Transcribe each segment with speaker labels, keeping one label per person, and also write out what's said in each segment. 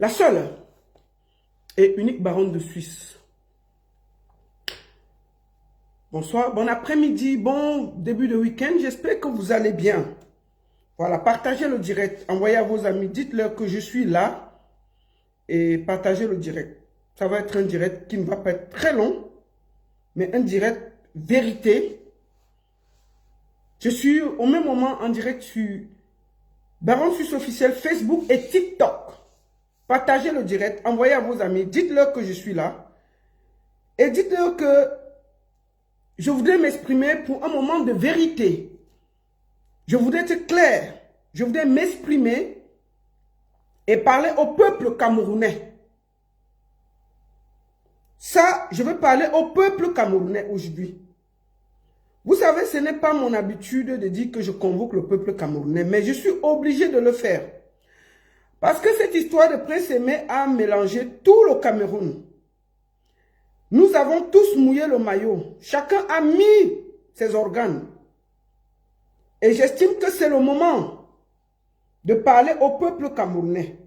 Speaker 1: La seule et unique baronne de Suisse. Bonsoir, bon après-midi, bon début de week-end. J'espère que vous allez bien. Voilà, partagez le direct. Envoyez à vos amis. Dites-leur que je suis là. Et partagez le direct. Ça va être un direct qui ne va pas être très long. Mais un direct vérité. Je suis au même moment en direct sur Baronne Suisse officiel, Facebook et TikTok. Partagez le direct. Envoyez à vos amis. Dites-leur que je suis là. Et dites-leur que je voudrais m'exprimer pour un moment de vérité. Je voudrais être clair. Je voudrais m'exprimer et parler au peuple camerounais. Ça, je veux parler au peuple camerounais aujourd'hui. Vous savez, ce n'est pas mon habitude de dire que je convoque le peuple camerounais, mais je suis obligé de le faire. Parce que cette histoire de Prince Aimé a mélangé tout le Cameroun. Nous avons tous mouillé le maillot. Chacun a mis ses organes. Et j'estime que c'est le moment de parler au peuple camerounais.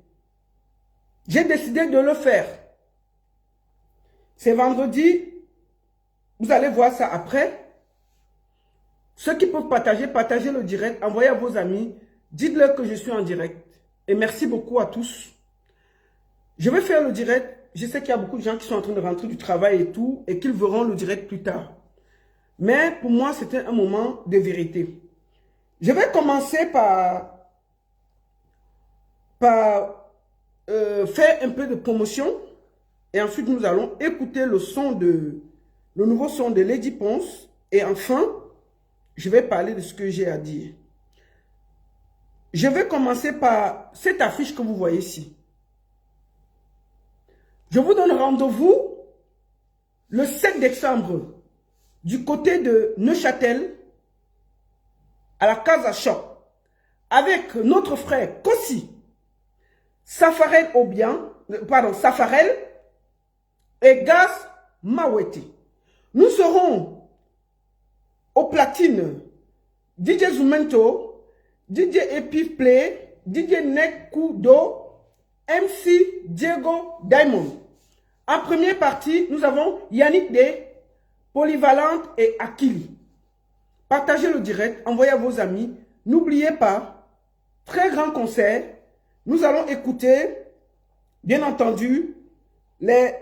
Speaker 1: J'ai décidé de le faire. C'est vendredi. Vous allez voir ça après. Ceux qui peuvent partager, partagez le direct. Envoyez à vos amis. Dites-leur que je suis en direct. Et merci beaucoup à tous. Je vais faire le direct. Je sais qu'il y a beaucoup de gens qui sont en train de rentrer du travail et tout, et qu'ils verront le direct plus tard. Mais pour moi, c'était un moment de vérité. Je vais commencer par faire un peu de promotion. Et ensuite, nous allons écouter le nouveau son de Lady Ponce. Et enfin, je vais parler de ce que j'ai à dire. Je vais commencer par cette affiche que vous voyez ici. Je vous donne rendez-vous le 7 décembre du côté de Neuchâtel à la Casa Shop avec notre frère Kossi, Safarel et Gas Mawete. Nous serons au platine DJ Zoumento, DJ Epiplay, DJ Nekudo, MC Diego Diamond. En première partie, nous avons Yannick D, Polyvalente et Akili. Partagez le direct, envoyez à vos amis. N'oubliez pas, très grand concert. Nous allons écouter, bien entendu, les...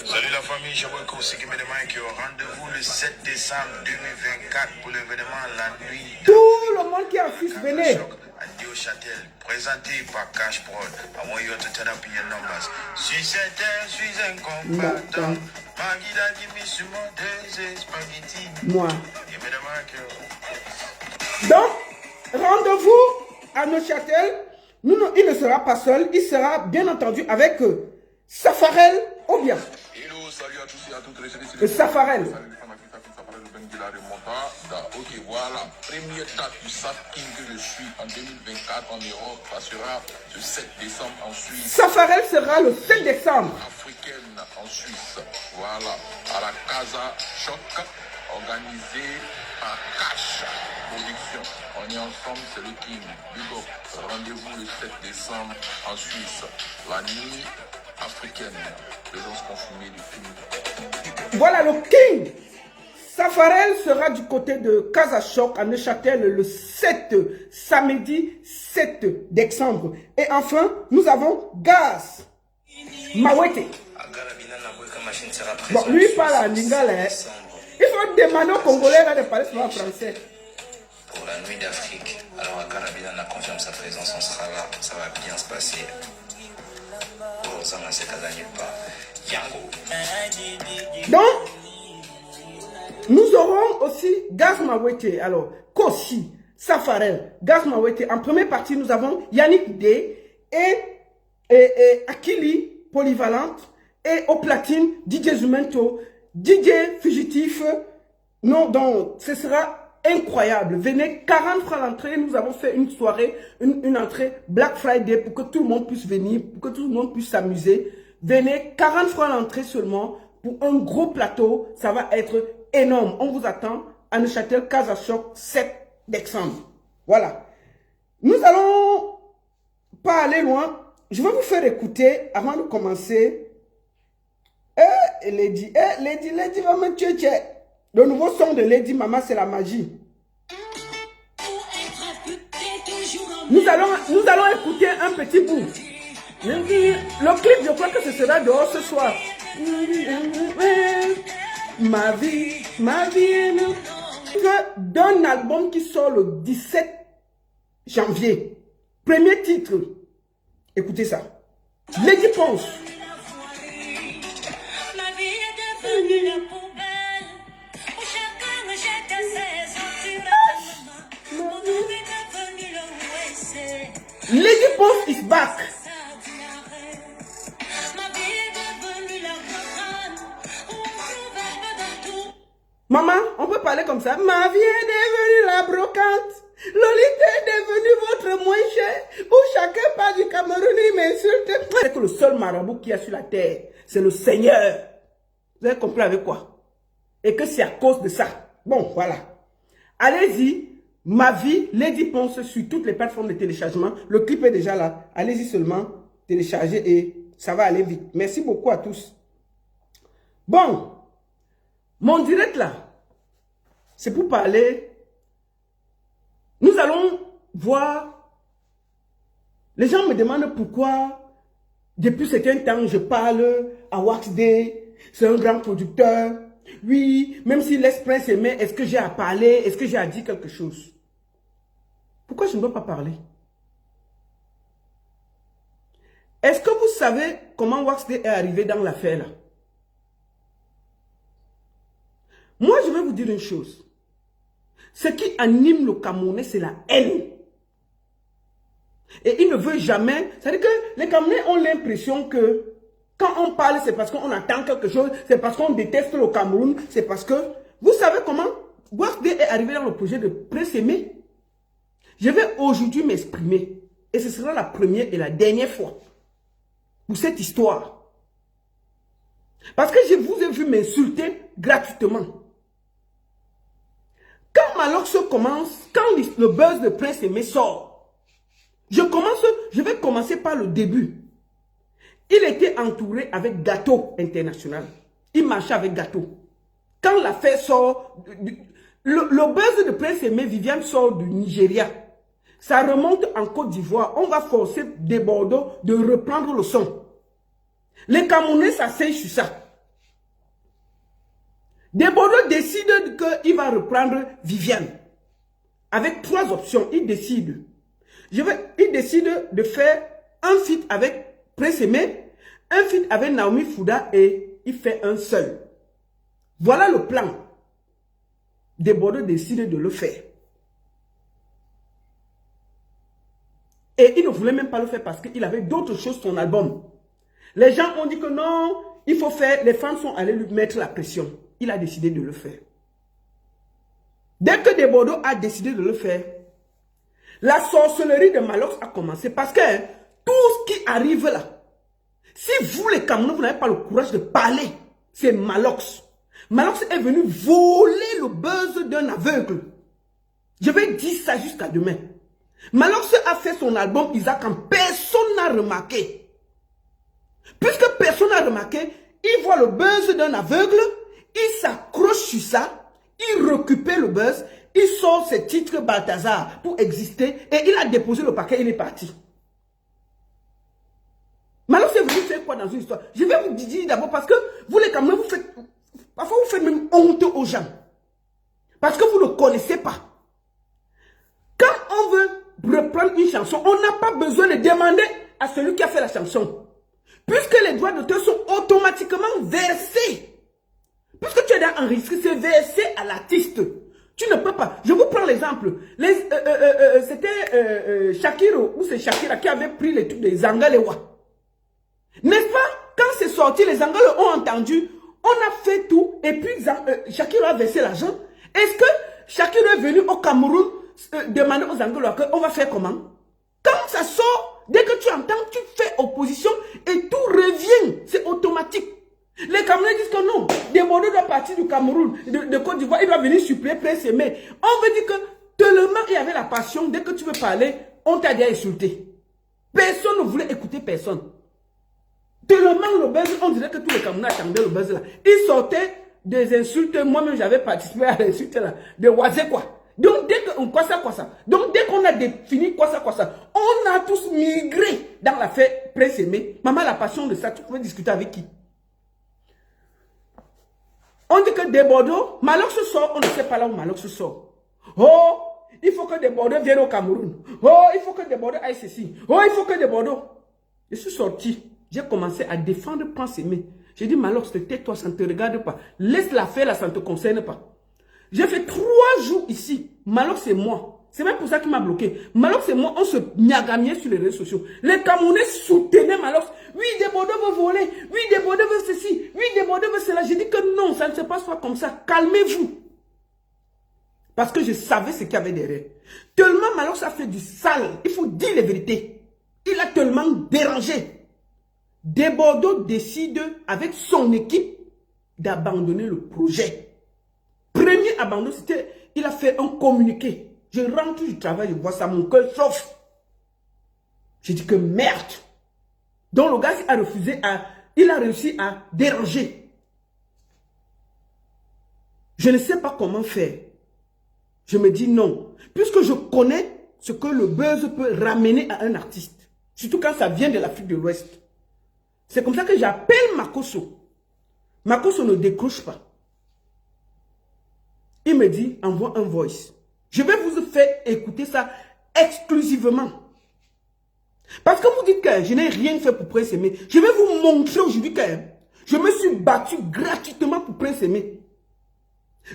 Speaker 2: Salut la famille, je vois que c'est qui me demande qui au rendez-vous le 7 décembre 2024 pour l'événement La Nuit.
Speaker 1: Tout le monde qui a fils, venez.
Speaker 2: À Neuchâtel, présenté par Cash Prod. À moi, yo, tout up in numbers. Suis certain, suis un combattant. Magida dit, mais sur mon deux spaghetti.
Speaker 1: Moi.
Speaker 2: Il me demande que...
Speaker 1: Donc, rendez-vous à Neuchâtel. Il ne sera pas seul, il sera bien entendu avec Safarel Obia.
Speaker 3: Hello, salut à tous et à toutes.
Speaker 1: Safarel.
Speaker 3: Ok, voilà. Première étape du SAP King que je suis en 2024 en Europe passera le 7 décembre en Suisse.
Speaker 1: Safarel sera le 7 décembre.
Speaker 3: Africaine en Suisse. Voilà. À la Casa Choc, organisée par Cash Production. On est ensemble, c'est le King. Big up. Rendez-vous le 7 décembre en Suisse. La nuit africaine. Présence confirmée du film.
Speaker 1: Voilà le King. Safarel sera du côté de Casa Choc à Neuchâtel le 7, samedi 7 décembre. Et enfin, nous avons Gas Mawete. Bon, lui parle en lingala. Il faut demander aux Congolais de parler souvent en français.
Speaker 4: Pour la nuit d'Afrique, alors à Carabina, on confirme sa présence, on sera là, ça va bien se passer. Oh, ça m'a c'est à nulle part. Yango.
Speaker 1: Donc, nous aurons aussi Gas Mawete, alors Kossi, Safarel, Gas Mawete. En première partie, nous avons Yannick D et Akili, Polyvalente, et au platine, DJ Zoumento, DJ Fugitif. Non, donc, ce sera incroyable. Venez, 40 francs l'entrée. Nous avons fait une soirée, une entrée Black Friday pour que tout le monde puisse venir, pour que tout le monde puisse s'amuser. Venez, 40 francs l'entrée seulement pour un gros plateau. Ça va être énorme. On vous attend à Neuchâtel, Casa Choc, 7 décembre. Voilà. Nous allons pas aller loin, je vais vous faire écouter avant de commencer. Lady va me tuer. Le nouveau son de Lady Maman, c'est la magie. Nous allons écouter un petit bout. Le clip, je crois que ce sera dehors ce soir. Ma vie d'un album qui sort le 17 janvier. Premier titre. Écoutez ça. Lady Ponce. Lady Ponce is back. Maman, on peut parler comme ça. Ma vie est devenue la brocante. Lolita est devenue votre moins cher. Où chacun part du Cameroun, il m'insulte. C'est que le seul marabout qu'il y a sur la terre, c'est le Seigneur. Vous avez compris avec quoi? Et que c'est à cause de ça. Bon, voilà. Allez-y. Ma vie, Lady Ponce sur toutes les plateformes de téléchargement. Le clip est déjà là. Allez-y seulement, télécharger et ça va aller vite. Merci beaucoup à tous. Bon, mon direct là, c'est pour parler. Nous allons voir. Les gens me demandent pourquoi, depuis certain temps, je parle à Wax Day. C'est un grand producteur. Oui, même s'il laisse Prince Aimé, est-ce que j'ai à parler? Est-ce que j'ai à dire quelque chose? Pourquoi je ne dois pas parler? Est-ce que vous savez comment Wax Day est arrivé dans l'affaire là? Moi, je vais vous dire une chose. Ce qui anime le Camerounais, c'est la haine. Et il ne veut jamais... C'est-à-dire que les Camerounais ont l'impression que quand on parle, c'est parce qu'on attend quelque chose, c'est parce qu'on déteste le Cameroun, c'est parce que... Vous savez comment Wax Day est arrivé dans le projet de Prince Aimé? Je vais aujourd'hui m'exprimer. Et ce sera la première et la dernière fois pour cette histoire. Parce que je vous ai vu m'insulter gratuitement. Quand Malox commence, quand le buzz de Prince Aimé sort, je vais commencer par le début. Il était entouré avec Gâteau International. Il marchait avec Gâteau. Quand l'affaire sort, le buzz de Prince Aimé, Viviane sort du Nigeria. Ça remonte en Côte d'Ivoire. On va forcer des Bordeaux de reprendre le son. Les Camerounais s'asseyent sur ça. Des Bordeaux décide qu'il va reprendre Viviane. Avec 3 options, il décide. Il décide de faire un feat avec Prince Aimé, un feat avec Naomi Fouda et il fait un seul. Voilà le plan. Des Bordeaux décide de le faire. Et il ne voulait même pas le faire parce qu'il avait d'autres choses sur son album. Les gens ont dit que non, il faut faire. Les fans sont allés lui mettre la pression. Il a décidé de le faire. Dès que Des Bordeaux a décidé de le faire, la sorcellerie de Malox a commencé. Parce que tout ce qui arrive là, si vous les Camerounais, vous n'avez pas le courage de parler, c'est Malox. Malox est venu voler le buzz d'un aveugle. Je vais dire ça jusqu'à demain. Malox a fait son album Isaac quand personne n'a remarqué. Puisque personne n'a remarqué, il voit le buzz d'un aveugle, il s'accroche sur ça, il récupère le buzz, il sort ses titres Balthazar pour exister et il a déposé le paquet, il est parti. Malox est venu faire quoi dans une histoire? Je vais vous dire d'abord parce que vous les Camerounais, parfois vous faites même honte aux gens. Parce que vous ne connaissez pas. Quand on veut reprendre une chanson, on n'a pas besoin de demander à celui qui a fait la chanson. Puisque les droits d'auteur sont automatiquement versés. Puisque tu es dans enregistré, c'est versé à l'artiste. Tu ne peux pas. Je vous prends l'exemple. C'était Shakiro, ou c'est Shakira qui avait pris les trucs des Zangalewa. N'est-ce pas? Quand c'est sorti, les Angolais ont entendu. On a fait tout. Et puis Shakiro a versé l'argent. Est-ce que Shakiro est venu au Cameroun demander aux Angolais qu'on va faire comment? Quand ça sort, dès que tu entends, tu fais opposition et tout revient. C'est automatique. Les Camerounais disent que non, Des Bordeaux doit partir du Cameroun, de Côte d'Ivoire, il doit venir suppléer Prince Aimé. On veut dire que tellement il y avait la passion, dès que tu veux parler, on t'a déjà insulté. Personne ne voulait écouter personne. Tellement le buzz, on dirait que tous les Camerounais attendaient le buzz là. Ils sortaient des insultes, moi-même j'avais participé à l'insulte là, de Oisé quoi. Donc dès qu'on quoi ça. Donc dès qu'on a défini quoi ça, on a tous migré dans l'affaire Prince Aimé. Maman, la passion de ça, tu pouvais discuter avec qui? On dit que des Bordeaux, Malox sort, on ne sait pas là où Malox sort. Oh, il faut que des Bordeaux viennent au Cameroun. Oh, il faut que des Bordeaux aillent ceci. Oh, il faut que des Bordeaux. Je suis sorti. J'ai commencé à défendre Prince Aimé. J'ai dit, Malox, tais-toi, ça ne te regarde pas. Laisse-la faire, là, ça ne te concerne pas. J'ai fait 3 jours ici. Malox, c'est moi. C'est même pour ça qu'il m'a bloqué. Malox et moi, on se niagamiait sur les réseaux sociaux. Les Camerounais soutenaient Malox. Oui, des Bordeaux veulent voler. Oui, des Bordeaux veulent ceci. Oui, des Bordeaux veulent cela. J'ai dit que non, ça ne se passe pas comme ça. Calmez-vous. Parce que je savais ce qu'il y avait derrière. Tellement Malox a fait du sale. Il faut dire les vérités. Il a tellement dérangé. Des Bordeaux décide avec son équipe d'abandonner le projet. Premier abandon, c'était, il a fait un communiqué. Je rentre du travail, je vois ça, mon cœur chauffe. J'ai dit que merde. Donc le gars a refusé il a réussi à déranger. Je ne sais pas comment faire. Je me dis non. Puisque je connais ce que le buzz peut ramener à un artiste. Surtout quand ça vient de l'Afrique de l'Ouest. C'est comme ça que j'appelle Makosso. Makosso ne décroche pas. Il me dit, envoie un voice. Je vais vous faire écouter ça exclusivement. Parce que vous dites que je n'ai rien fait pour Prince Aimé. Je vais vous montrer aujourd'hui que je me suis battu gratuitement pour Prince Aimé.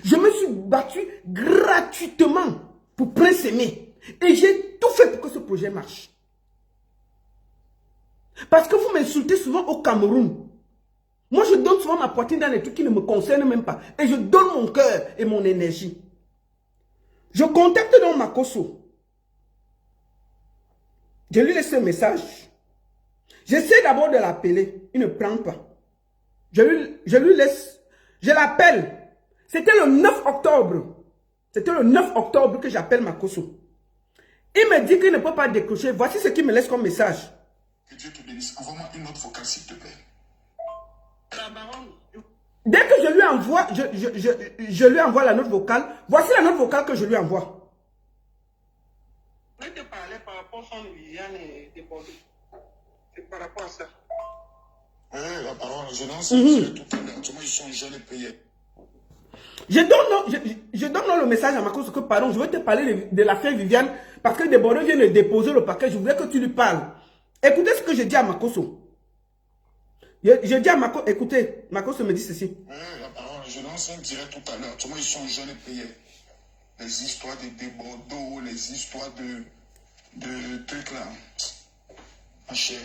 Speaker 1: Je me suis battu gratuitement pour Prince Aimé. Et j'ai tout fait pour que ce projet marche. Parce que vous m'insultez souvent au Cameroun. Moi, je donne souvent ma poitrine dans les trucs qui ne me concernent même pas. Et je donne mon cœur et mon énergie. Je contacte donc Makosso. Je lui laisse un message. J'essaie d'abord de l'appeler. Il ne prend pas. Je lui laisse. Je l'appelle. C'était le 9 octobre. C'était le 9 octobre que j'appelle Makosso. Il me dit qu'il ne peut pas décrocher. Voici ce qu'il me laisse comme message.
Speaker 3: Que Dieu te bénisse. Envoie-moi une autre vocale, s'il te plaît.
Speaker 1: Dès que je lui envoie, je lui envoie la note vocale. Voici la note vocale que je lui envoie.
Speaker 5: Je vais te parler par rapport à son Viviane et des Bordeaux. C'est par rapport à ça.
Speaker 3: Oui, la parole, je lance tout à l'heure. Moi, je suis un jeune payé.
Speaker 1: Je donne le message à Makosso que, pardon, je vais te parler de l'affaire Viviane parce que des Bordeaux viennent de déposer le paquet. Je voudrais que tu lui parles. Écoutez ce que je dis à Makosso. Je dis à Makosso, écoutez, Makosso me dit ceci.
Speaker 3: Oui, la parole, je lance un direct tout à l'heure. Moi, je suis un jeune payé. Les histoires de Bordeaux, les histoires de trucs là. Ma chère,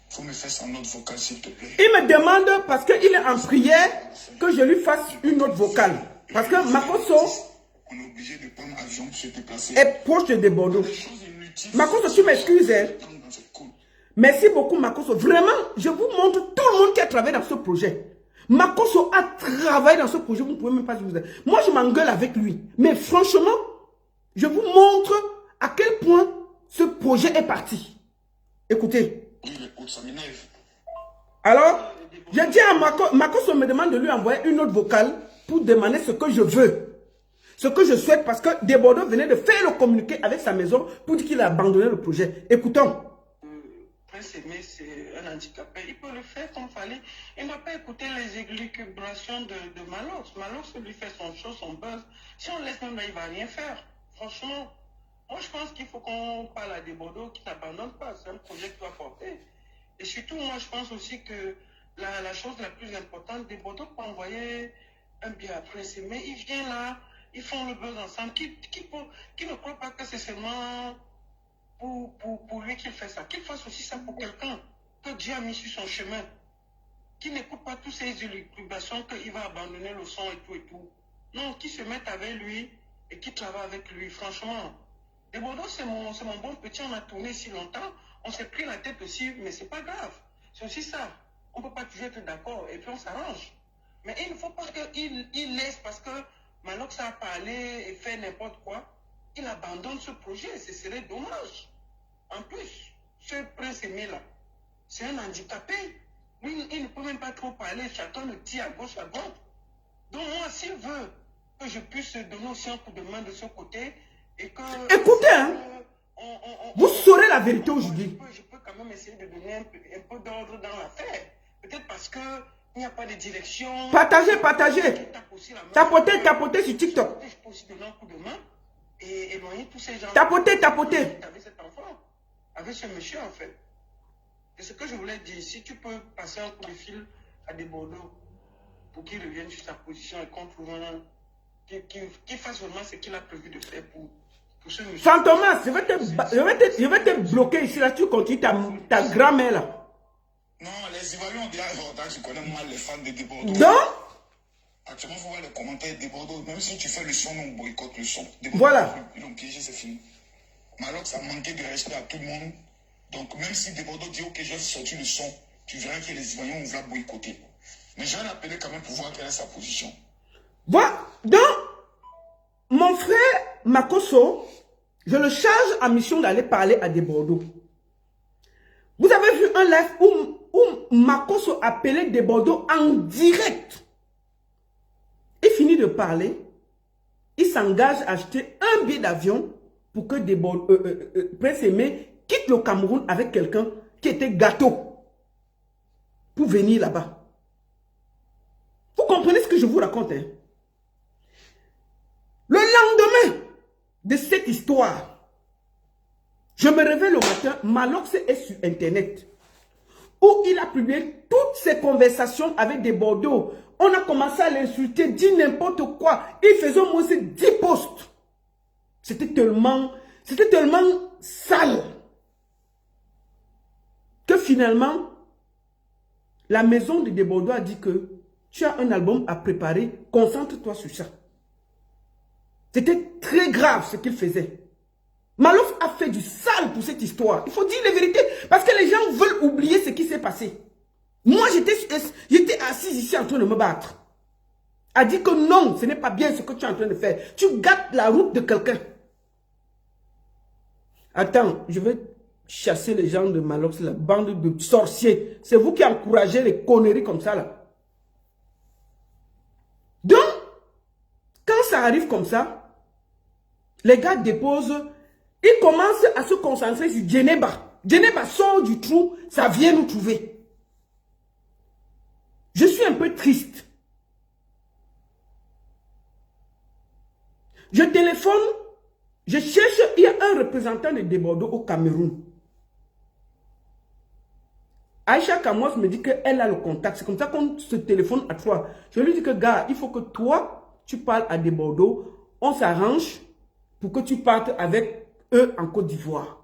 Speaker 3: faut me faire sa note vocale, s'il te plaît.
Speaker 1: Il me demande, parce qu'il est en prière, que je lui fasse une note vocale. Parce que Makosso
Speaker 3: on est obligé de prendre avion pour se déplacer.
Speaker 1: Est proche de Bordeaux. Makosso, tu m'excuses, hein? Merci beaucoup, Makosso. Vraiment, je vous montre tout le monde qui a travaillé dans ce projet. Makosso a travaillé dans ce projet. Vous ne pouvez même pas vous aider. Moi, je m'engueule avec lui. Mais franchement, je vous montre à quel point ce projet est parti. Écoutez. Alors, je dis à Makosso me demande de lui envoyer une autre vocale pour demander ce que je veux. Ce que je souhaite parce que Desbordeaux venait de faire le communiqué avec sa maison pour dire qu'il a abandonné le projet. Écoutons.
Speaker 5: Prince Aimé, c'est un handicapé. Il peut le faire comme fallait. Il n'a pas écouté les élucubrations de Malox. Malox lui fait son show, son buzz. Si on laisse même là, il ne va rien faire. Franchement, moi je pense qu'il faut qu'on parle à Desbordeaux qui n'abandonne pas. C'est un projet qui doit porter. Et surtout, moi je pense aussi que la chose la plus importante, Desbordeaux peut envoyer un billet à Prince Aimé. Il vient là, ils font le buzz ensemble. Qui ne croit pas que c'est seulement pour lui qu'il fait ça, qu'il fasse aussi ça pour quelqu'un que Dieu a mis sur son chemin, qui n'écoute pas toutes ces élucubrations qu'il va abandonner le son et tout et tout. Non, qui se mette avec lui et qui travaille avec lui, franchement. Desbordeaux, c'est mon bon petit, on a tourné si longtemps, on s'est pris la tête aussi, mais c'est pas grave. C'est aussi ça. On peut pas toujours être d'accord et puis on s'arrange. Mais il ne faut pas qu'il laisse parce que maintenant que ça a parlé et fait n'importe quoi, il abandonne ce projet, ce serait dommage. En plus, ce prince aimé là, c'est un handicapé. Lui, il ne peut même pas trop parler. Chacun le tire à gauche, à droite. Donc moi, s'il veut que je puisse donner aussi un coup de main de ce côté et que...
Speaker 1: Écoutez, hein, vous saurez la vérité aujourd'hui.
Speaker 5: Je peux quand même essayer de donner un peu d'ordre dans l'affaire. Peut-être parce que il n'y a pas de direction.
Speaker 1: Partagez, partagez. Tapotez, tapotez sur TikTok.
Speaker 5: Je peux aussi donner un coup de main et éloigner tous ces gens.
Speaker 1: Tapotez, tapotez.
Speaker 5: Avec cet enfant, avec ce monsieur en fait. C'est ce que je voulais dire. Si tu peux passer un coup de fil à des Bordeaux pour qu'il revienne sur sa position et qu'on trouve un... qu'il fasse vraiment ce qu'il a prévu de faire pour ce monsieur.
Speaker 1: Fantomas, je vais te bloquer ici. Là, tu continues ta grand-mère là.
Speaker 3: Non, les Ivoiriens ont déjà retard, je connais mal les fans de Bordeaux.
Speaker 1: Donc,
Speaker 3: actuellement, il faut voir les commentaires de Bordeaux. Même si tu fais le son, on boycotte le son.
Speaker 1: Voilà.
Speaker 3: Ils l'ont piégé, c'est fini. Malox a manqué de respect à tout le monde. Donc, même si Bordeaux dit, ok, je vais sortir le son, tu verras que les Ivoiriens vont la boycotter. Mais je vais l'appeler quand même pour voir quelle est sa position.
Speaker 1: Voilà. Donc, mon frère Makosso, je le charge en mission d'aller parler à des Bordeaux. Vous avez vu un live où Makosso appelait des Bordeaux en direct. Il finit de parler. Il s'engage à acheter un billet d'avion pour que des Bordeaux, Prince Aimé quitte le Cameroun avec quelqu'un qui était gâteau pour venir là-bas. Vous comprenez ce que je vous raconte, hein? Le lendemain de cette histoire, je me réveille le matin, Malox est sur Internet, où il a publié toutes ses conversations avec des Bordeaux. On a commencé à l'insulter, dit n'importe quoi. Il faisait au moins 10 posts. C'était tellement sale que finalement, la maison de Bordeaux a dit que tu as un album à préparer, concentre-toi sur ça. C'était très grave ce qu'il faisait. Malox a fait du sale pour cette histoire. Il faut dire la vérité. Parce que les gens veulent oublier ce qui s'est passé. Moi, j'étais assise ici en train de me battre. A dit que non, ce n'est pas bien ce que tu es en train de faire. Tu gâtes la route de quelqu'un. Attends, je vais chasser les gens de Malox, la bande de sorciers. C'est vous qui encouragez les conneries comme ça, là. Donc, quand ça arrive comme ça, les gars déposent, ils commencent à se concentrer sur Djeneba. Djeneba sort du trou, ça vient nous trouver. Je suis un peu triste. Je téléphone, je cherche, il y a un représentant de Bordeaux au Cameroun. Aïcha Kamos me dit qu'elle a le contact. C'est comme ça qu'on se téléphone à toi. Je lui dis que, gars, il faut que toi, tu parles à des Bordeaux. On s'arrange pour que tu partes avec eux en Côte d'Ivoire.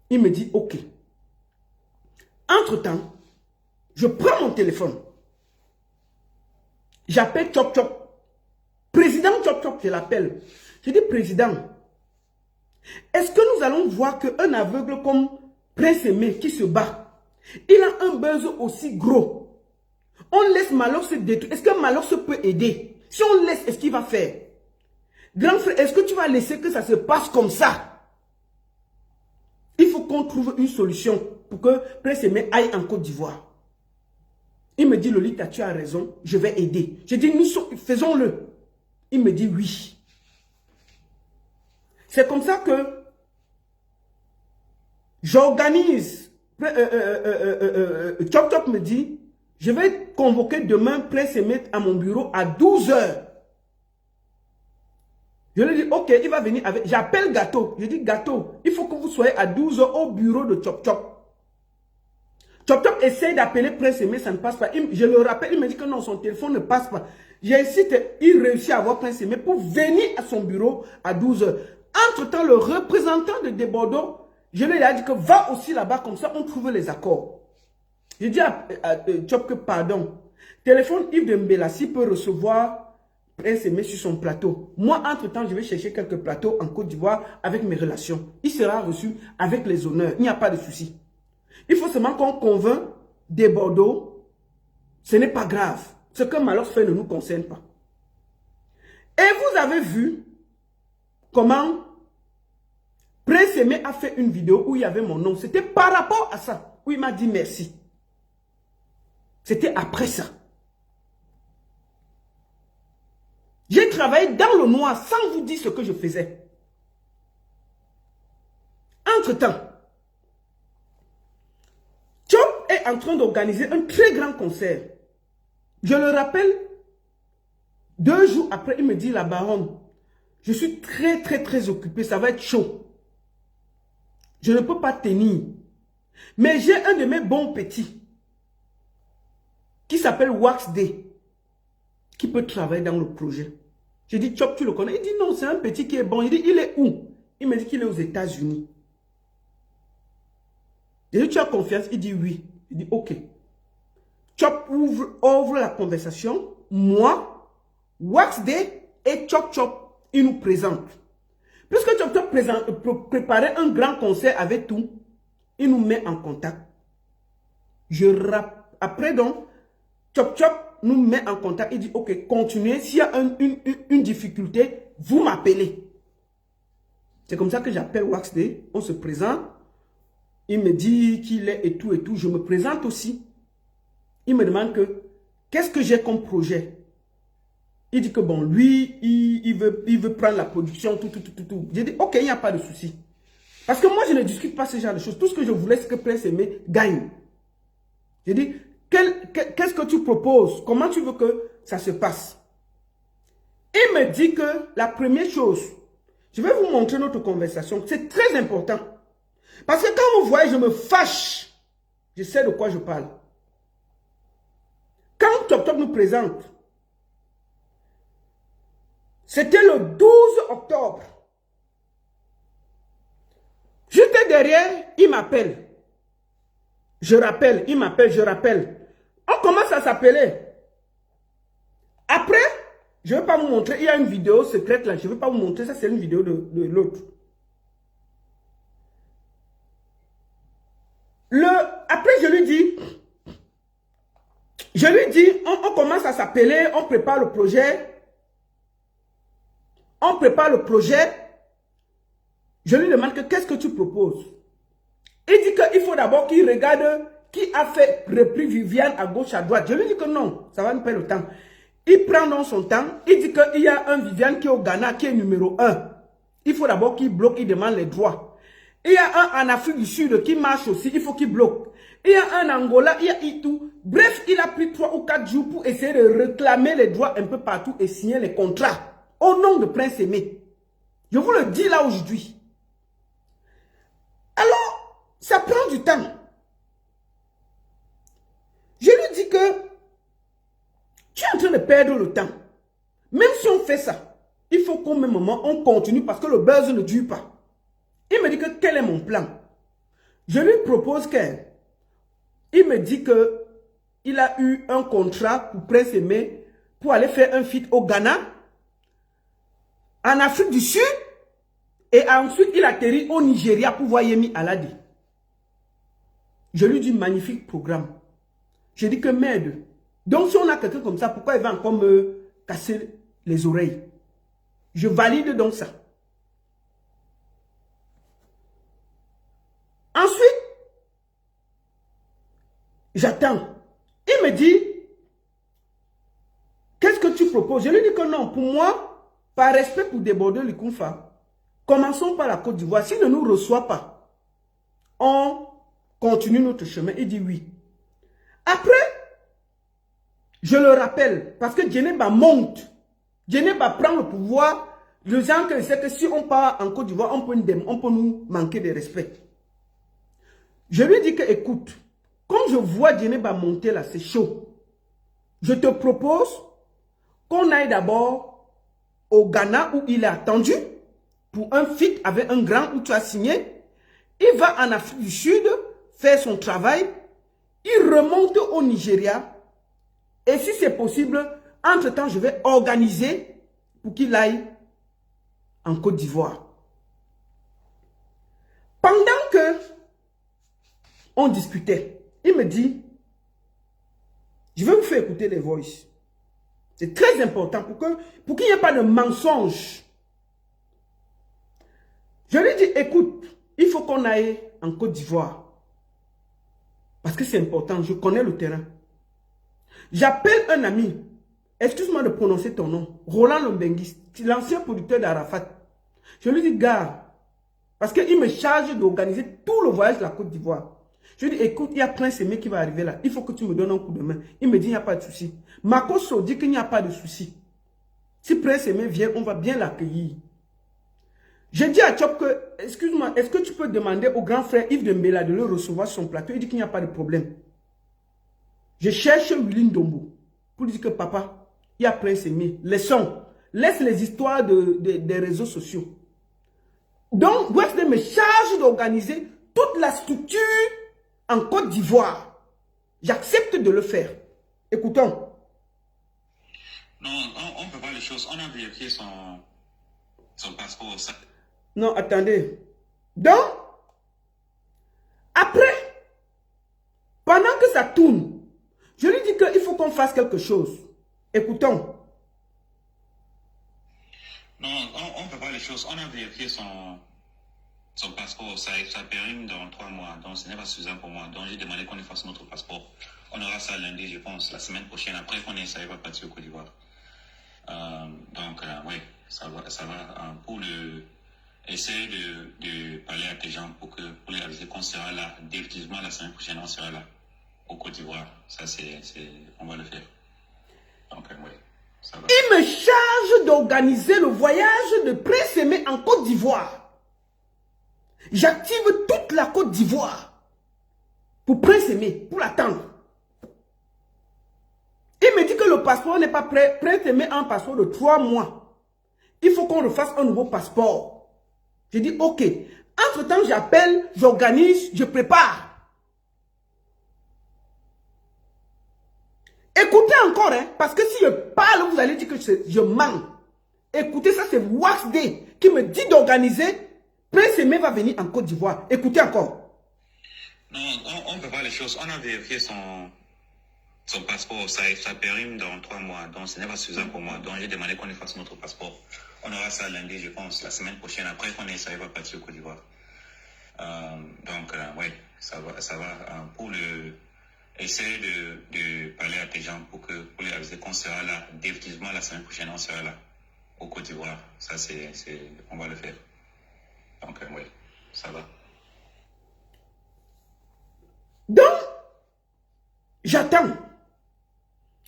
Speaker 1: Il me dit, ok. Entre-temps, je prends mon téléphone. J'appelle Chop Chop. Président Chop Chop, je l'appelle. Je dis, président, est-ce que nous allons voir qu'un aveugle comme Prince Aimé qui se bat, il a un buzz aussi gros. On laisse Malox se détruire. Est-ce que Malox peut aider? Si on laisse, est-ce qu'il va faire? Grand frère, est-ce que tu vas laisser que ça se passe comme ça? Il faut qu'on trouve une solution pour que Prince Aimé aille en Côte d'Ivoire. Il me dit, Lolita, tu as raison, je vais aider. Je dis, faisons-le. Il me dit oui. C'est comme ça que j'organise. Chop Chop me dit, je vais convoquer demain Prince Aimé à mon bureau à 12 h. Je lui dis, ok, il va venir avec... J'appelle Gâteau. Je dis, Gâteau, il faut que vous soyez à 12 h au bureau de Chop Chop. Chop Chop essaie d'appeler Prince Aimé, ça ne passe pas. Je le rappelle, il me dit que non, son téléphone ne passe pas. J'incite, il réussit à avoir Prince Aimé pour venir à son bureau à 12 h. Entre-temps, le représentant de Bordeaux, je lui ai dit que va aussi là-bas, comme ça on trouve les accords. Je dis à Chop que pardon. Téléphone Yves de Mbela, s'il peut recevoir Prince Aimé sur son plateau. Moi, entre-temps, je vais chercher quelques plateaux en Côte d'Ivoire avec mes relations. Il sera reçu avec les honneurs. Il n'y a pas de souci. Il faut seulement qu'on convainc des Bordeaux. Ce n'est pas grave. Ce que Malox fait ne nous concerne pas. Et vous avez vu comment Prince Aimé a fait une vidéo où il y avait mon nom. C'était par rapport à ça, où il m'a dit merci. C'était après ça. J'ai travaillé dans le noir sans vous dire ce que je faisais. Entre-temps, Chop est en train d'organiser un très grand concert. Je le rappelle, 2 jours après, il me dit, la baronne, je suis très occupé, ça va être chaud. Je ne peux pas tenir. Mais j'ai un de mes bons petits qui s'appelle Wax Day, qui peut travailler dans le projet. J'ai dit, Chop, tu le connais? Il dit, non, c'est un petit qui est bon. Il dit, il est où? Il me dit qu'il est aux États-Unis. J'ai dit, tu as confiance? Il dit, oui. Il dit, ok. Chop ouvre la conversation. Moi, Wax Day et Chop Chop, ils nous présentent. Puisque Chop Chop préparait un grand concert avec tout, il nous met en contact. Après donc, Chop Chop nous met en contact. Il dit, ok, continuez. S'il y a une difficulté, vous m'appelez. C'est comme ça que j'appelle Wax Day. On se présente. Il me dit qu'il est et tout. Je me présente aussi. Il me demande que, qu'est-ce que j'ai comme projet? Il dit que bon, lui, il veut prendre la production, tout. J'ai dit, ok, il n'y a pas de souci. Parce que moi, je ne discute pas ce genre de choses. Tout ce que je voulais, c'est que Prince Aimé gagne. J'ai dit, qu'est-ce que tu proposes? Comment tu veux que ça se passe? Il me dit que la première chose, je vais vous montrer notre conversation. C'est très important. Parce que quand vous voyez, je me fâche. Je sais de quoi je parle. Quand Chop Chop nous présente, c'était le 12 octobre. Juste derrière, il m'appelle. Je rappelle, il m'appelle, je rappelle. On commence à s'appeler. Après, je ne vais pas vous montrer, il y a une vidéo secrète là, je ne vais pas vous montrer, ça c'est une vidéo de l'autre. Après, je lui dis, on commence à s'appeler, on prépare le projet. Je lui demande que qu'est-ce que tu proposes? Il dit qu'il faut d'abord qu'il regarde qui a repris Viviane à gauche, à droite. Je lui dis que non, ça va nous perdre le temps. Il prend donc son temps. Il dit qu'il y a un Viviane qui est au Ghana, qui est numéro 1. Il faut d'abord qu'il bloque, il demande les droits. Il y a un en Afrique du Sud qui marche aussi, il faut qu'il bloque. Il y a un en Angola, il y a Itou. Bref, il a pris 3 ou 4 jours pour essayer de réclamer les droits un peu partout et signer les contrats. Au nom de Prince Aimé. Je vous le dis là aujourd'hui. Alors, ça prend du temps. Je lui dis que tu es en train de perdre le temps. Même si on fait ça, il faut qu'au même moment, on continue parce que le buzz ne dure pas. Il me dit que quel est mon plan. Je lui propose il me dit que il a eu un contrat pour Prince Aimé pour aller faire un feat au Ghana, en Afrique du Sud, et ensuite il atterrit au Nigeria pour voir Yemi Alade. Je lui dis magnifique programme. Je dis que merde. Donc si on a quelqu'un comme ça, pourquoi il va encore me casser les oreilles? Je valide donc ça. Ensuite, j'attends. Il me dit, qu'est-ce que tu proposes? Je lui dis que non, pour moi, par respect pour déborder le Kounfa, commençons par la Côte d'Ivoire. S'il ne nous reçoit pas, on continue notre chemin. Il dit oui. Après, je le rappelle, parce que Djeneba monte. Djeneba prend le pouvoir. Les gens qui savent que si on part en Côte d'Ivoire, on peut nous manquer de respect. Je lui dis que, écoute, comme je vois Djeneba monter là, c'est chaud. Je te propose qu'on aille d'abord au Ghana où il est attendu pour un feat avec un grand où tu as signé. Il va en Afrique du Sud faire son travail. Il remonte au Nigeria. Et si c'est possible, entre-temps, je vais organiser pour qu'il aille en Côte d'Ivoire. Pendant que on discutait, il me dit, je vais vous faire écouter les voices. C'est très important pour qu'il n'y ait pas de mensonge. Je lui dis, écoute, il faut qu'on aille en Côte d'Ivoire. Parce que c'est important, je connais le terrain. J'appelle un ami, excuse-moi de prononcer ton nom, Roland Lombengis, l'ancien producteur d'Arafat. Je lui dis, gars, parce qu'il me charge d'organiser tout le voyage de la Côte d'Ivoire. Je lui dis, écoute, il y a Prince Aimé qui va arriver là. Il faut que tu me donnes un coup de main. Il me dit, il n'y a pas de souci. Makoso dit qu'il n'y a pas de souci. Si Prince Aimé vient, on va bien l'accueillir. J'ai dit à Chop que, excuse-moi, est-ce que tu peux demander au grand frère Yves Dembélé de le recevoir sur son plateau? Il dit qu'il n'y a pas de problème. Je cherche Willy Ndombo pour lui dire que papa, il y a Prince Aimé. Laissons. Laisse les histoires des réseaux sociaux. Donc, Wesley me charge d'organiser toute la structure en Côte d'Ivoire. J'accepte de le faire. Écoutons.
Speaker 6: Non, on ne peut pas les choses. On a vérifié son passeport. Ça.
Speaker 1: Non, attendez. Donc, après, pendant que ça tourne, je lui dis qu'il faut qu'on fasse quelque chose. Écoutons.
Speaker 6: Non, on ne peut pas les choses. On a vérifié son passeport. Ça périme dans 3 mois. Donc, ce n'est pas suffisant pour moi. Donc, j'ai demandé qu'on fasse notre passeport. On aura ça lundi, je pense, la semaine prochaine. Après qu'on ait, ça va partir au Côte d'Ivoire. Oui, ça va pour essayer de parler à tes gens pour les aviser qu'on sera là définitivement la semaine prochaine, on sera là au Côte d'Ivoire. Ça, on va le faire. Donc, oui, ça va.
Speaker 1: Il me charge d'organiser le voyage de Prince Aimé en Côte d'Ivoire. J'active toute la Côte d'Ivoire pour Prince Aimé, pour l'attendre. Il me dit que le passeport n'est pas prêt. Prince Aimé a un passeport de 3 mois. Il faut qu'on refasse un nouveau passeport. J'ai dit, ok. Entre-temps, j'appelle, j'organise, je prépare. Écoutez encore, hein, parce que si je parle, vous allez dire que je mens. Écoutez, ça c'est Wax Day qui me dit d'organiser. Prince Aimé va venir en Côte d'Ivoire. Écoutez encore.
Speaker 6: Non, on ne peut pas les choses. On a vérifié son passeport, ça périme dans 3 mois, donc ce n'est pas suffisant pour moi. Donc j'ai demandé qu'on fasse notre passeport. On aura ça lundi, je pense, la semaine prochaine. Après qu'on ait, ça va partir au Côte d'Ivoire. Oui, ça va pour essayer de parler à tes gens pour les aviser qu'on sera là définitivement la semaine prochaine, on sera là au Côte d'Ivoire. Ça, on va le faire. Donc, oui, ça va.
Speaker 1: Donc, j'attends.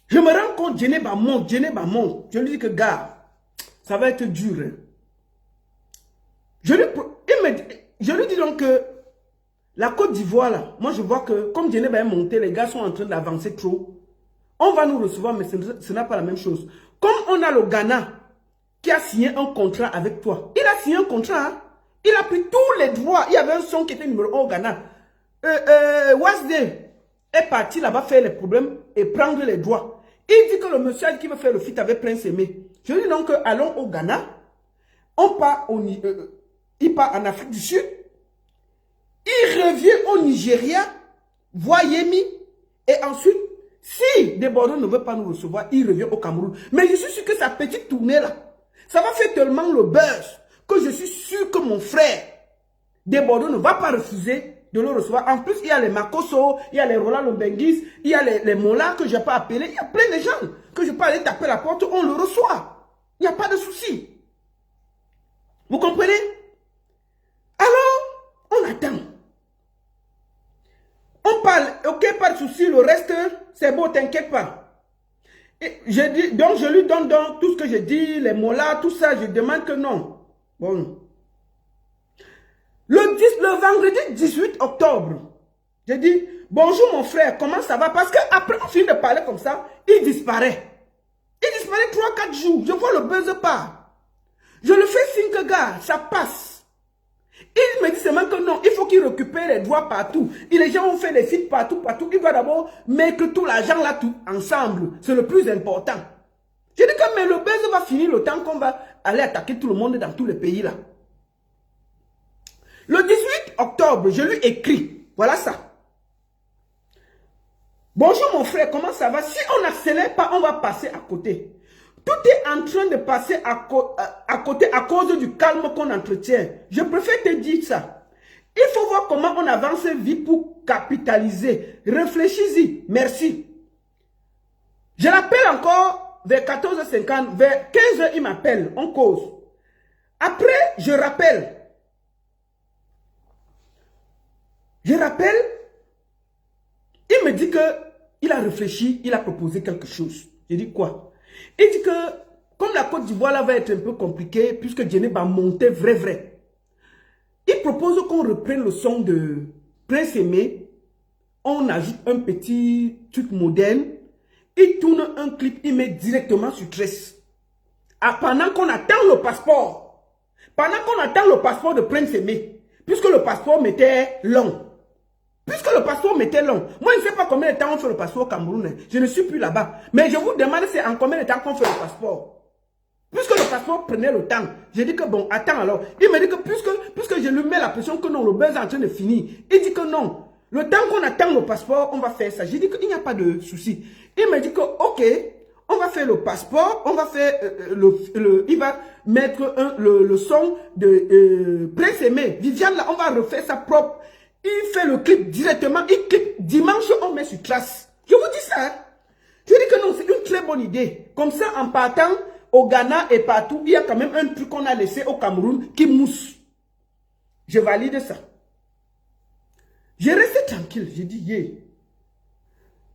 Speaker 1: Je me rends compte, Djeneba monte. Je lui dis que, gars, ça va être dur. Hein. Je lui dis donc que la Côte d'Ivoire, là, moi je vois que comme Djeneba est monté, les gars sont en train d'avancer trop. On va nous recevoir, mais ce n'est pas la même chose. Comme on a le Ghana qui a signé un contrat avec toi. Il a signé un contrat. Hein. Il a pris tous les droits. Il y avait un son qui était numéro 1 au Ghana. Wasde est parti là-bas faire les problèmes et prendre les droits. Il dit que le monsieur qui veut faire le feat avec Prince Aimé. Je dis donc, allons au Ghana. On part il part en Afrique du Sud. Il revient au Nigeria, voit Yemi. Et ensuite, si Desbordeaux ne veut pas nous recevoir, il revient au Cameroun. Mais je suis sûr que sa petite tournée là, ça va faire tellement le buzz que je suis sûr que mon frère Desbordeaux ne va pas refuser de le recevoir. En plus, il y a les Makoso, il y a les Roland Lombengis, il y a les Mola que je n'ai pas appelés. Il y a plein de gens que je peux aller taper la porte, on le reçoit. Il n'y a pas de souci. Vous comprenez? Alors, on attend. On parle, ok, pas de souci, le reste, c'est bon, t'inquiète pas. Donc, je lui donne donc tout ce que j'ai dit, les Mola, tout ça, je demande que non. Bon. Le vendredi 18 octobre, j'ai dit, bonjour mon frère, comment ça va? Parce qu'après, on finit de parler comme ça, il disparaît. Il disparaît 3-4 jours, je vois le buzz pas. Je le fais signe que gars, ça passe. Il me dit seulement que non, il faut qu'il récupère les droits partout. Et les gens ont fait des feats partout. Il va d'abord mettre tout l'argent là, tout ensemble. C'est le plus important. J'ai dit que mais le buzz va finir le temps qu'on va aller attaquer tout le monde dans tous les pays là. Le 18 octobre, je lui écris. Voilà ça. Bonjour mon frère, comment ça va? Si on n'accélère pas, on va passer à côté. Tout est en train de passer à côté à cause du calme qu'on entretient. Je préfère te dire ça. Il faut voir comment on avance vite pour capitaliser. Réfléchis-y. Merci. Je l'appelle encore vers 14h50. Vers 15h, il m'appelle. On cause. Après, je rappelle. Il me dit qu'il a réfléchi, il a proposé quelque chose. Je dis quoi? Il dit que, comme la Côte d'Ivoire là va être un peu compliquée, puisque Djenné va monter vrai. Il propose qu'on reprenne le son de Prince Aimé. On ajoute un petit truc moderne. Il tourne un clip, il met directement sur Tress. Ah, pendant qu'on attend le passeport. Pendant qu'on attend le passeport de Prince Aimé. Puisque le passeport m'était long. Moi, je ne sais pas combien de temps on fait le passeport au Cameroun. Je ne suis plus là-bas. Mais je vous demande c'est en combien de temps qu'on fait le passeport. Puisque le passeport prenait le temps. J'ai dit que bon, attends alors. Il me dit que puisque je lui mets la pression que non, le buzz est en train de finir. Il dit que non. Le temps qu'on attend le passeport, on va faire ça. J'ai dit qu'il n'y a pas de souci. Il me dit que ok, on va faire le passeport, on va faire il va mettre le son de Prince Aimé. Viviane là, on va refaire ça propre. Il fait le clip directement, il clip dimanche, on met sur Trace. Je vous dis ça. Je dis que non, c'est une très bonne idée. Comme ça, en partant au Ghana et partout, il y a quand même un truc qu'on a laissé au Cameroun qui mousse. Je valide ça. J'ai resté tranquille. J'ai dit, yeah.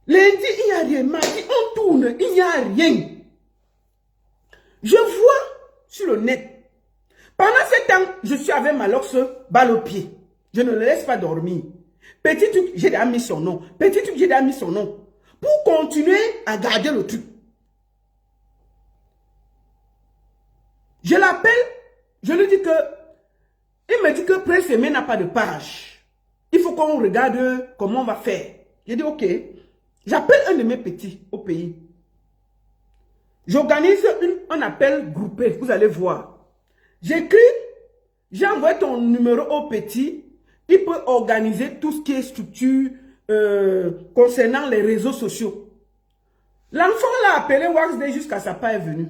Speaker 1: Lundi, il n'y a rien. Mardi, on tourne, il n'y a rien. Je vois sur le net. Pendant ce temps, je suis avec Malox, balle au pied. Je ne le laisse pas dormir. Petit truc, j'ai déjà mis son nom. Pour continuer à garder le truc. Je l'appelle, je lui dis que, il me dit que Prince Aimé n'a pas de page. Il faut qu'on regarde comment on va faire. J'ai dit ok. J'appelle un de mes petits au pays. J'organise un appel groupé, vous allez voir. J'écris, j'ai envoyé ton numéro au petit. Il peut organiser tout ce qui est structure concernant les réseaux sociaux. L'enfant l'a appelé Waxday jusqu'à sa part est venue.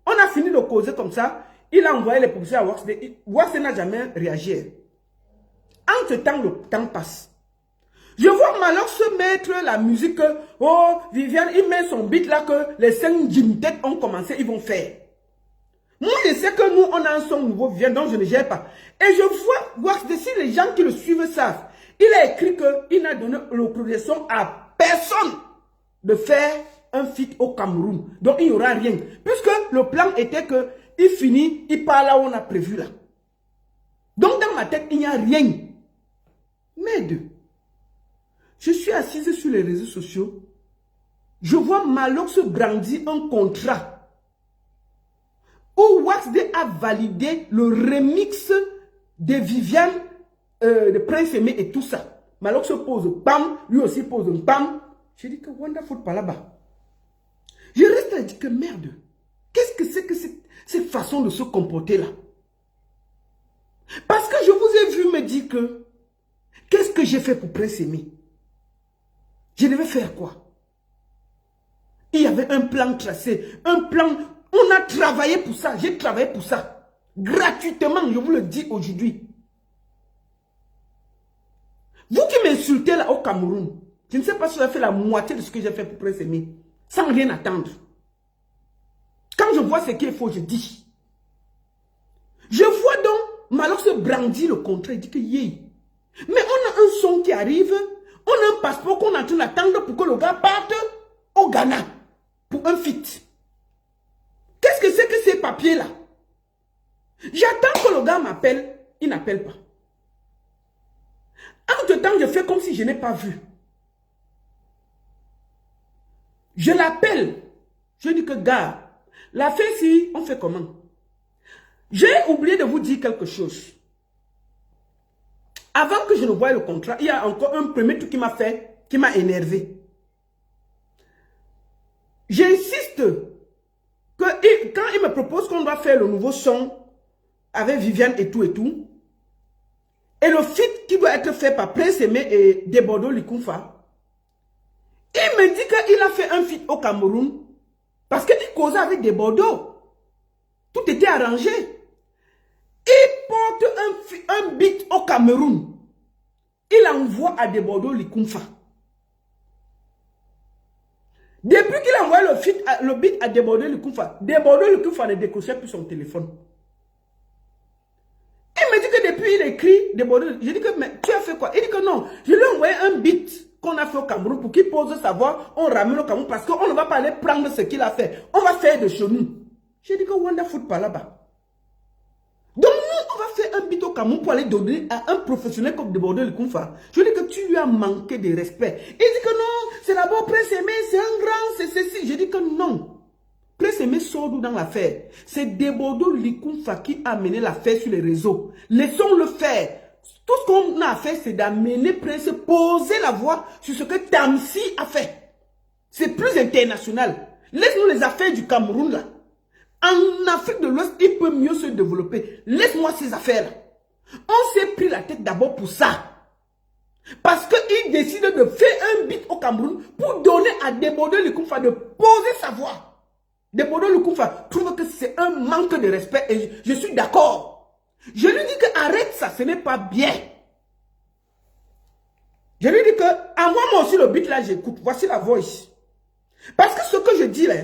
Speaker 1: On a fini de causer comme ça. Il a envoyé les publicités à Waxday. Waxday n'a jamais réagi. Entre-temps, le temps passe. Je vois Malox se mettre la musique. Oh, Viviane, il met son beat là que les 5 Jim-Tête ont commencé, ils vont faire. Moi, je sais que nous, on a un son nouveau, Viviane, donc je ne gère pas. Et je vois Waxday, si les gens qui le suivent savent, il a écrit qu'il n'a donné l'autorisation à personne de faire un feat au Cameroun. Donc, il n'y aura rien. Puisque le plan était que il finit, il part là où on a prévu là. Donc, dans ma tête, il n'y a rien. Mais je suis assise sur les réseaux sociaux. Je vois Malox brandir un contrat où Waxday a validé le remix de Viviane, de Prince Aimé et tout ça. Malox se pose bam, lui aussi pose bam. Je dis que Wonderful pas là-bas. Je reste et dis que merde. Qu'est-ce que c'est que cette façon de se comporter là? Parce que je vous ai vu me dire que qu'est-ce que j'ai fait pour Prince Aimé? Je devais faire quoi? Il y avait un plan tracé, un plan. On a travaillé pour ça, j'ai travaillé pour ça. Gratuitement, je vous le dis aujourd'hui. Vous qui m'insultez là au Cameroun, je ne sais pas si vous avez fait la moitié de ce que j'ai fait pour Prince Aimé, sans rien attendre. Quand je vois ce qu'il faut, je dis. Je vois donc Malox brandir le contrat, il dit que yé. Mais on a un son qui arrive, on a un passeport qu'on est en train d'attendre pour que le gars parte au Ghana pour un feat. Qu'est-ce que c'est que ces papiers-là? J'attends que le gars m'appelle, il n'appelle pas. Entre-temps, je fais comme si je n'ai pas vu. Je l'appelle. Je dis que gars, la fête si, on fait comment? J'ai oublié de vous dire quelque chose. Avant que je ne voie le contrat, il y a encore un premier truc qui m'a fait, qui m'a énervé. J'insiste que quand il me propose qu'on doit faire le nouveau son avec Viviane et tout, et le feat qui doit être fait par Prince Aimé et Debordo Likunfa, il me dit qu'il a fait un feat au Cameroun parce qu'il il causait avec des Bordeaux. Tout était arrangé. Il porte un bit au Cameroun. Il envoie à des Bordeaux Likumfa. Depuis qu'il a envoyé le bit à des Bordeaux Likumfa ne décrochait plus son téléphone. Il me dit que depuis il écrit des Bordeaux. Je dis que mais tu as fait quoi? Il dit que non. Je lui ai envoyé un bit qu'on a fait au Cameroun pour qu'il pose sa voix. On ramène au Cameroun parce qu'on ne va pas aller prendre ce qu'il a fait. On va faire de chez nous. J'ai dit que Wanda fout pas là-bas. Donc nous, on va faire un bit au Cameroun pour aller donner à un professionnel comme de Bordeaux le Koumfa. Je dis que tu lui as manqué de respect. Il dit que non, c'est d'abord Prince Aimé, c'est un grand, c'est ceci. Je dis que non. Prince Aimé sort d'où dans l'affaire? C'est Bordeaux Likumfa qui a mené l'affaire sur les réseaux. Laissons-le faire. Tout ce qu'on a fait, c'est d'amener Prince, poser la voix sur ce que Tamsi a fait. C'est plus international. Laisse-nous les affaires du Cameroun là. En Afrique de l'Ouest, il peut mieux se développer. Laisse-moi ces affaires-là. On s'est pris la tête d'abord pour ça. Parce qu'il décide de faire un bit au Cameroun pour donner à Bordeaux Likumfa de poser sa voix. Bordeaux Likumfa trouve que c'est un manque de respect et je suis d'accord. Je lui dis que arrête ça, ce n'est pas bien. Je lui dis que envoie-moi aussi le bit là, j'écoute. Voici la voice. Parce que ce que je dis là.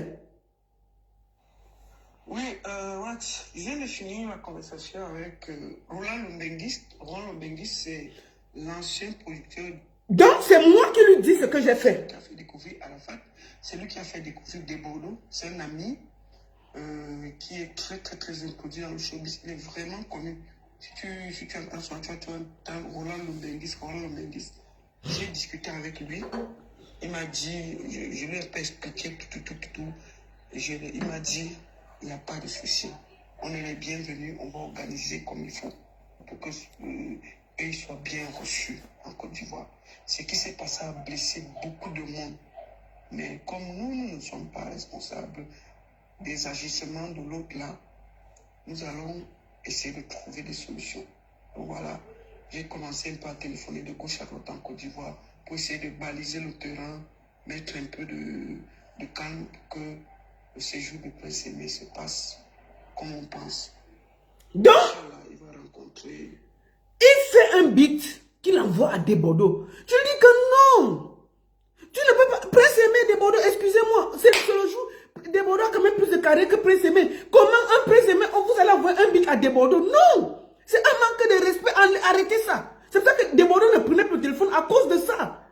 Speaker 5: Oui, je viens de finir la conversation avec Roland Lombenguis. Roland Lombenguis, c'est l'ancien producteur.
Speaker 1: Donc, c'est moi qui lui dis ce que j'ai fait.
Speaker 5: Qui a fait découvrir à la fac. C'est lui qui a fait découvrir des Bordeaux. C'est un ami qui est très introduit dans le showbiz. Il est vraiment connu. Si tu entends son nom, tu entends Roland Lombenguis. J'ai discuté avec lui. Il m'a dit, je lui ai pas expliqué tout. Il m'a dit, il n'y a pas de souci. On est les bienvenus, on va organiser comme il faut pour qu'ils soient bien reçus en Côte d'Ivoire. Ce qui s'est passé a blessé beaucoup de monde. Mais comme nous ne sommes pas responsables des agissements de l'autre là, nous allons essayer de trouver des solutions. Donc voilà, j'ai commencé un peu à téléphoner de gauche à droite en Côte d'Ivoire pour essayer de baliser le terrain, mettre un peu de calme pour que le séjour de Prince Aimé se passe comme on pense.
Speaker 1: Donc,
Speaker 5: il va rencontrer...
Speaker 1: il fait un beat qu'il envoie à Bordeaux. Je lui dis que non. Tu ne peux pas... Prince Aimé, Bordeaux, excusez-moi. C'est le jour... Bordeaux a quand même plus de carré que Prince Aimé. Comment un Prince Aimé, vous allez envoyer un beat à Bordeaux? Non. C'est un manque de respect. Arrêtez ça. C'est pour ça que Bordeaux ne prenait plus le téléphone à cause de ça.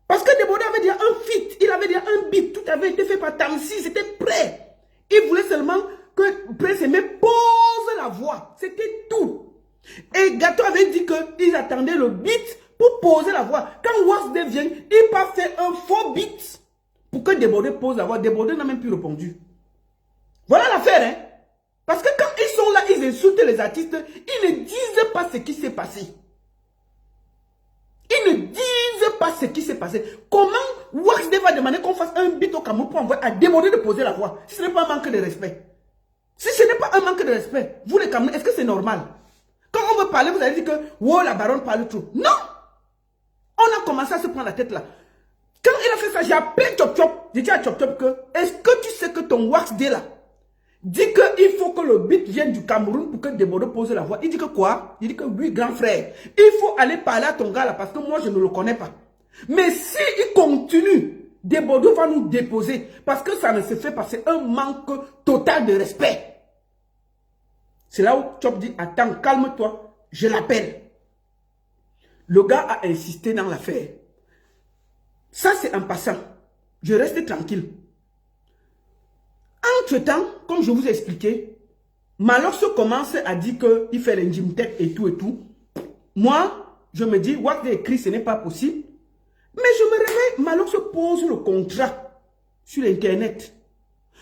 Speaker 1: Parce que Bordeaux avait déjà un feat, il avait déjà un beat, tout avait été fait par Tamsi, c'était prêt. Il voulait seulement que Prince Aimé pose la voix, c'était tout. Et Gato avait dit qu'ils attendaient le beat pour poser la voix. Quand Wasde vient, il pas fait un faux beat pour que Bordeaux pose la voix. Bordeaux n'a même plus répondu. Voilà l'affaire, hein. Parce que quand ils sont là, ils insultent les artistes, ils ne disent pas ce qui s'est passé. Ils ne disent pas ce qui s'est passé. Comment Waxde va demander qu'on fasse un beat au Cameroun pour envoyer à Bordeaux de poser la voix? Si ce n'est pas un manque de respect. Si ce n'est pas un manque de respect, vous les Camerounais, est-ce que c'est normal? Quand on veut parler, vous allez dire que wow, la baronne parle trop. Non! On a commencé à se prendre la tête là. Quand il a fait ça, j'ai appelé Chop Chop. J'ai dit à Chop Chop que est-ce que tu sais que ton Waxde là dit qu'il faut que le beat vienne du Cameroun pour que Bordeaux pose la voix. Il dit que quoi? Il dit que oui, grand frère, il faut aller parler à ton gars là parce que moi je ne le connais pas. Mais si il continue, Bordeaux va nous déposer parce que ça ne se fait pas. C'est un manque total de respect. C'est là où Chop dit attends, calme-toi, je l'appelle. Le gars a insisté dans l'affaire. Ça c'est en passant. Je reste tranquille. Entre-temps, comme je vous ai expliqué, Malox commence à dire qu'il fait l'ingimtech et tout. Moi, je me dis, what j'ai écrit, ce n'est pas possible. Mais je me réveille, Malox pose le contrat sur Internet.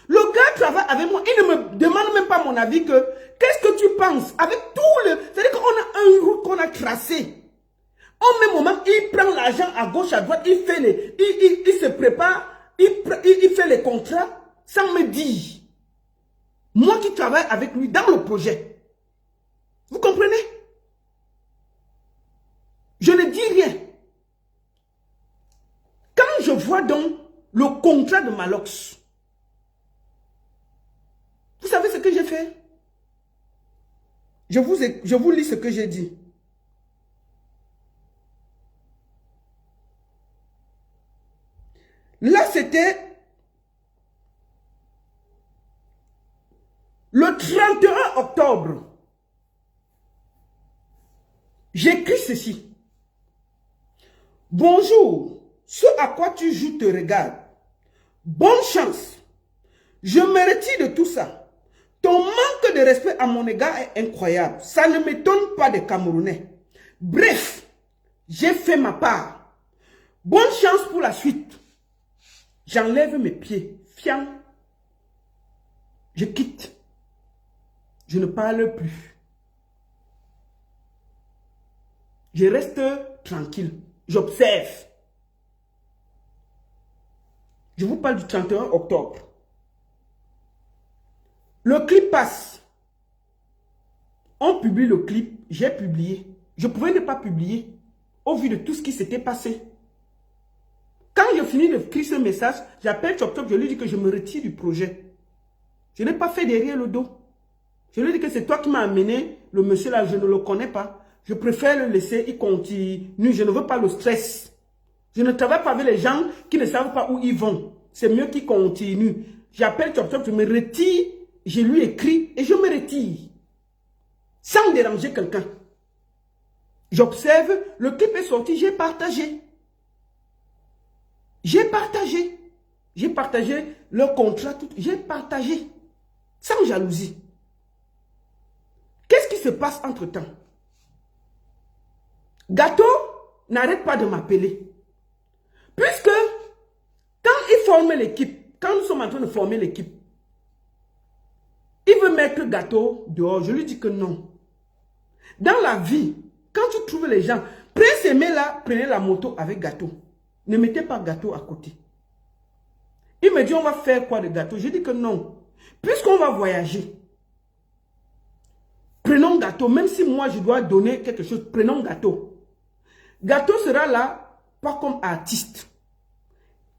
Speaker 1: Le gars travaille avec moi, il ne me demande même pas mon avis que, qu'est-ce que tu penses? Avec tout le... C'est-à-dire qu'on a un route qu'on a tracé. Au même moment, il prend l'argent à gauche, à droite, il fait les... Il se prépare, il fait les contrats. Sans me dire, moi qui travaille avec lui dans le projet, vous comprenez? Je ne dis rien. Quand je vois donc le contrat de Malox, que j'ai fait. Je vous lis ce que j'ai dit. Là, c'était le 31 octobre. J'écris ceci. Bonjour, ce à quoi tu joues te regarde. Bonne chance. Je me retire de tout ça. Ton manque de respect à mon égard est incroyable. Ça ne m'étonne pas des Camerounais. Bref, j'ai fait ma part. Bonne chance pour la suite. J'enlève mes pieds. Fiang. Je quitte. Je ne parle plus. Je reste tranquille. J'observe. Je vous parle du 31 octobre. Le clip passe. On publie le clip. J'ai publié. Je pouvais ne pas publier au vu de tout ce qui s'était passé. Quand je finis d'écrire ce message, j'appelle Chop Chop, je lui dis que je me retire du projet. Je n'ai pas fait derrière le dos. Je lui dis que c'est toi qui m'as amené, le monsieur là, je ne le connais pas. Je préfère le laisser, il continue. Je ne veux pas le stress. Je ne travaille pas avec les gens qui ne savent pas où ils vont. C'est mieux qu'ils continuent. J'appelle Chop Chop, je me retire, je lui écris et je me retire. Sans déranger quelqu'un. J'observe, le clip est sorti, j'ai partagé. J'ai partagé. J'ai partagé le contrat, tout. J'ai partagé. Sans jalousie. Qu'est-ce qui se passe entre-temps? Gâteau n'arrête pas de m'appeler. Puisque, quand il forme l'équipe, quand nous sommes en train de former l'équipe, il veut mettre Gâteau dehors. Je lui dis que non. Dans la vie, quand tu trouves les gens, Prince Aimé là, prenez la moto avec Gâteau. Ne mettez pas Gâteau à côté. Il me dit, on va faire quoi de Gâteau? Je dis que non. Puisqu'on va voyager, prenons Gâteau. Même si moi, je dois donner quelque chose, prenons Gâteau. Gâteau sera là, pas comme artiste.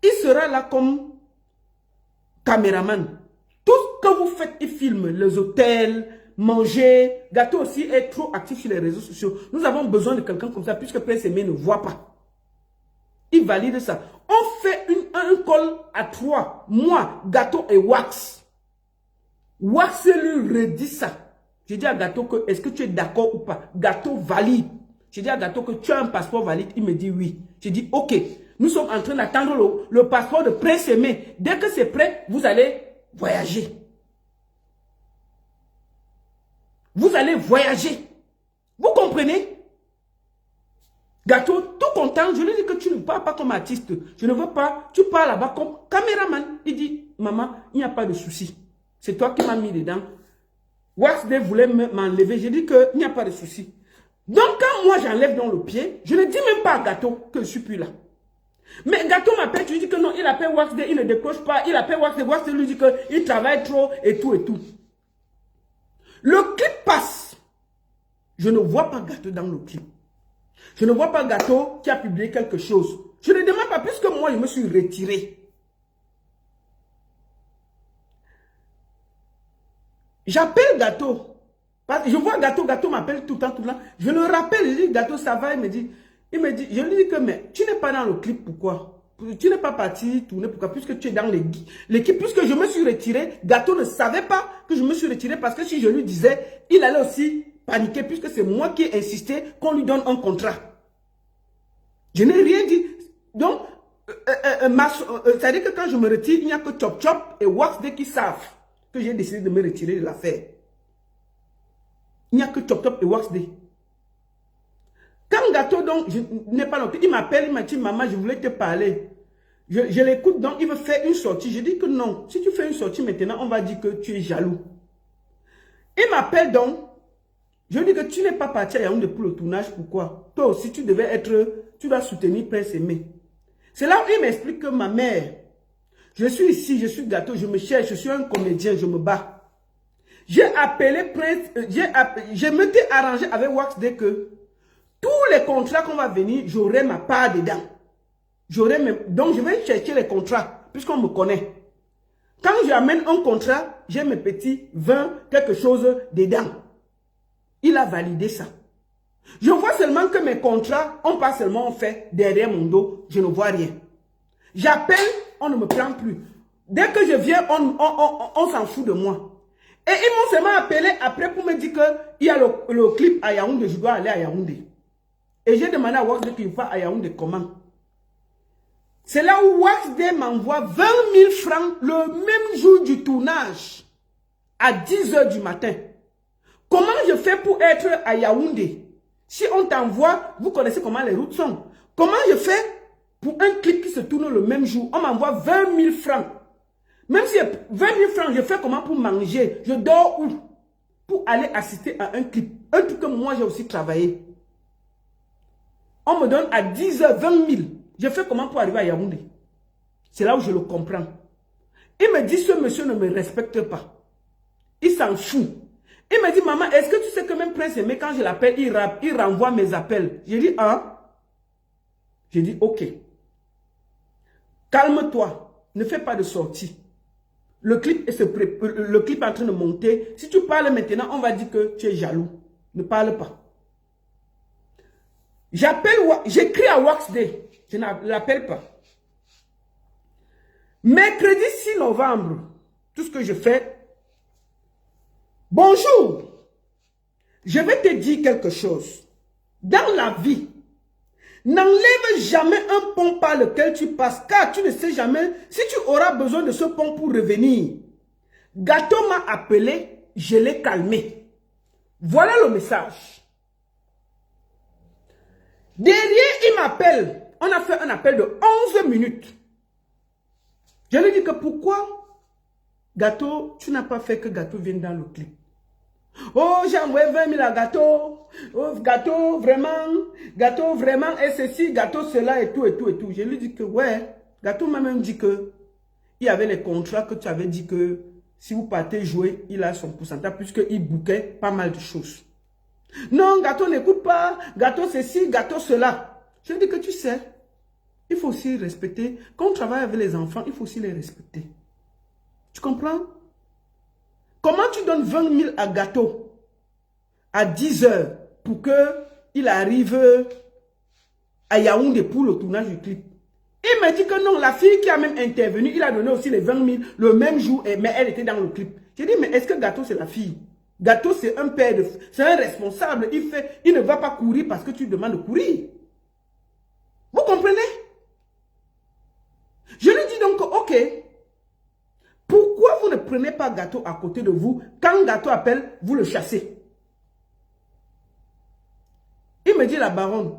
Speaker 1: Il sera là comme caméraman. Tout ce que vous faites, il filme. Les hôtels, manger. Gâteau aussi est trop actif sur les réseaux sociaux. Nous avons besoin de quelqu'un comme ça, puisque Prince Aimé ne voit pas. Il valide ça. On fait un call à 3. Moi, Gâteau et Wax. Wax lui redit ça. Je dis à Gâteau que, est-ce que tu es d'accord ou pas? Gâteau valide. Je dis à Gâteau que tu as un passeport valide. Il me dit oui. Je dis ok. Nous sommes en train d'attendre le passeport de Prince Aimé. Dès que c'est prêt, vous allez voyager. Vous allez voyager. Vous comprenez? Gâteau, tout content, je lui dis que tu ne parles pas comme artiste. Je ne veux pas, tu parles là-bas comme caméraman. Il dit, maman, il n'y a pas de souci. C'est toi qui m'as mis dedans. Waxday voulait m'enlever. J'ai dit qu'il n'y a pas de souci. Donc, quand moi j'enlève dans le pied, je ne dis même pas à Gâteau que je ne suis plus là. Mais Gâteau m'appelle, tu lui dis que non, il appelle Waxday, il ne décroche pas. Il appelle Waxday, Waxday lui dit qu'il travaille trop et tout et tout. Le clip passe. Je ne vois pas Gâteau dans le clip. Je ne vois pas Gâteau qui a publié quelque chose. Je ne demande pas, puisque moi, je me suis retiré. J'appelle Gâteau. Je vois Gâteau m'appelle tout le temps. Je le rappelle, je dis, Gâteau, ça va? Il me dit, je lui dis que, mais tu n'es pas dans le clip, pourquoi? Tu n'es pas parti tourner, pourquoi? Puisque tu es dans l'équipe, puisque je me suis retiré, Gâteau ne savait pas que je me suis retiré, parce que si je lui disais, il allait aussi paniquer, puisque c'est moi qui ai insisté qu'on lui donne un contrat. Je n'ai rien dit. Donc, c'est-à-dire que quand je me retire, il n'y a que Chop Chop et Waxday qui savent que j'ai décidé de me retirer de l'affaire. Il n'y a que Chop Chop et Waxday. Quand Gâteau, donc, je n'ai pas noté, il m'appelle, il m'a dit, maman, je voulais te parler. Je l'écoute, donc, il veut faire une sortie. Je dis que non. Si tu fais une sortie maintenant, on va dire que tu es jaloux. Il m'appelle donc. Je lui dis que tu n'es pas parti à Yaoundé pour le tournage. Pourquoi? Toi aussi, tu devais être, tu dois soutenir Prince Aimé. C'est là où il m'explique que ma mère, je suis ici, je suis Gâteau, je me cherche, je suis un comédien, je me bats. J'ai appelé Prince, je m'étais arrangé avec Waxday que tous les contrats qu'on va venir, j'aurai ma part dedans. Donc je vais chercher les contrats, puisqu'on me connaît. Quand j'amène un contrat, j'ai mes petits 20, quelque chose dedans. Il a validé ça. Je vois seulement que mes contrats, on pas seulement fait derrière mon dos, je ne vois rien. J'appelle, on ne me prend plus. Dès que je viens, on s'en fout de moi. Et ils m'ont seulement appelé après pour me dire qu'il y a le clip à Yaoundé, je dois aller à Yaoundé. Et j'ai demandé à Waxday qu'il va à Yaoundé comment. C'est là où Waxday m'envoie 20 000 francs le même jour du tournage, à 10 h du matin. Comment je fais pour être à Yaoundé? Si on t'envoie, vous connaissez comment les routes sont. Comment je fais pour un clip qui se tourne le même jour? On m'envoie 20 000 francs. Même si 20 000 francs, je fais comment pour manger? Je dors où? Pour aller assister à un clip. Un truc que moi j'ai aussi travaillé. On me donne à 10 h 20 000. Je fais comment pour arriver à Yaoundé? C'est là où je le comprends. Il me dit, ce monsieur ne me respecte pas. Il s'en fout. Il me dit, maman, est-ce que tu sais que même Prince Aimé, quand je l'appelle, il renvoie mes appels? J'ai dit, hein? J'ai dit, ok. Calme-toi. Ne fais pas de sortie. Le clip est en train de monter. Si tu parles maintenant, on va dire que tu es jaloux. Ne parle pas. J'écris à Waxday. Je ne l'appelle pas. Mercredi 6 novembre, tout ce que je fais. Bonjour. Je vais te dire quelque chose. Dans la vie, n'enlève jamais un pont par lequel tu passes, car tu ne sais jamais si tu auras besoin de ce pont pour revenir. Gâteau m'a appelé, je l'ai calmé. Voilà le message. Derrière, il m'appelle. On a fait un appel de 11 minutes. Je lui dis que pourquoi, Gâteau, tu n'as pas fait que Gâteau vienne dans le clip. Oh, j'ai envoyé 20 000 à Gâteau. Oh, Gâteau, vraiment, et ceci, Gâteau, cela, et tout, et tout, et tout. Je lui dis que, ouais, Gâteau m'a même dit que il y avait les contrats que tu avais dit que si vous partez jouer, il a son pourcentage, puisqu'il bouquait pas mal de choses. Non, Gâteau n'écoute pas, Gâteau ceci, Gâteau cela. Je lui dis que tu sais, il faut aussi respecter. Quand on travaille avec les enfants, il faut aussi les respecter. Tu comprends? Comment tu donnes 20 000 à Gâteau à 10 h pour qu'il arrive à Yaoundé pour le tournage du clip? Il m'a dit que non, la fille qui a même intervenu, il a donné aussi les 20 000 le même jour, mais elle était dans le clip. J'ai dit, mais est-ce que Gâteau c'est la fille? Gâteau c'est un père, c'est un responsable. Il ne va pas courir parce que tu demandes de courir. Vous comprenez? Je lui dis donc, ok. Pourquoi vous ne prenez pas Gâteau à côté de vous? Quand Gâteau appelle, vous le chassez. Il me dit, la baronne,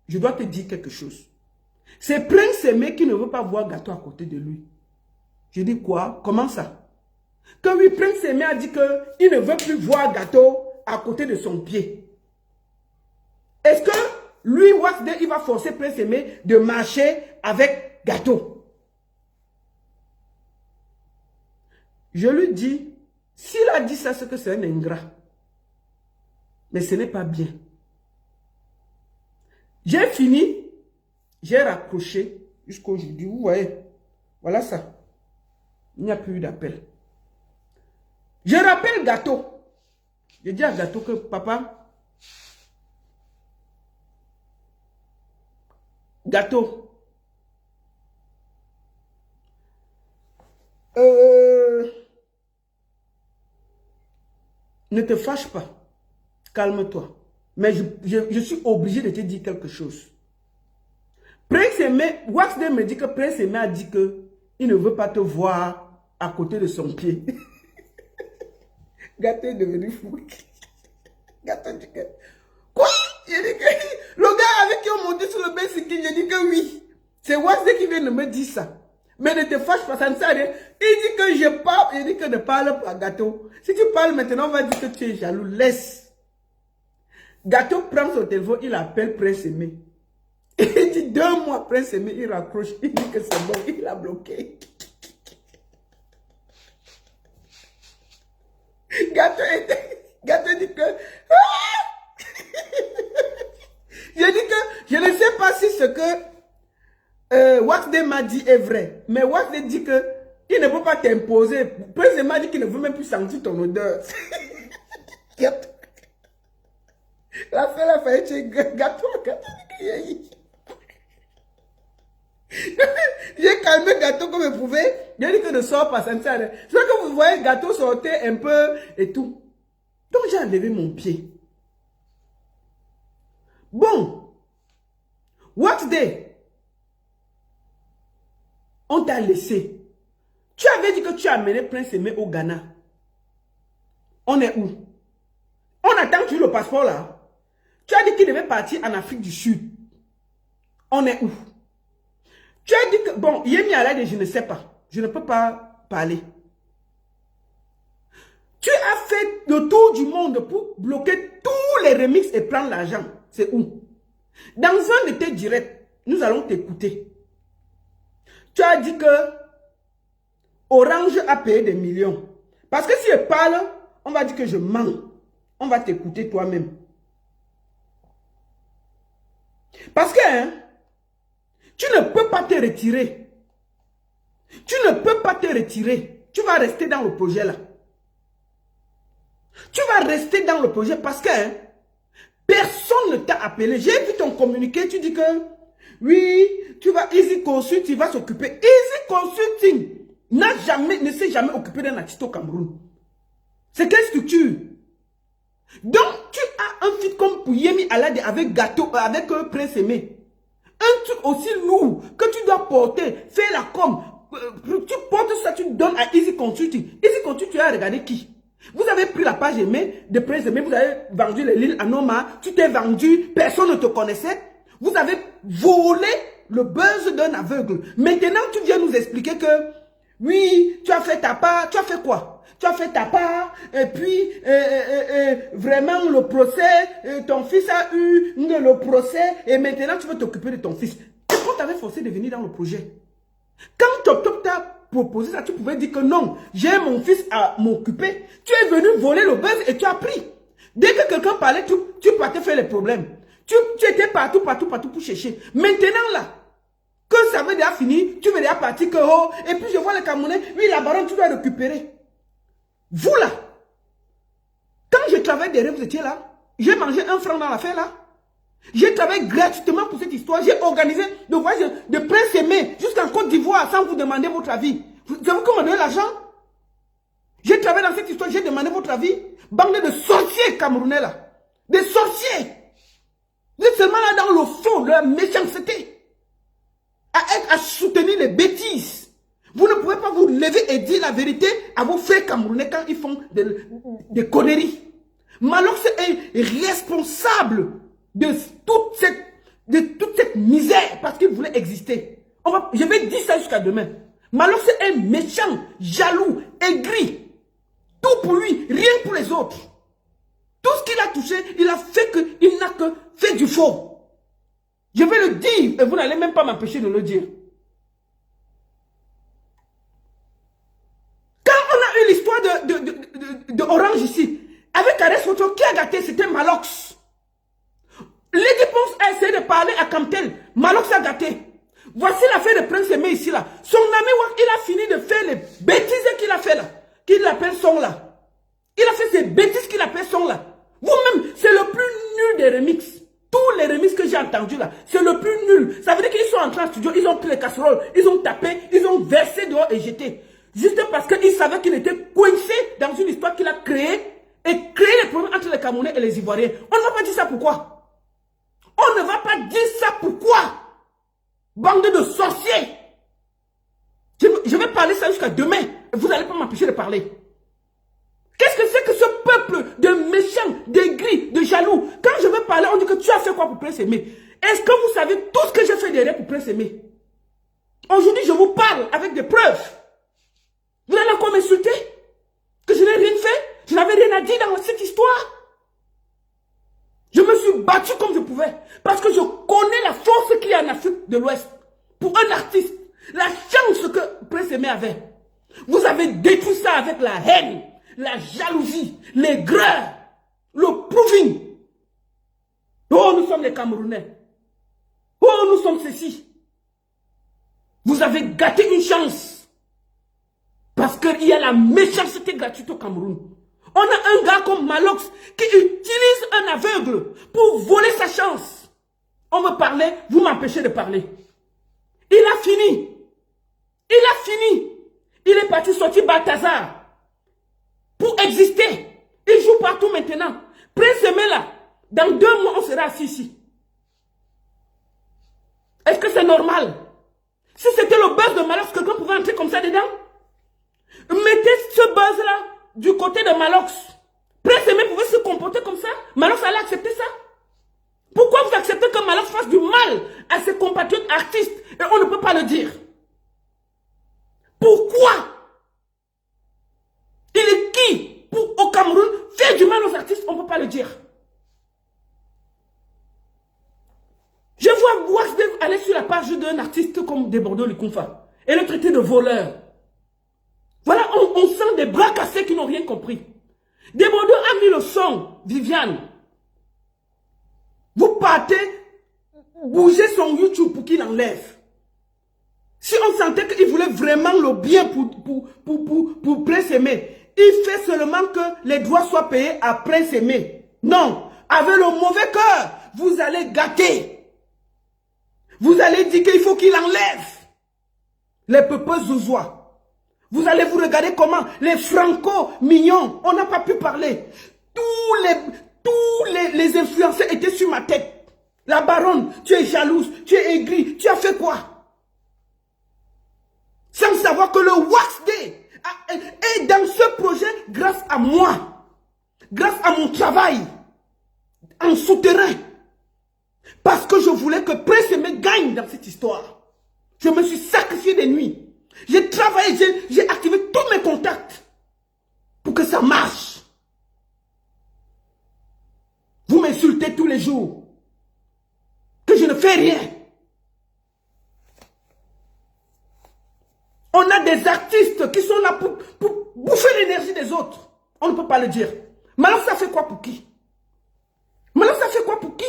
Speaker 1: je dois te dire quelque chose. C'est Prince Aimé qui ne veut pas voir Gâteau à côté de lui. Je dis quoi? Comment ça? Que oui, Prince Aimé a dit qu'il ne veut plus voir Gâteau à côté de son pied. Est-ce que lui, Waxday, il va forcer Prince Aimé de marcher avec Gâteau? Je lui dis, s'il a dit ça, c'est que c'est un ingrat. Mais ce n'est pas bien. J'ai fini, j'ai raccroché jusqu'aujourd'hui. Vous voyez, voilà ça. Il n'y a plus eu d'appel. Je rappelle Gâteau. Je dis à Gâteau que papa, Gâteau, ne te fâche pas. Calme-toi. Mais je suis obligé de te dire quelque chose. Prince Aimé, Waxday me dit que Prince Aimé a dit qu'il ne veut pas te voir à côté de son pied. Gâteau est devenu fou. Gâteau dit que... Quoi? Il dit que... Le gars avec qui on montait sur le Bessikin, j'ai dit que oui. C'est Waxday qui vient de me dire ça. Mais ne te fâche pas, ça ne sert à rien. Il dit que je parle, il dit que ne parle pas, Gâteau. Si tu parles maintenant, on va dire que tu es jaloux. Laisse. Gâteau prend son téléphone, il appelle Prince Aimé. Il dit 2 mois, Prince Aimé, il raccroche. Il dit que c'est bon, il l'a bloqué. Gâteau dit que... J'ai dit que je ne sais pas si ce que Waxday m'a dit est vrai. Mais Waxday dit que Il ne peut pas t'imposer. Prince Aimé dit qu'il ne veut même plus sentir ton odeur. La fête a failli chez gâteau. J'ai calmé Gâteau comme je pouvais. J'ai dit que ne sors pas, ça ne sert à rien. C'est que vous voyez Gâteau sortait un peu et tout. Donc j'ai enlevé mon pied. Bon. What day? On t'a laissé. Tu avais dit que tu as amené Prince Aimé au Ghana. On est où? On attend que tu aies le passeport là. Tu as dit qu'il devait partir en Afrique du Sud. On est où? Tu as dit que... Bon, Yemi Alade, je ne sais pas. Je ne peux pas parler. Tu as fait le tour du monde pour bloquer tous les remixes et prendre l'argent. C'est où? Dans un de tes directs, nous allons t'écouter. Tu as dit que Orange a payé des millions. Parce que si je parle, on va dire que je mens. On va t'écouter toi-même. Parce que hein, tu ne peux pas te retirer. Tu ne peux pas te retirer. Tu vas rester dans le projet là. Tu vas rester dans le projet parce que hein, personne ne t'a appelé. J'ai vu ton communiqué, tu dis que oui, tu vas Easy Consult, tu vas s'occuper. Easy Consulting ne s'est jamais occupé d'un artiste au Cameroun. C'est quelle structure? Donc, tu as un feat comme pour Yemi Alade avec Gâteau, avec Prince Aimé. Un truc aussi lourd que tu dois porter, faire la com. Tu portes ça, tu donnes à Easy Consulting. Easy Consulting, tu as regardé qui? Vous avez pris la page Aimé de Prince Aimé, vous avez vendu les lignes à Noma, tu t'es vendu, personne ne te connaissait. Vous avez volé le buzz d'un aveugle. Maintenant, tu viens nous expliquer que, oui, tu as fait ta part, tu as fait quoi? Tu as fait ta part, et puis, vraiment, le procès, ton fils a eu le procès, et maintenant, tu veux t'occuper de ton fils. Et quand tu avais forcé de venir dans le projet, quand Top Top t'a proposé ça, tu pouvais dire que non, j'ai mon fils à m'occuper. Tu es venu voler le buzz et tu as pris. Dès que quelqu'un parlait, tu partais faire les problèmes. Tu étais partout pour chercher. Maintenant, là, que ça veut déjà fini, tu veux déjà partir que oh, et puis je vois les Camerounais, oui, la baronne, tu dois récupérer. Vous là, quand je travaillais derrière, vous étiez là. J'ai mangé 1 franc dans l'affaire là. J'ai travaillé gratuitement pour cette histoire. J'ai organisé le voyage de Prince Aimé jusqu'en Côte d'Ivoire sans vous demander votre avis. Vous avez comment donner l'argent? J'ai travaillé dans cette histoire, j'ai demandé votre avis. Bande de sorciers camerounais là. Des sorciers. Vous êtes seulement là dans le fond, leur méchanceté. À soutenir les bêtises. Vous ne pouvez pas vous lever et dire la vérité à vos frères camerounais quand ils font des conneries. Malox est responsable de toute cette misère parce qu'il voulait exister. Je vais dire ça jusqu'à demain. Malox est méchant, jaloux, aigri. Tout pour lui, rien pour les autres. Tout ce qu'il a touché, il a fait qu'il n'a que fait du faux. Je vais le dire et vous n'allez même pas m'empêcher de le dire. L'histoire de Orange ici, avec Arès Photo, qui a gâté? C'était Malox. Lady Ponce a essayé de parler à Camtel. Malox a gâté. Voici l'affaire de Prince Aimé ici là. Son ami Wak, il a fini de faire les bêtises qu'il a fait là. Qu'il appelle son là. Il a fait ces bêtises qu'il appelle son là. Vous-même, c'est le plus nul des remixes. Tous les remixes que j'ai entendus là, c'est le plus nul. Ça veut dire qu'ils sont entrés en studio, ils ont pris les casseroles, ils ont tapé, ils ont versé dehors et jeté. Juste parce qu'il savait qu'il était coincé dans une histoire qu'il a créée et créé les problèmes entre les Camerounais et les Ivoiriens. On ne va pas dire ça pourquoi? On ne va pas dire ça pourquoi? Bande de sorciers! Je vais parler ça jusqu'à demain. Vous n'allez pas m'empêcher de parler. Qu'est-ce que c'est que ce peuple de méchants, d'aigris, de jaloux? Quand je veux parler, on dit que tu as fait quoi pour Prince Aimé? Est-ce que vous savez tout ce que j'ai fait derrière pour Prince Aimé? Aujourd'hui, je vous parle avec des preuves. Vous allez encore m'insulter? Que je n'ai rien fait? Je n'avais rien à dire dans cette histoire. Je me suis battu comme je pouvais. Parce que je connais la force qu'il y a en Afrique de l'Ouest. Pour un artiste. La chance que Prince Aimé avait. Vous avez détruit ça avec la haine, la jalousie, l'aigreur, le proving. Oh, nous sommes les Camerounais. Oh, nous sommes ceci. Vous avez gâté une chance. qu'il y a la méchanceté gratuite au Cameroun. On a un gars comme Malox qui utilise un aveugle pour voler sa chance. On me parlait, vous m'empêchez de parler. Il a fini. Il a fini. Il est parti sortir Balthazar pour exister. Il joue partout maintenant. Prince là, dans 2 mois, on sera assis ici. Est-ce que c'est normal? Si c'était le buzz de Malox, quelqu'un pouvait entrer comme ça dedans? Mettez ce buzz-là du côté de Malox. Prince Aimé pouvait se comporter comme ça? Malox allait accepter ça? Pourquoi vous acceptez que Malox fasse du mal à ses compatriotes artistes et on ne peut pas le dire? Pourquoi? Il est qui pour au Cameroun faire du mal aux artistes? On ne peut pas le dire. Je vois Wasdev aller sur la page d'un artiste comme Debordo Likumfa et le traiter de voleur. Voilà, on sent des bras cassés qui n'ont rien compris. Debordo a mis le son, Viviane. Vous partez, bougez son YouTube pour qu'il enlève. Si on sentait qu'il voulait vraiment le bien pour Prince Aimé, il fait seulement que les droits soient payés à Prince Aimé. Non, avec le mauvais cœur, vous allez gâter. Vous allez dire qu'il faut qu'il enlève les peuples zouzois. Vous allez vous regarder comment les franco mignons, on n'a pas pu parler. Tous les influenceurs étaient sur ma tête. La baronne, tu es jalouse, tu es aigrie, tu as fait quoi? Sans savoir que le Wax Day est dans ce projet grâce à moi. Grâce à mon travail en souterrain. Parce que je voulais que Prince Aimé gagne dans cette histoire. Je me suis sacrifié des nuits. J'ai travaillé, j'ai activé tous mes contacts pour que ça marche. Vous m'insultez tous les jours. Que je ne fais rien. On a des artistes qui sont là pour bouffer l'énergie des autres. On ne peut pas le dire. Mais alors ça fait quoi pour qui? Mais alors ça fait quoi pour qui?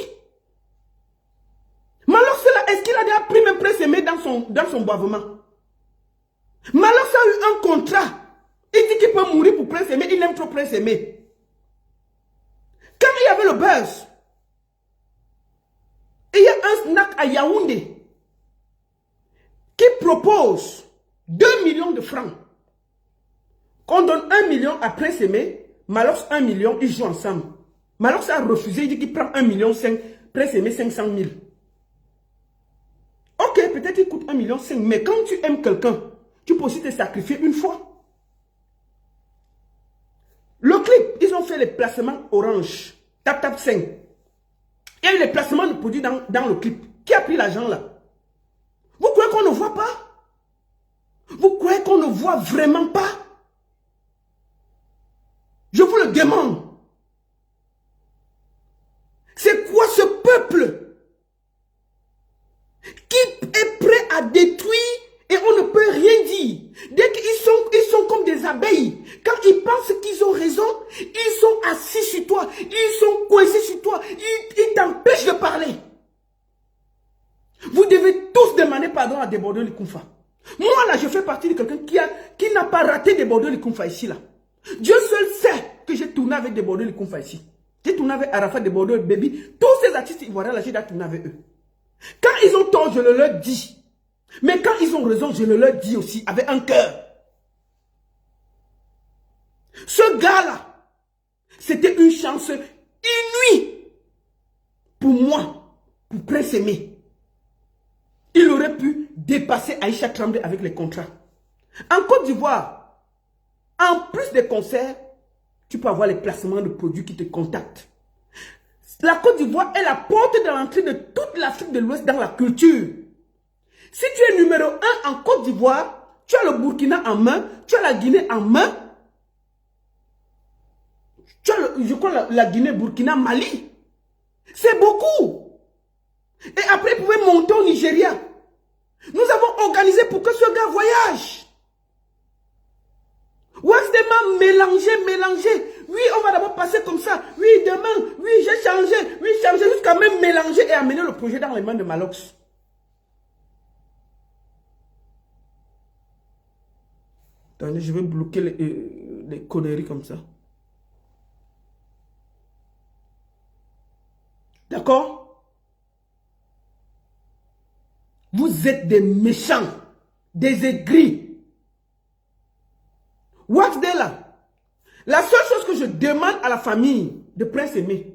Speaker 1: Mais alors est-ce qu'il a déjà pris même Prince Aimé dans son boivement? Mais alors ça a eu un contrat. Il dit qu'il peut mourir pour Prince Aimé. Il aime trop Prince Aimé. Quand il y avait le buzz, il y a un snack à Yaoundé qui propose 2 millions de francs. Qu'on donne 1 million à Prince Aimé, Malox 1 million, ils jouent ensemble. Malox a refusé, il dit qu'il prend 1 million 5, Prince Aimé 500 000. Ok, peut-être il coûte 1 million 5, mais quand tu aimes quelqu'un, tu peux aussi te sacrifier une fois. Le clip, ils ont fait les placements Orange, Tap 5. Il y a eu les placements de produits dans le clip. Qui a pris l'argent là? Vous croyez qu'on ne voit pas? Vous croyez qu'on ne voit vraiment pas? Je vous le demande. C'est quoi ce peuple qui est prêt à détruire et on ne peut rien dire? Dès qu'ils sont comme des abeilles, quand ils pensent qu'ils ont raison, ils sont assis sur toi, ils sont coincés sur toi, ils t'empêchent de parler. Vous devez tous demander pardon à Debordo Likumfa. Moi là, je fais partie de quelqu'un qui n'a pas raté Debordo Likumfa ici là. Dieu seul sait que j'ai tourné avec Debordo Likumfa ici. J'ai tourné avec Arafat, Debordo, Baby. Tous ces artistes ivoiriens là, j'ai tourné avec eux. Quand ils ont tort, je le leur dis. Mais quand ils ont raison, je le leur dis aussi, avec un cœur. Ce gars-là, c'était une chance inouïe pour moi, pour Prince Aimé. Il aurait pu dépasser Aïcha Tremblay avec les contrats. En Côte d'Ivoire, en plus des concerts, tu peux avoir les placements de produits qui te contactent. La Côte d'Ivoire est la porte de l'entrée de toute l'Afrique de l'Ouest dans la culture. Si tu es numéro 1 en Côte d'Ivoire, tu as le Burkina en main, tu as la Guinée en main, tu as je crois la Guinée, Burkina, Mali. C'est beaucoup. Et après, vous pouvez monter au Nigeria. Nous avons organisé pour que ce gars voyage. Wasdema mélanger. Oui, on va d'abord passer comme ça. Oui, demain. Oui, j'ai changé. Oui, changer jusqu'à même mélanger et amener le projet dans les mains de Malox. Attendez, je vais bloquer les conneries comme ça. D'accord? Vous êtes des méchants, des aigris. What's there là? La seule chose que je demande à la famille de Prince Aimé,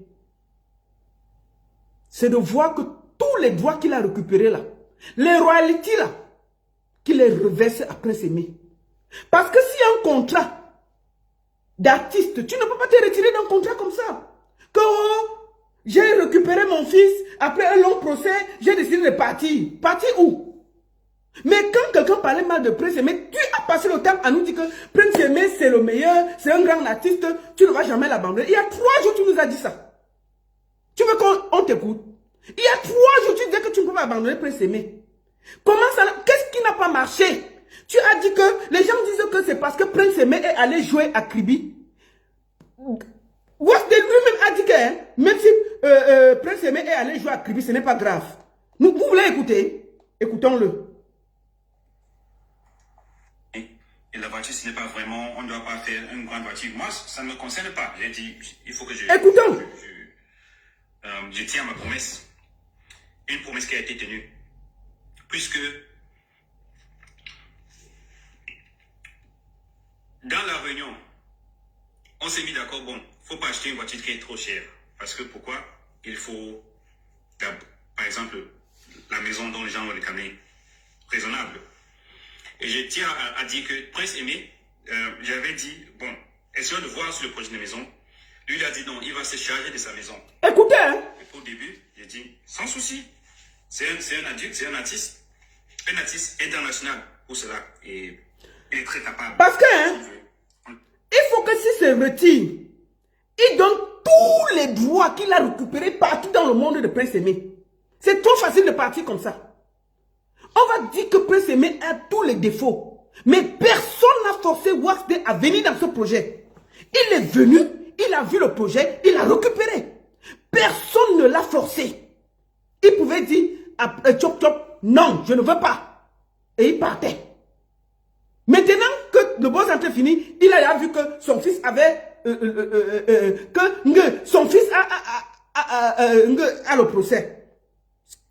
Speaker 1: c'est de voir que tous les droits qu'il a récupérés là, les royalties là, qu'il les reverse à Prince Aimé. Parce que s'il y a un contrat d'artiste, tu ne peux pas te retirer d'un contrat comme ça. Que j'ai récupéré mon fils, après un long procès, j'ai décidé de partir. Partir où? Mais quand quelqu'un parlait mal de Prince Aimé, tu as passé le temps à nous dire que Prince Aimé c'est le meilleur, c'est un grand artiste, tu ne vas jamais l'abandonner. Il y a 3 jours, tu nous as dit ça. Tu veux qu'on t'écoute? Il y a 3 jours, tu disais que tu ne peux pas abandonner Prince Aimé. Comment ça? Qu'est-ce qui n'a pas marché? Tu as dit que les gens disent que c'est parce que Prince Aimé est allé jouer à Kribi. What's lui-même a dit que hein, même si Prince Aimé est allé jouer à Kribi, ce n'est pas grave. Vous voulez écouter? Écoutons-le.
Speaker 6: Et la voiture, ce n'est pas vraiment, on ne doit pas faire une grande voiture. Moi, ça ne me concerne pas. J'ai dit, il faut que je...
Speaker 1: Écoutons.
Speaker 6: Je tiens à ma promesse. Une promesse qui a été tenue. Puisque dans la réunion, on s'est mis d'accord, bon, il ne faut pas acheter une voiture qui est trop chère. Parce que pourquoi? Il faut, par exemple, la maison dont les gens vont les camions, raisonnable. Et je tiens à dire que Prince Aimé, j'avais dit, bon, essayons de voir sur le projet de maison. Lui, il a dit non, il va se charger de sa maison.
Speaker 1: Écoutez, hein?
Speaker 6: Et au début, j'ai dit, sans souci. C'est un adulte, c'est un artiste international pour cela. Et il est très capable.
Speaker 1: Parce que, hein, il faut que s'il se retire, il donne tous les droits qu'il a récupérés partout dans le monde de Prince Aimé. C'est trop facile de partir comme ça. On va dire que Prince Aimé a tous les défauts. Mais personne n'a forcé Wax Day à venir dans ce projet. Il est venu, il a vu le projet, il l'a récupéré. Personne ne l'a forcé. Il pouvait dire à Chop Chop, non, je ne veux pas. Et il partait. Maintenant que le boss est fini, il a vu que son fils avait... son fils a le procès.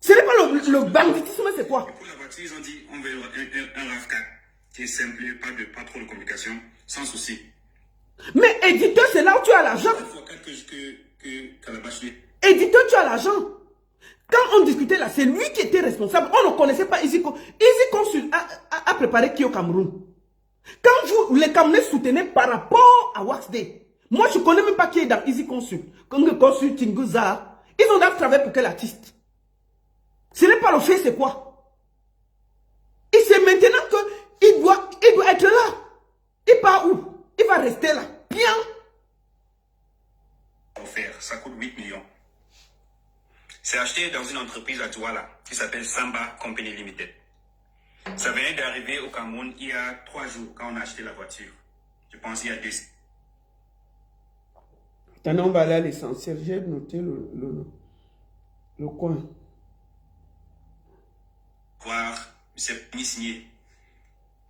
Speaker 1: Ce n'est pas le banditisme, c'est quoi?
Speaker 6: Pour la voiture, ils ont dit, on veut un RAV4 qui est simple, pas trop de complications, sans souci.
Speaker 1: Mais éditeur, c'est là où tu as l'argent. Éditeur, tu as l'argent. Quand on discutait là, c'est lui qui était responsable. On ne connaissait pas Easy Consul. Easy Consul a préparé qui au Cameroun. Quand vous, les Camerounais soutenaient par rapport à Wax Day, moi je ne connais même pas qui est dans Easy Consul. Consul Tinguza, ils ont d'abord travaillé pour quel artiste? Ce n'est pas le fait, c'est quoi? Et c'est maintenant qu'il doit être là. Il part où? Il va rester là. Bien.
Speaker 6: Offert, ça coûte 8 millions. C'est acheté dans une entreprise à Douala qui s'appelle Samba Company Limited. Ça vient d'arriver au Cameroun il y a 3 jours quand on a acheté la voiture. Je pense il y a 2.
Speaker 1: Attendez, on va aller à l'essentiel. J'ai noté le coin.
Speaker 6: Voir, c'est ni signé.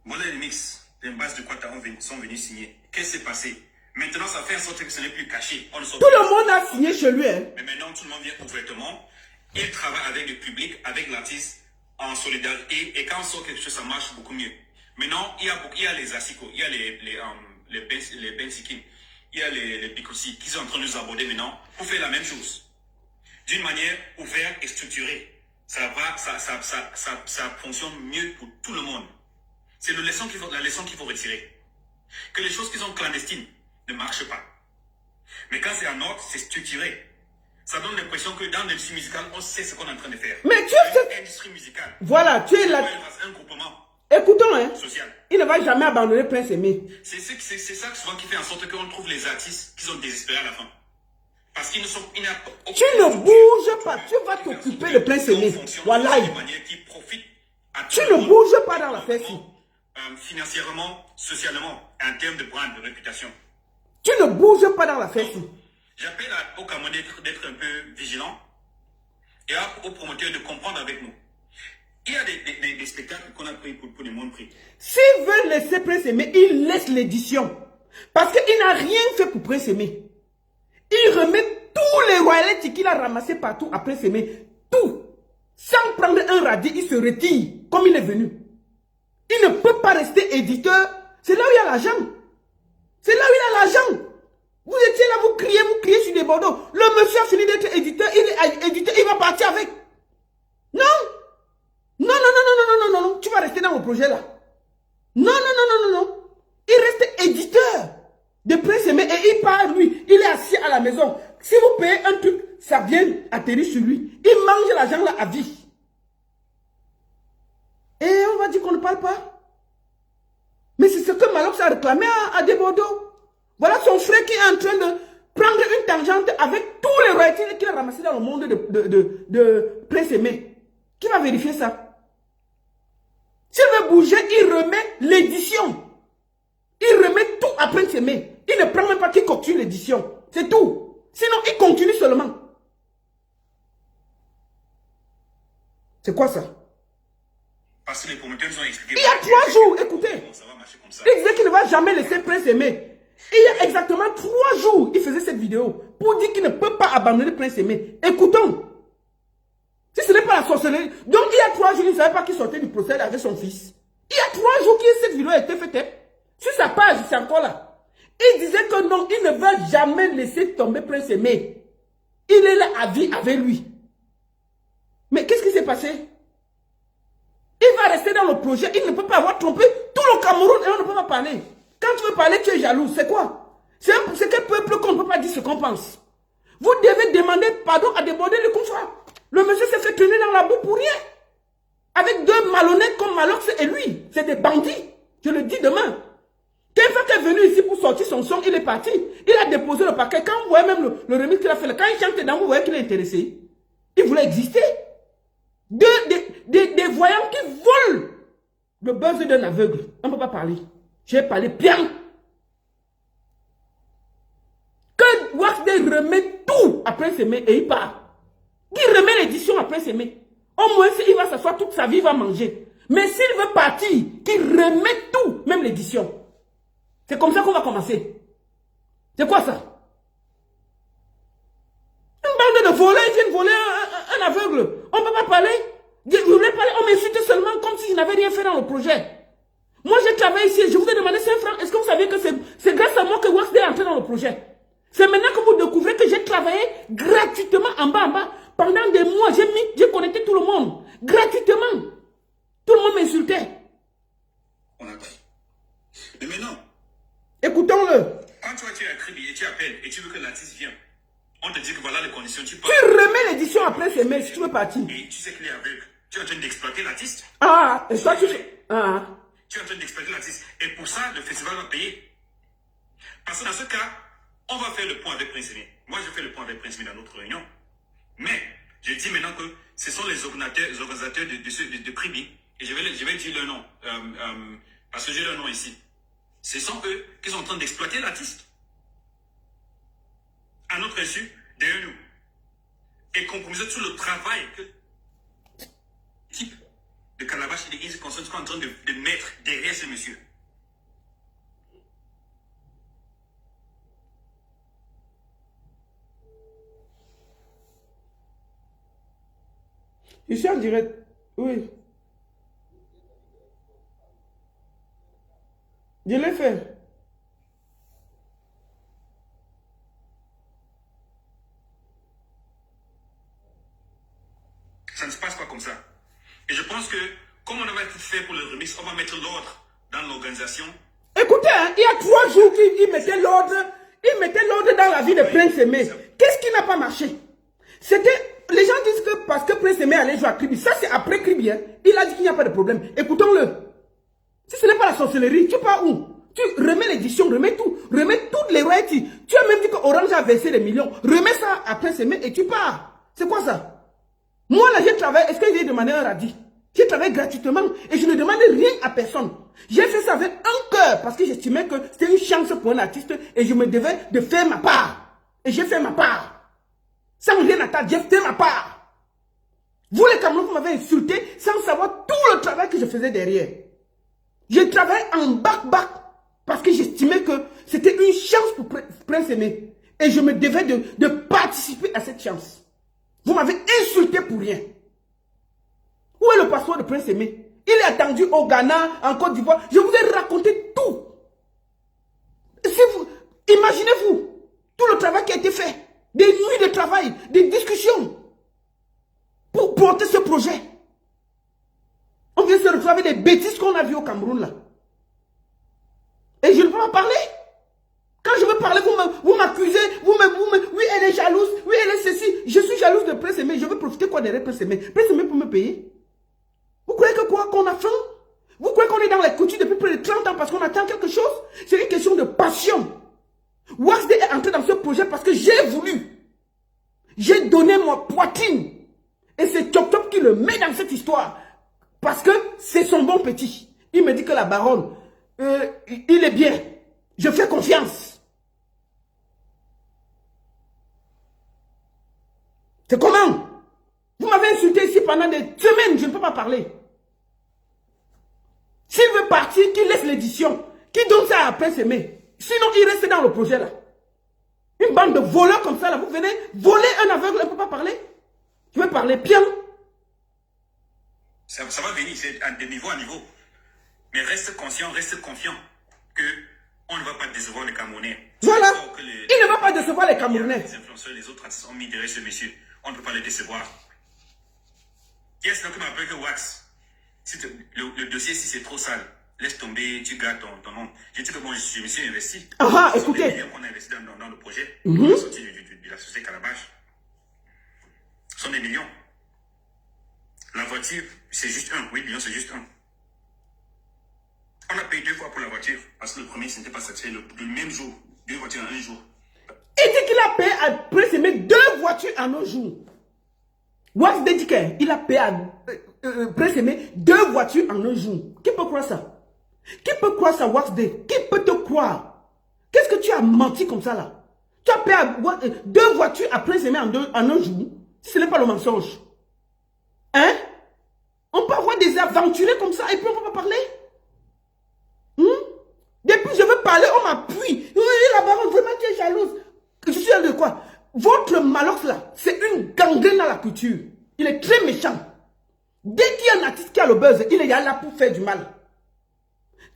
Speaker 6: Voilà les mix, les bases de Quata sont venus signer. Qu'est-ce qui s'est passé? Maintenant, ça fait en sorte que ce n'est plus caché. Tout
Speaker 1: le monde a signé chez lui. Hein?
Speaker 6: Mais maintenant, tout le monde vient ouvertement. Il travaille avec le public, avec l'artiste, en solidarité. Et quand on sort quelque chose, ça marche beaucoup mieux. Maintenant, il y a les Asiko, il y a les Bensikin, il y a les Bikosi qui sont en train de nous aborder maintenant pour faire la même chose. D'une manière ouverte et structurée. Ça fonctionne mieux pour tout le monde. C'est la leçon qu'il faut retirer. Que les choses qui sont clandestines ne marchent pas. Mais quand c'est en ordre, c'est structuré. Ça donne l'impression que dans l'industrie musicale, on sait ce qu'on est en train de faire.
Speaker 1: Mais tu sais...
Speaker 6: Industrie musicale.
Speaker 1: Voilà, tu es là.
Speaker 6: Un groupement.
Speaker 1: Écoutons, hein.
Speaker 6: Social.
Speaker 1: Il ne va jamais abandonner Prince Aimé.
Speaker 6: C'est ça souvent qui fait en sorte qu'on trouve les artistes qui sont désespérés à la fin. Parce qu'ils ne sont... Tu
Speaker 1: ne bouges pas. Tu vas t'occuper de Prince Aimé. Voilà. Tu ne bouges pas dans la fête.
Speaker 6: Financièrement, socialement, en termes de brand, de réputation.
Speaker 1: Tu ne bouges pas dans la fête.
Speaker 6: J'appelle aux Camerounais d'être un peu vigilants et aux promoteurs de comprendre avec nous. Il y a des
Speaker 7: spectacles qu'on a pris pour les moins prix.
Speaker 1: S'il veut laisser Prince Aimé, il laisse l'édition. Parce qu'il n'a rien fait pour Prince Aimé. Il remet tous les royalties qu'il a ramassés partout à Prince Aimé. Tout. Sans prendre un radis, il se retire comme il est venu. Il ne peut pas rester éditeur. C'est là où il y a l'argent. C'est là où il y a l'argent. Vous étiez là, vous criez sur des bordeaux. Le monsieur a fini d'être éditeur, il est éditeur, il va partir avec. Non. Non, non, non, non, non, non, non, non. Tu vas rester dans le projet là. Non, non, non, non, non, non. Il reste éditeur de Prince Aimé et il part, lui. Il est assis à la maison. Si vous payez un truc, ça vient atterrir sur lui. Il mange l'argent là à vie. Et on va dire qu'on ne parle pas. Mais c'est ce que Malox a réclamé à Desbordeaux. Voilà son frère qui est en train de prendre une tangente avec tous les royautés qu'il a ramassés dans le monde de Prince Aimé. Qui va vérifier ça? S'il veut bouger, il remet l'édition. Il remet tout à Prince Aimé. Il ne prend même pas qu'il continue l'édition. C'est tout. Sinon, il continue seulement. C'est quoi ça?
Speaker 7: Parce que les promoteurs ont expliqué.
Speaker 1: Il y a 3 jours, écoutez.
Speaker 7: Ça va marcher comme ça.
Speaker 1: Il disait qu'il ne va jamais laisser Prince Aimé. Il y a exactement 3 jours, il faisait cette vidéo pour dire qu'il ne peut pas abandonner Prince Aimé. Écoutons. Si ce n'est pas la sorcellerie. Donc il y a 3 jours, il ne savait pas qu'il sortait du procès avec son fils. Il y a 3 jours que cette vidéo a été faite. Sur sa page, c'est encore là. Il disait que non, il ne va jamais laisser tomber Prince Aimé. Il est là à vie avec lui. Mais qu'est-ce qui s'est passé? Il va rester dans le projet. Il ne peut pas avoir trompé tout le Cameroun et on ne peut pas parler. Quand tu veux parler, tu es jaloux. C'est quoi? C'est quel peuple qu'on ne peut pas dire ce qu'on pense. Vous devez demander pardon à Desbordeaux de Koumfa. Le monsieur s'est fait tenir dans la boue pour rien. Avec 2 malhonnêtes comme Malox et lui. C'est des bandits. Je le dis demain. Quelqu'un est venu ici pour sortir son son, il est parti. Il a déposé le paquet. Quand vous voyez même le remix qu'il a fait, quand il chante dedans, vous voyez qu'il est intéressé. Il voulait exister. Des voyants qui volent le buzz d'un aveugle. On ne peut pas parler. J'ai parlé bien. Que Waxday remet tout à Prince Aimé et il part. Il remet l'édition à Prince Aimé. Au moins, il va s'asseoir toute sa vie, il va manger. Mais s'il veut partir, qu'il remette tout, même l'édition. C'est comme ça qu'on va commencer. C'est quoi ça? Une bande de voleurs, ils viennent voler un aveugle. On ne peut pas parler. Je voulais parler, on m'insulte seulement comme si je n'avais rien fait dans le projet. Moi, j'ai travaillé ici, je vous ai demandé 5 francs. Est-ce que vous savez que c'est grâce à moi que Waxday est entré dans le projet? C'est maintenant que vous découvrez que j'ai travaillé gratuitement en bas. Pendant des mois, j'ai connecté tout le monde. Gratuitement. Tout le monde m'insultait.
Speaker 7: On a dit. Mais maintenant,
Speaker 1: écoutons-le.
Speaker 7: quand tu es à Kribi et tu appelles et tu veux que l'artiste vienne, on te dit que voilà les conditions, tu peux.
Speaker 1: Tu remets l'édition après ces mails si tu veux partir.
Speaker 7: Et tu sais qu'il est aveugle. Tu es en train d'exploiter l'artiste.
Speaker 1: Ah, et toi tu fais. Ah.
Speaker 7: Tu es en train d'exploiter l'artiste. Et pour ça, le festival va payer. Parce que dans ce cas, on va faire le point avec Prince Aimé. Moi, je fais le point avec Prince Aimé dans notre réunion. Mais, je dis maintenant que ce sont les organisateurs de Kribi. Et je vais dire leur nom. Parce que j'ai leur nom ici. Ce sont eux qui sont en train d'exploiter l'artiste. À notre insu, derrière nous. Et compromettre tout le travail que type de Calabash et de Easy Consent sont en train de mettre derrière ce monsieur.
Speaker 1: Je suis en direct. Oui. Je l'ai fait.
Speaker 7: Ça ne se passe pas comme ça. Et je pense que, comme on avait fait pour le remix, on va mettre l'ordre dans l'organisation.
Speaker 1: Écoutez, hein, il y a 3 jours qu'il mettait l'ordre. Il mettait l'ordre dans la vie de Prince Aimé. Qu'est-ce qui n'a pas marché? C'était... Les gens disent que parce que Prince Aimé allait jouer à Kribi, ça c'est après Kribi, hein. Il a dit qu'il n'y a pas de problème. Écoutons-le. Si ce n'est pas la sorcellerie, tu pars où? Tu remets l'édition, remets tout, remets toutes les royalties. Tu as même dit que Orange a versé des millions. Remets ça à Prince Aimé et tu pars. C'est quoi ça? Moi là j'ai travaillé, est-ce que j'ai demandé un radis? J'ai travaillé gratuitement et je ne demandais rien à personne. J'ai fait ça avec un cœur parce que j'estimais que c'était une chance pour un artiste et je me devais de faire ma part. Et j'ai fait ma part. Sans rien attendre, j'ai fait ma part. Vous les Camerounais, vous m'avez insulté sans savoir tout le travail que je faisais derrière. Je travaillais en bac parce que j'estimais que c'était une chance pour Prince Aimé. Et je me devais de participer à cette chance. Vous m'avez insulté pour rien. Où est le passeport de Prince Aimé? Il est attendu au Ghana, en Côte d'Ivoire. Je vous ai raconté tout. Imaginez-vous tout le travail qui a été fait. Des nuits de travail, des discussions pour porter ce projet. On vient se retrouver avec des bêtises qu'on a vues au Cameroun là. Et je ne peux pas parler. Quand je veux parler, vous m'accusez, oui, elle est jalouse, oui, elle est ceci. Je suis jalouse de Prince Aimé, je veux profiter quoi derrière Prince Aimé? Prince Aimé pour me payer. Vous croyez que quoi? Qu'on a faim? Vous croyez qu'on est dans la couture depuis plus de 30 ans parce qu'on attend quelque chose? C'est une question de passion. Wax Day est entré dans ce projet parce que j'ai voulu. J'ai donné ma poitrine. Et c'est Chop Chop qui le met dans cette histoire. Parce que c'est son bon petit. Il me dit que la baronne, il est bien. Je fais confiance. C'est comment? Vous m'avez insulté ici pendant des semaines, je ne peux pas parler. S'il veut partir, qu'il laisse l'édition. Qu'il donne ça à Prince Aimé. Sinon, il reste dans le projet là. Une bande de voleurs comme ça là, vous venez voler un aveugle, il ne peut pas parler. Tu veux parler bien?
Speaker 7: Ça va venir, c'est de niveau à niveau. Mais reste conscient, reste confiant que on ne va pas décevoir les Camerounais.
Speaker 1: Voilà. Il ne va pas décevoir les Camerounais.
Speaker 7: Les influenceurs, les autres artistes ont mis derrière ce monsieur. On ne peut pas les décevoir. Qui est-ce qui m'appelle que Wax? Si le dossier, si c'est trop sale, laisse tomber, tu gardes ton nom. Je dis que bon, je me suis investi.
Speaker 1: Ah, écoutez.
Speaker 7: Les millions qu'on a investi dans le projet, on est sorti de la société Calabash. Ce sont des millions. La voiture, c'est juste 1. 8 millions, c'est juste 1. On a payé 2 fois pour la voiture parce que le premier, ce n'était pas satisfait. Le même jour, 2 voitures en un jour.
Speaker 1: Il dit qu'il a payé à Prince Aimé 2 voitures en un jour. Wax Day dit qu'il a payé à Prince Aimé 2 voitures en un jour. Qui peut croire ça? Qui peut croire ça, Wax Day? Qui peut te croire? Qu'est-ce que tu as menti comme ça là? Tu as payé 2 voitures à Prince Aimé en un jour? Si ce n'est pas le mensonge. Hein? On peut avoir des aventuriers comme ça et puis on ne peut pas parler? Depuis je veux parler, on m'appuie. Oui, la baronne, vraiment tu es jalouse. Je suis jalouse de quoi? Votre Malox là, c'est une gangrène à la couture. Il est très méchant. Dès qu'il y a un artiste qui a le buzz, il est là pour faire du mal.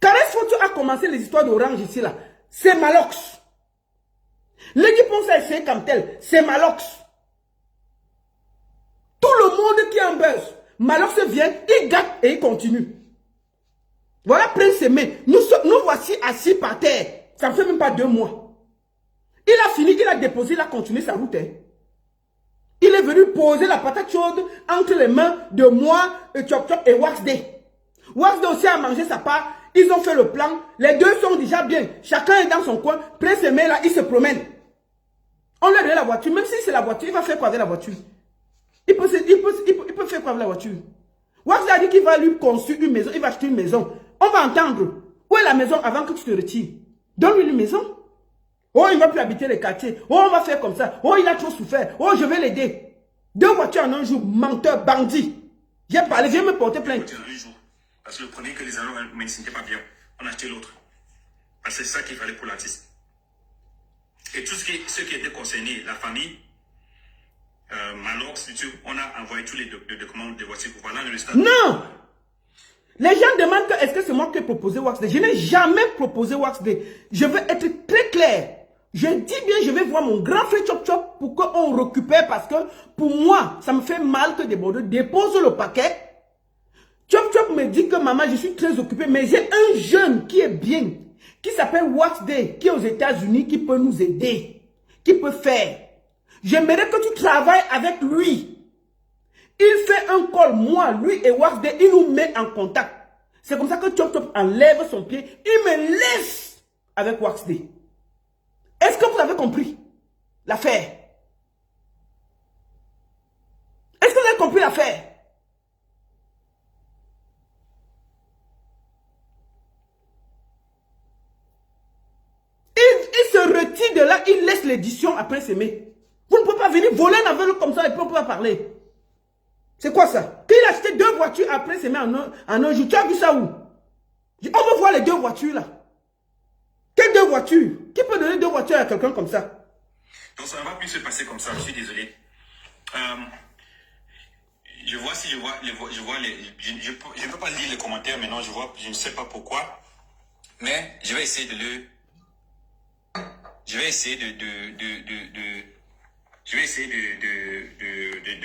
Speaker 1: Caresse Photo a commencé les histoires d'Orange ici là. C'est Malox. Lady Ponce a essayé comme tel. C'est Malox. Tout le monde qui a un buzz. Malox vient, il gâte et il continue. Voilà Prince Aimé. Nous voici assis par terre. Ça ne fait même pas 2 mois. Il a fini, il a déposé, il a continué sa route. Il est venu poser la patate chaude entre les mains de moi, Chop Chop et Wax Day. Wax Day aussi a mangé sa part. Ils ont fait le plan. Les deux sont déjà bien. Chacun est dans son coin. Prince Aimé là, il se promène. On lui a donné la voiture. Même si c'est la voiture, il va faire quoi avec la voiture? Il peut faire quoi avec la voiture? Wax Day a dit qu'il va lui construire une maison. Il va acheter une maison. On va entendre. Où est la maison avant que tu te retires? Donne-lui une maison. Oh, il ne va plus habiter les quartiers. Oh, on va faire comme ça. Oh, il a trop souffert. Oh, je vais l'aider. 2 voitures en un jour. Menteur, bandit. J'ai parlé, viens me porter plainte.
Speaker 7: Un jour. Parce que le premier que les allons, mais ce n'était pas bien. On a acheté l'autre. Parce que c'est ça qu'il fallait pour l'artiste. Et tout ceux qui étaient concernés, la famille, Malox, on a envoyé tous les documents des voitures pour voir dans le stade.
Speaker 1: Non! Les gens demandent que est-ce que c'est moi qui ai proposé Wax Day. Je n'ai jamais proposé Wax Day. Je veux être très clair. Je dis bien, je vais voir mon grand frère Chop Chop pour qu'on récupère parce que pour moi, ça me fait mal que des Bordeaux déposent le paquet. Chop Chop me dit que maman, je suis très occupée, mais j'ai un jeune qui est bien, qui s'appelle Wax Day, qui est aux États-Unis, qui peut nous aider, qui peut faire. J'aimerais que tu travailles avec lui. Il fait un call, moi, lui et Wax Day, il nous met en contact. C'est comme ça que Chop Chop enlève son pied, il me laisse avec Wax Day. Est-ce que vous avez compris l'affaire? Est-ce que vous avez compris l'affaire? Il se retire de là, il laisse l'édition après s'aimer. Vous ne pouvez pas venir voler un aveugle comme ça et puis on ne peut pas parler. C'est quoi ça? Qu'il a acheté 2 voitures après s'aimer en un jour. Tu as vu ça où? On veut voir les 2 voitures là. Quelles 2 voitures? Qui peut donner 2 voitures à quelqu'un comme ça?
Speaker 7: Donc ça ne va plus se passer comme ça, je suis désolé. Je vois si je vois je ne peux pas lire les commentaires maintenant, je ne sais pas pourquoi. Mais je vais essayer de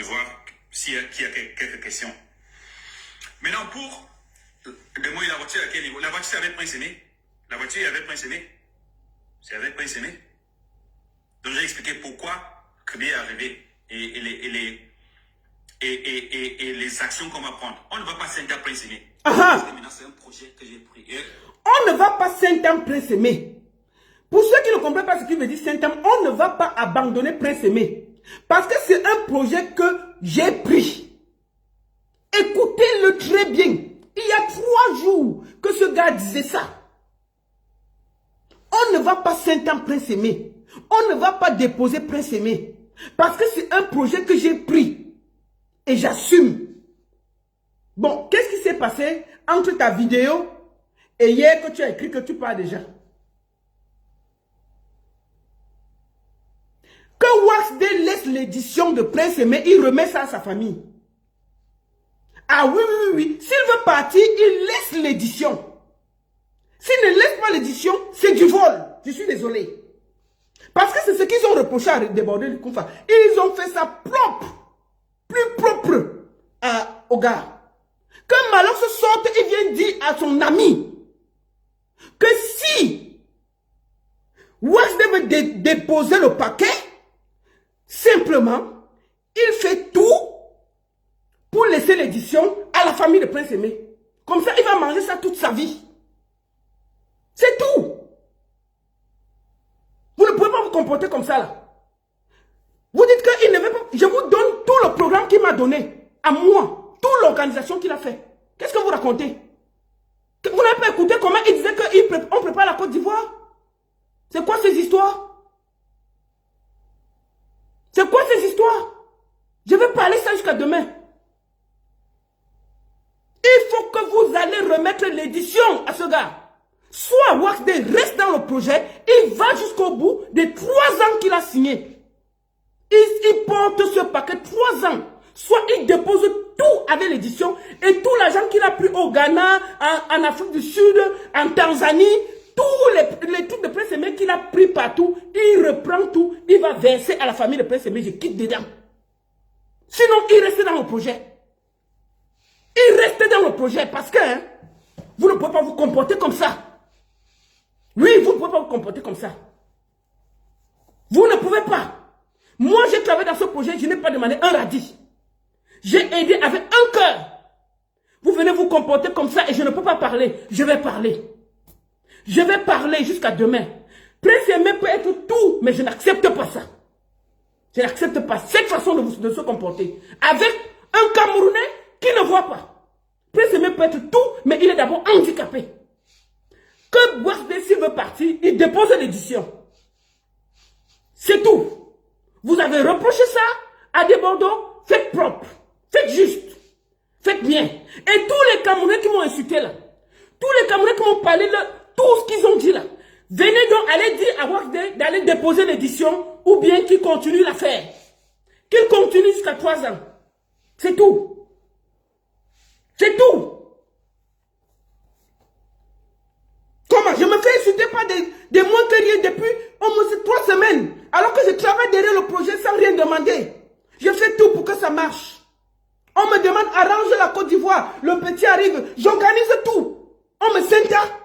Speaker 7: voir s'il y a quelques questions. Maintenant, pour demander la voiture à quel niveau? La voiture, c'est avec Prince Aimé. La voiture est avec Prince Aimé. C'est avec Prince Aimé. Donc, j'ai expliqué pourquoi Crébier est arrivé et les actions qu'on va prendre. On ne va pas s'inter Prince Aimé. Maintenant, c'est un projet que j'ai pris.
Speaker 1: On ne va pas Saint-Am Prince Aimé. Pour ceux qui ne comprennent pas ce qu'il veut dire Saint-Am, on ne va pas abandonner Prince Aimé. Parce que c'est un projet que j'ai pris. Écoutez-le très bien. Il y a 3 jours que ce gars disait ça. On ne va pas Saint-Am Prince Aimé. On ne va pas déposer Prince Aimé. Parce que c'est un projet que j'ai pris. Et j'assume. Bon, qu'est-ce qui s'est passé entre ta vidéo et hier que tu as écrit que tu parles déjà? Que Waxday laisse l'édition de Prince Aimé, il remet ça à sa famille. Ah oui. S'il veut partir, il laisse l'édition. S'il ne laisse pas l'édition, c'est du vol. Je suis désolé. Parce que c'est ce qu'ils ont reproché à déborder le Koufa. Ils ont fait ça propre. Plus propre au gars. Que Malok se sorte, il vient dire à son ami que si Waxday veut déposer le paquet, simplement, il fait tout pour laisser l'édition à la famille de Prince Aimé. Comme ça, il va manger ça toute sa vie. C'est tout. Vous ne pouvez pas vous comporter comme ça là. Vous dites qu'il ne veut pas... Je vous donne tout le programme qu'il m'a donné. À moi. Toute l'organisation qu'il a fait. Qu'est-ce que vous racontez? Vous n'avez pas écouté comment il disait qu'on prépare la Côte d'Ivoire? C'est quoi ces histoires? C'est quoi ces histoires? Je vais parler ça jusqu'à demain. Il faut que vous allez remettre l'édition à ce gars. Soit Waxday reste dans le projet, il va jusqu'au bout des 3 ans qu'il a signé. Il porte ce paquet 3 ans. Soit il dépose tout avec l'édition et tout l'argent qu'il a pris au Ghana, en Afrique du Sud, en Tanzanie, tous les trucs de Prince Aimé qu'il a pris partout, il reprend tout, il va verser à la famille de Prince Aimé, je quitte dedans. Sinon, il reste dans le projet. Il reste dans le projet parce que vous ne pouvez pas vous comporter comme ça. Oui, vous ne pouvez pas vous comporter comme ça. Vous ne pouvez pas. Moi, j'ai travaillé dans ce projet, je n'ai pas demandé un radis. J'ai aidé avec un cœur. Vous venez vous comporter comme ça et je ne peux pas parler. Je vais parler. Je vais parler jusqu'à demain. Prince Aimé peut être tout, mais je n'accepte pas ça. Je n'accepte pas cette façon de se comporter. Avec un Camerounais qui ne voit pas. Prince Aimé peut être tout, mais il est d'abord handicapé. Que Waxday, s'il veut partir, il dépose l'édition. C'est tout. Vous avez reproché ça à des Bordeaux, faites propre, faites juste, faites bien. Et tous les Camerounais qui m'ont insulté là, tous les Camerounais qui m'ont parlé de tout ce qu'ils ont dit là, venez donc aller dire à Waxday d'aller déposer l'édition ou bien qu'il continue l'affaire. Qu'il continue jusqu'à 3 ans. C'est tout. C'est tout. Comment? Je me fais insulter par des moins que rien depuis au moins 3 semaines. Alors que je travaille derrière le projet sans rien demander. Je fais tout pour que ça marche. On me demande arrange la Côte d'Ivoire. Le petit arrive. J'organise tout. On me senta.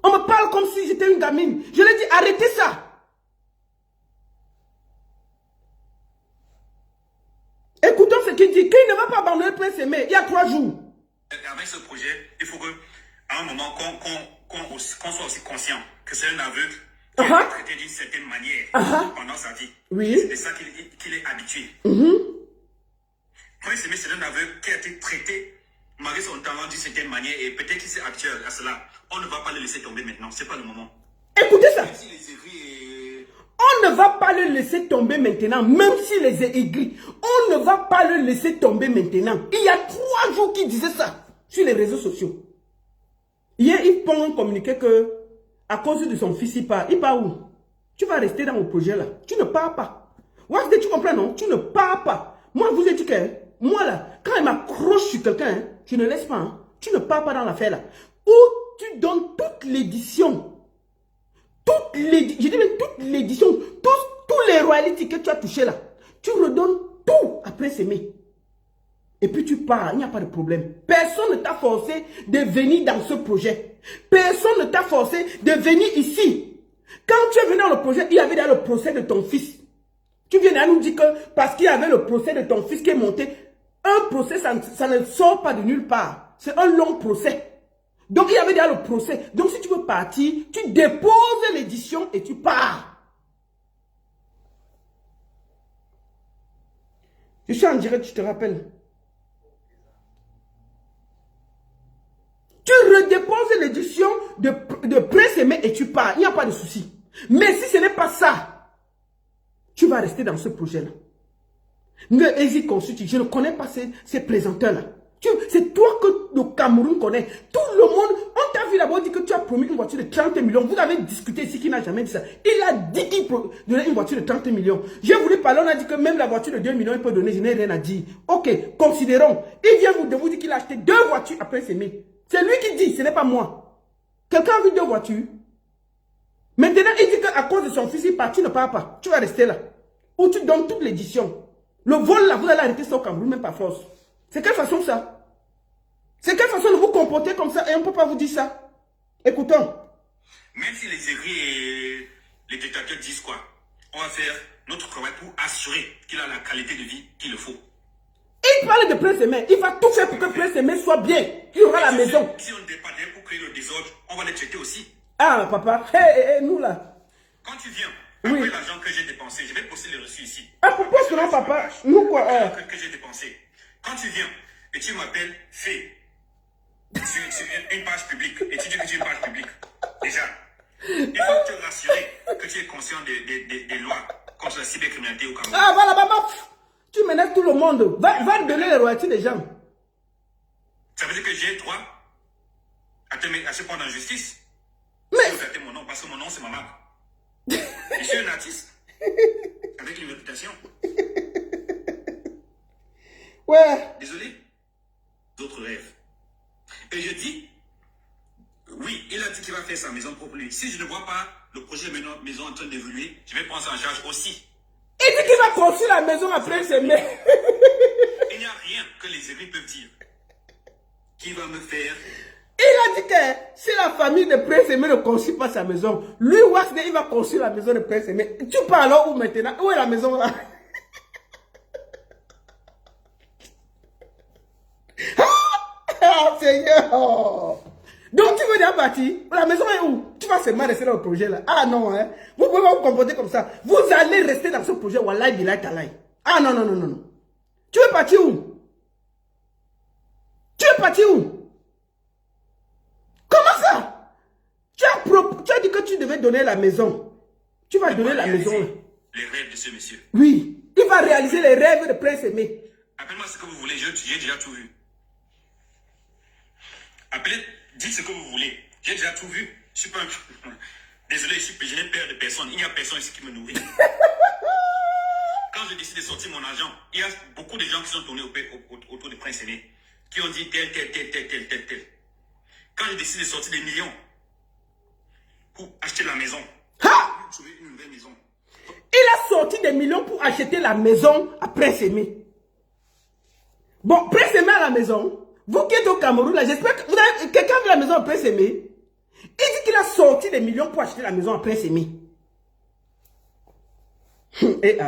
Speaker 1: On me parle comme si j'étais une gamine. Je lui ai dit arrêtez ça. Écoutons ce qu'il dit. Qu'il ne va pas abandonner Prince Aimé. Il y a 3 jours.
Speaker 7: Avec ce projet, il faut que à un moment qu'on soit aussi conscient que c'est un aveugle qui est traité d'une certaine manière pendant sa vie.
Speaker 1: Oui.
Speaker 7: C'est de ça qu'il est habitué. Prince Aimé, c'est un aveugle qui a été traité malgré son talent d'une certaine manière et peut-être qu'il s'est habitué à cela. On ne va pas le laisser tomber maintenant, c'est pas le moment.
Speaker 1: Écoutez ça. On ne va pas le laisser tomber maintenant, même s'il les a aigris. On ne va pas le laisser tomber maintenant. Il y a 3 jours qu'il disait ça sur les réseaux sociaux. Hier, il prend un communiqué que, à cause de son fils, il part. Il part où? Tu vas rester dans mon projet là. Tu ne pars pas. Wasde, tu comprends, non? Tu ne pars pas. Moi, je vous ai dit que, moi là, quand il m'accroche sur quelqu'un, tu ne laisses pas. Hein. Tu ne pars pas dans l'affaire là. Ou tu donnes toute l'édition. Je dis même toute l'édition, tous les royalties que tu as touchés là, tu redonnes tout après s'aimer. Et puis tu pars, il n'y a pas de problème. Personne ne t'a forcé de venir dans ce projet. Personne ne t'a forcé de venir ici. Quand tu es venu dans le projet, il y avait dans le procès de ton fils. Tu viens à nous dire que parce qu'il y avait le procès de ton fils qui est monté, un procès, ça ne sort pas de nulle part. C'est un long procès. Donc, il y avait déjà le procès. Donc, si tu veux partir, tu déposes l'édition et tu pars. Je suis en direct, je te rappelle. Tu redéposes l'édition de Prince Aimé et tu pars. Il n'y a pas de souci. Mais si ce n'est pas ça, tu vas rester dans ce projet-là. Ne hésite consulter. Je ne connais pas ces présenteurs-là. C'est toi que le Cameroun connaît. Tout le monde, on t'a vu là-bas, dit que tu as promis une voiture de 30 millions. Vous avez discuté ici qu'il n'a jamais dit ça. Il a dit qu'il donnait une voiture de 30 millions. J'ai voulu parler, on a dit que même la voiture de 2 millions, il peut donner. Je n'ai rien à dire. Ok, considérons. Il vient de vous dire qu'il a acheté 2 voitures après s'aimer. C'est lui qui dit, ce n'est pas moi. Quelqu'un a vu 2 voitures. Maintenant, il dit qu'à cause de son fils, il part, tu ne pars pas. Tu vas rester là. Ou tu donnes toute l'édition. Le vol là, vous allez arrêter ça au Cameroun, même par force. C'est quelle façon ça? C'est quelle façon de vous comporter comme ça et on ne peut pas vous dire ça? Écoutons.
Speaker 7: Même si les aigris et les dictateurs disent quoi, on va faire notre travail pour assurer qu'il a la qualité de vie qu'il le faut.
Speaker 1: Il parle de Prince Aimé. Il va tout faire pour que Prince Aimé soit bien. Il aura la maison.
Speaker 7: Si on dépendait pour créer le désordre, on va les traiter aussi.
Speaker 1: Ah, papa. Hey, nous là.
Speaker 7: Quand tu viens, après l'argent que j'ai dépensé, je vais poster les reçus ici.
Speaker 1: Ah, pourquoi ce nom, papa? Nous quoi?
Speaker 7: Que j'ai dépensé. Quand tu viens et tu m'appelles Fé sur une page publique et tu dis que tu es une page publique, déjà, il faut te rassurer que tu es conscient des lois contre la cybercriminalité au Cameroun.
Speaker 1: Ah, voilà, maman. Tu menaces tout le monde. Va donner les royalties des gens.
Speaker 7: Ça veut dire que j'ai droit à se prendre en justice.
Speaker 1: Mais...
Speaker 7: Si mon nom, parce que mon nom, c'est ma marque. Je suis un artiste. Avec une réputation.
Speaker 1: Ouais.
Speaker 7: Désolé. D'autres rêves. Et je dis, oui, il a dit qu'il va faire sa maison pour lui. Si je ne vois pas le projet de maison en train d'évoluer, je vais prendre ça en charge aussi.
Speaker 1: Il dit qu'il va construire la maison après s'aimer.
Speaker 7: Il n'y a rien que les amis peuvent dire qui va me faire.
Speaker 1: Il a dit que si la famille de Prince Aimé ne construit pas sa maison, lui, Wasde, il va construire la maison de Prince Aimé. Tu parles alors où maintenant? Où est la maison là? Ah, Seigneur! Donc tu veux dire bâtir? La maison est où? Tu vas seulement rester dans le projet là. Ah non, hein? Vous pouvez pas vous comporter comme ça. Vous allez rester dans ce projet. Wallahi billahi talahi. Ah non, non, non, non, non. Tu veux partir où? Tu veux partir où? Comment ça? Tu as dit que tu devais donner la maison. Tu vas donner la maison.
Speaker 7: Les rêves de ce monsieur.
Speaker 1: Oui. Il va réaliser les rêves de Prince Aimé.
Speaker 7: Appelez-moi ce que vous voulez. J'ai déjà tout vu. Appelez, dites ce que vous voulez. J'ai déjà tout vu. Je suis pas un... Désolé, je n'ai peur de personne. Il n'y a personne ici qui me nourrit. Quand je décide de sortir mon argent, il y a beaucoup de gens qui sont tournés autour de Prince Aimé, qui ont dit tel. Quand je décide de sortir des millions pour acheter la maison, trouver une nouvelle maison.
Speaker 1: Il a sorti des millions pour acheter la maison à Prince Aimé. Bon, Prince Aimé à la maison. Vous qui êtes au Cameroun, là, j'espère que vous avez quelqu'un vu la maison à Prince Aimé. Il dit qu'il a sorti des millions pour acheter la maison à Prince Aimé. Et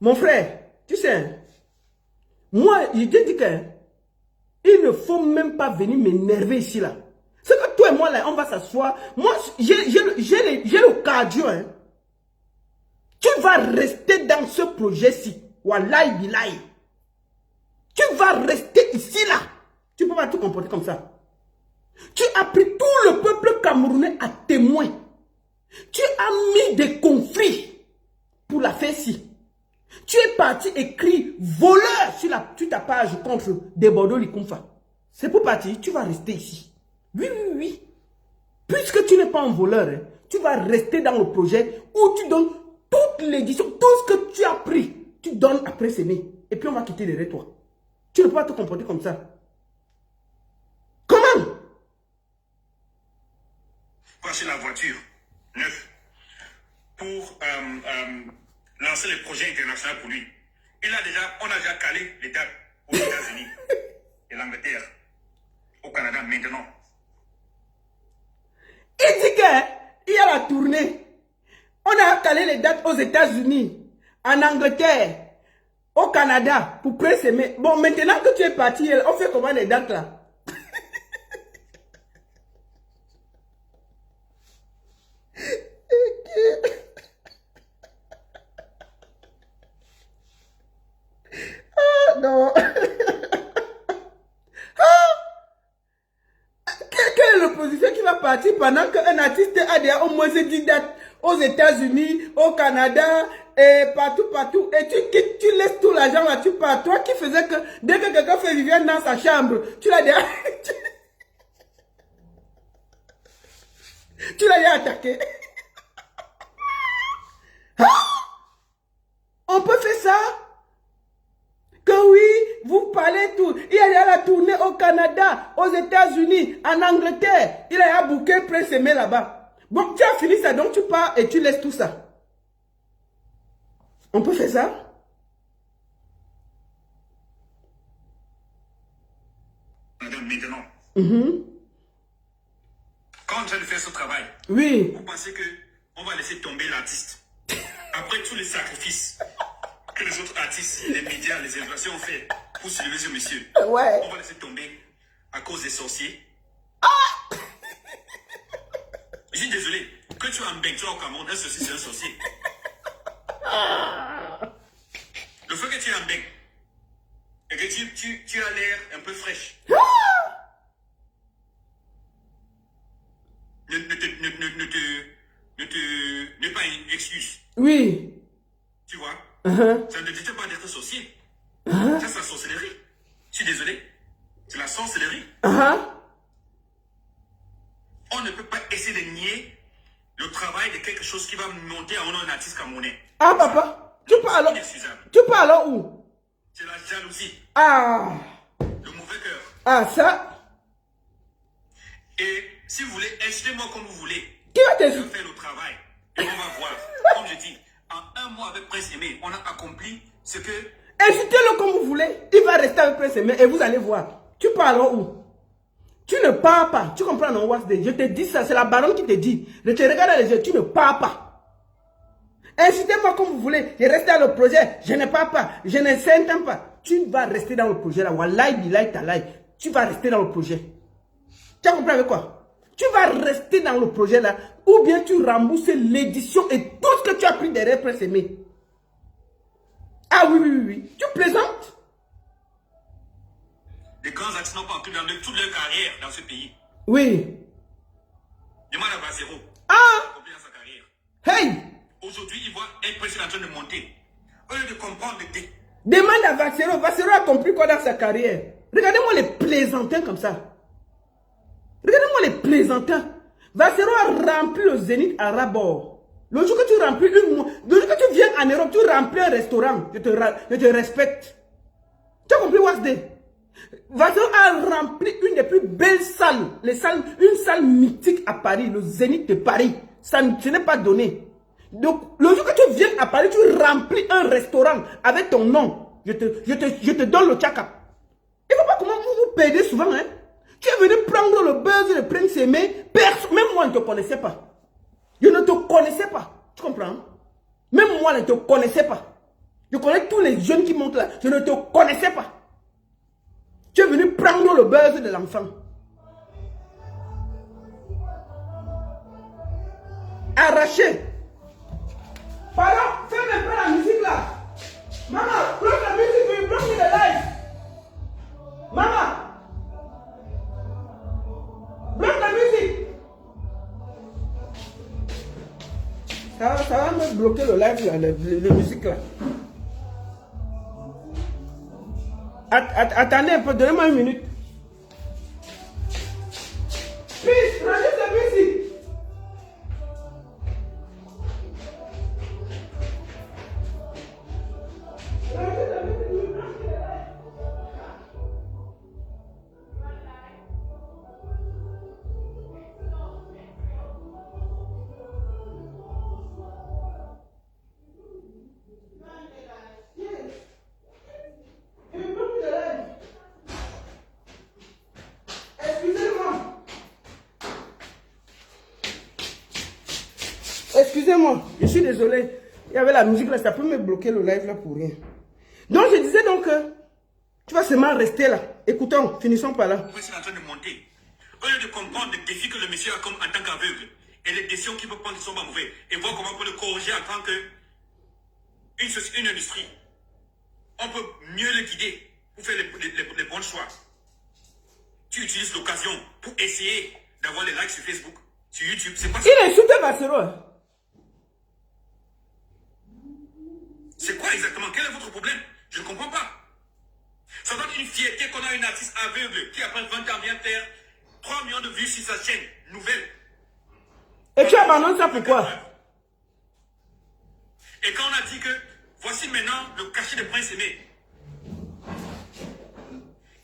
Speaker 1: mon frère, tu sais, moi, il dit qu'il ne faut même pas venir m'énerver ici, là. C'est que toi et moi, là, on va s'asseoir. Moi, j'ai le cardio, hein. Tu vas rester dans ce projet-ci. Wallahi billahi. Tu vas rester ici, là. Tu ne peux pas te comporter comme ça. Tu as pris tout le peuple camerounais à témoin. Tu as mis des conflits. pour la faire ici. Tu es parti écrire voleur sur ta page contre Desbordeaux Likumfa. C'est pour partir, tu vas rester ici. Oui, oui, oui. Puisque tu n'es pas un voleur, hein, tu vas rester dans le projet où tu donnes toute l'édition, tout ce que tu as pris, tu donnes après Sémé. Et puis on va quitter derrière toi. Tu ne peux pas te comporter comme ça. Comment?
Speaker 7: Pour acheter la voiture neuve pour lancer les projets internationaux pour lui. On a déjà calé les dates aux États-Unis et l'Angleterre, au Canada maintenant.
Speaker 1: Il dit qu'il y a la tournée. On a calé les dates aux États-Unis, en Angleterre, au Canada, pour présémer. Bon, maintenant que tu es parti, on fait comment les dates là? Ah, non. Quelle est l'opposition qui va partir pendant qu'un artiste a déjà au moins 10 dates aux États-Unis, au Canada, et partout. Et tu laisses tout l'argent là, tu pars. Toi qui faisais que dès que quelqu'un fait Viviane dans sa chambre, tu l'as déjà... tu l'as déjà attaqué. On peut faire ça? Que oui, vous parlez tout. Il y a la tournée au Canada, aux États-Unis, en Angleterre. Il a booké Prince Aimé là-bas. Bon, tu as fini ça, donc tu pars et tu laisses tout ça. On peut faire ça?
Speaker 7: Maintenant. Quand on est en train de faire ce travail,
Speaker 1: oui.
Speaker 7: Vous pensez qu'on va laisser tomber l'artiste après tous les sacrifices que les autres artistes, les médias, les influenceurs ont fait pour soulever ce monsieur.
Speaker 1: Ouais.
Speaker 7: On va laisser tomber à cause des sorciers. Je suis désolé. Que tu as un bec, tu as au Cameroun, un sorcier, c'est un sorcier. Le fait que tu as un bec et que tu as l'air un peu fraîche. Ne pas une excuse.
Speaker 1: Oui.
Speaker 7: Tu vois? Ça ne dit pas d'être sorcier. Ça, c'est la sorcellerie. Je suis désolé. C'est la sorcellerie. On ne peut pas essayer de nier le travail de quelque chose qui va monter en un artiste camerounais.
Speaker 1: Ah, papa, tu pars alors où?
Speaker 7: C'est la jalousie.
Speaker 1: Ah.
Speaker 7: Le mauvais cœur.
Speaker 1: Ah, ça.
Speaker 7: Et si vous voulez, incitez-moi comme vous voulez.
Speaker 1: Qui va
Speaker 7: Je
Speaker 1: t'insulter?
Speaker 7: vais faire le travail. Et on va voir. Comme je dis, en un mois avec Prince Aimé, on a accompli ce que...
Speaker 1: Insultez-le comme vous voulez. Il va rester avec Prince Aimé et vous allez voir. Tu pars alors où? Tu ne pars pas. Tu comprends, non, Wasde? Je te dis ça, c'est la baronne qui te dit. Je te regarde dans les yeux, tu ne pars pas. Insultez-moi comme vous voulez. Je reste dans le projet. Je ne pars pas. Je ne s'entends pas. Tu vas rester dans le projet là. Wallahi, billahi, talahi. Tu vas rester dans le projet. Tu as compris avec quoi? Tu vas rester dans le projet là. Ou bien tu rembourses l'édition et tout ce que tu as pris derrière Prince Aimé. Ah oui. Tu plaisantes?
Speaker 7: Les grands artistes n'ont pas inclus dans toute leur carrière dans ce pays.
Speaker 1: Oui.
Speaker 7: Demande à Basero.
Speaker 1: Ah!
Speaker 7: Accompli dans sa carrière.
Speaker 1: Hey!
Speaker 7: Aujourd'hui, il voit un président en train de monter. Au lieu de comprendre
Speaker 1: Demande à Vassero. Vassero a compris quoi dans sa carrière? Regardez-moi les plaisantins comme ça. Regardez-moi les plaisantins. Vassero a rempli le Zénith à Rabord. Le jour que tu remplis le jour que tu viens en Europe, tu remplis un restaurant. Je te respecte. Tu as compris, Wasde? Vassero a rempli une des plus belles salles. Une salle mythique à Paris, le Zénith de Paris. Ça ne n'est pas donné. Donc, le jour que tu viens à Paris, tu remplis un restaurant avec ton nom. Je te donne le tchaka. Il ne faut pas comment vous perdez souvent, hein. Tu es venu prendre le buzz de Prince Aimé. Même moi, je ne te connaissais pas. Je ne te connaissais pas. Tu comprends? Même moi, je ne te connaissais pas. Je connais tous les jeunes qui montent là. Je ne te connaissais pas. Tu es venu prendre le buzz de l'enfant. Arraché. Pardon, fais un peu la musique là. Maman, bloque la musique, bloque le live. Maman. Bloque la musique. Ça va ça va me bloquer le live, là, la musique là. Attendez un peu, donnez-moi une minute. Please, rangez cette musique. Excusez-moi, je suis désolé. Il y avait la musique là, ça peut me bloquer le live là pour rien. Donc je disais donc, tu vas seulement rester là. Écoutons, finissons par là.
Speaker 7: C'est en train de monter. Au lieu de comprendre les défis que le monsieur a comme en tant qu'aveugle et les décisions qu'il peut prendre qui sont pas mauvais et voir comment on peut le corriger en tant qu'une industrie, on peut mieux le guider pour faire les bons choix. Tu utilises l'occasion pour essayer d'avoir les likes sur Facebook, sur YouTube. C'est pas ça.
Speaker 1: Il insulte Bassero.
Speaker 7: C'est quoi exactement? Quel est votre problème? Je ne comprends pas. Ça donne une fierté qu'on a une artiste aveugle qui après 20 ans vient faire 3 millions de vues sur sa chaîne nouvelle.
Speaker 1: Et tu abandonnes ça pourquoi?
Speaker 7: Et quand on a dit que voici maintenant le cachet de Prince Aimé,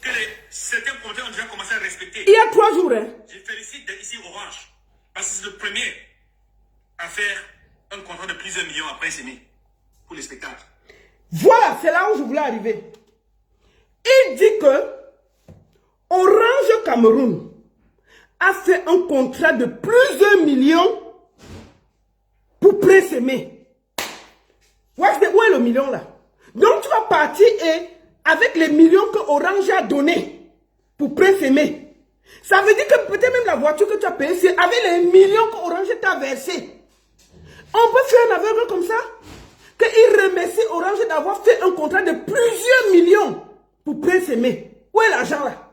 Speaker 7: que certains promoteurs ont déjà commencé à respecter.
Speaker 1: Il y a 3 jours, hein?
Speaker 7: Je félicite ici Orange, parce que c'est le premier à faire un contrat de plusieurs millions à Prince Aimé pour les spectacles.
Speaker 1: Voilà, c'est là où je voulais arriver. Il dit que Orange Cameroun a fait un contrat de plusieurs millions pour Prince Aimé. Où est le million là? Donc tu vas partir et avec les millions que Orange a donné pour Prince Aimé, ça veut dire que peut-être même la voiture que tu as payée, c'est avec les millions que Orange t'a versé. On peut faire un aveugle comme ça? Qu'il remercie Orange d'avoir fait un contrat de plusieurs millions pour Prince Aimé. Où est l'argent là?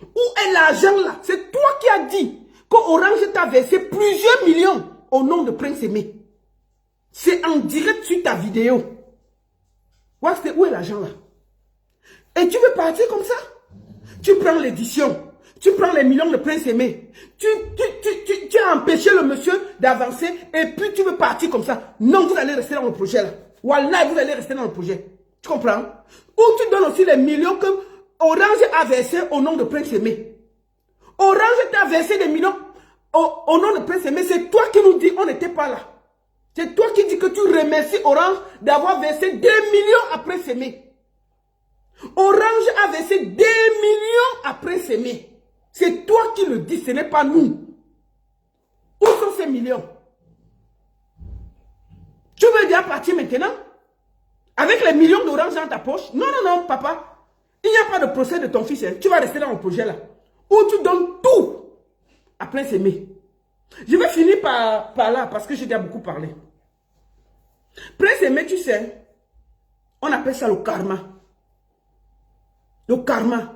Speaker 1: Où est l'argent là? C'est toi qui as dit qu'Orange t'a versé plusieurs millions au nom de Prince Aimé. C'est en direct sur ta vidéo. Où est l'argent là? Et tu veux partir comme ça? Tu prends l'édition. Tu prends les millions de Prince Aimé. Tu as empêché le monsieur d'avancer et puis tu veux partir comme ça. Non, vous allez rester dans le projet là. Wallah, vous allez rester dans le projet. Tu comprends? Ou tu donnes aussi les millions que Orange a versé au nom de Prince Aimé. Orange t'a versé des millions au nom de Prince Aimé. C'est toi qui nous dis, on n'était pas là. C'est toi qui dis que tu remercies Orange d'avoir versé 2 millions à Prince Aimé. Orange a versé 2 millions à Prince Aimé. C'est toi qui le dis, ce n'est pas nous. Où sont ces millions? Tu veux déjà partir maintenant? Avec les millions d'Orange dans ta poche? Non, non, non, papa. Il n'y a pas de procès de ton fils. Hein. Tu vas rester dans le projet là. Où tu donnes tout à Prince Aimé. Je vais finir par là parce que j'ai déjà beaucoup parlé. Prince Aimé, tu sais, on appelle ça le karma. Le karma.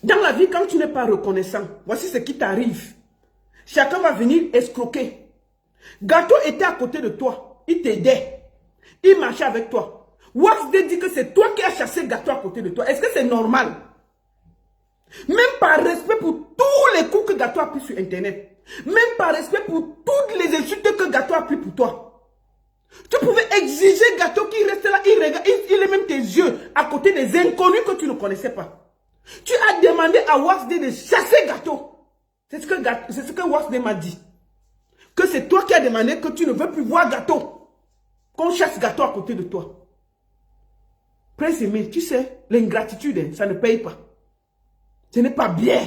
Speaker 1: Dans la vie, quand tu n'es pas reconnaissant, voici ce qui t'arrive. Chacun va venir escroquer. Gâteau était à côté de toi. Il t'aidait. Il marchait avec toi. Waxday dit que c'est toi qui as chassé Gâteau à côté de toi. Est-ce que c'est normal? Même par respect pour tous les coups que Gâteau a pris sur Internet. Même par respect pour toutes les insultes que Gâteau a pris pour toi. Tu pouvais exiger Gâteau qui reste là, il regarde, il est même tes yeux à côté des inconnus que tu ne connaissais pas. Tu as demandé à Waxday de chasser Gâteau. C'est ce que Waxday m'a dit. Que c'est toi qui as demandé que tu ne veux plus voir Gâteau. Qu'on chasse Gâteau à côté de toi. Prince Aimé, tu sais, l'ingratitude, hein, ça ne paye pas. Ce n'est pas bien.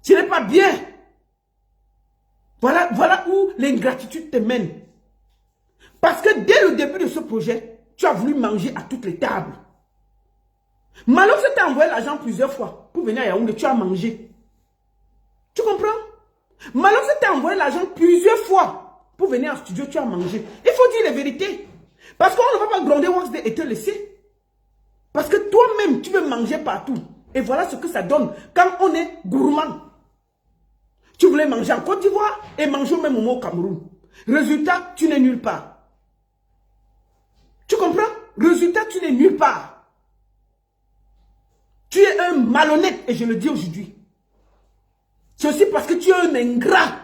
Speaker 1: Ce n'est pas bien. Voilà où l'ingratitude te mène. Parce que dès le début de ce projet, tu as voulu manger à toutes les tables. Malox t'a envoyé l'argent plusieurs fois pour venir à Yaoundé, tu as mangé. Tu comprends? Malox t'a envoyé l'argent plusieurs fois pour venir en studio, tu as mangé. Il faut dire la vérité. Parce qu'on ne va pas gronder Waxday et te laisser. Parce que toi-même, tu veux manger partout. Et voilà ce que ça donne quand on est gourmand. Tu voulais manger en Côte d'Ivoire et manger au même moment au Cameroun. Résultat, tu n'es nulle part. Tu comprends? Résultat, tu n'es nulle part. Tu es un malhonnête et je le dis aujourd'hui. C'est aussi parce que tu es un ingrat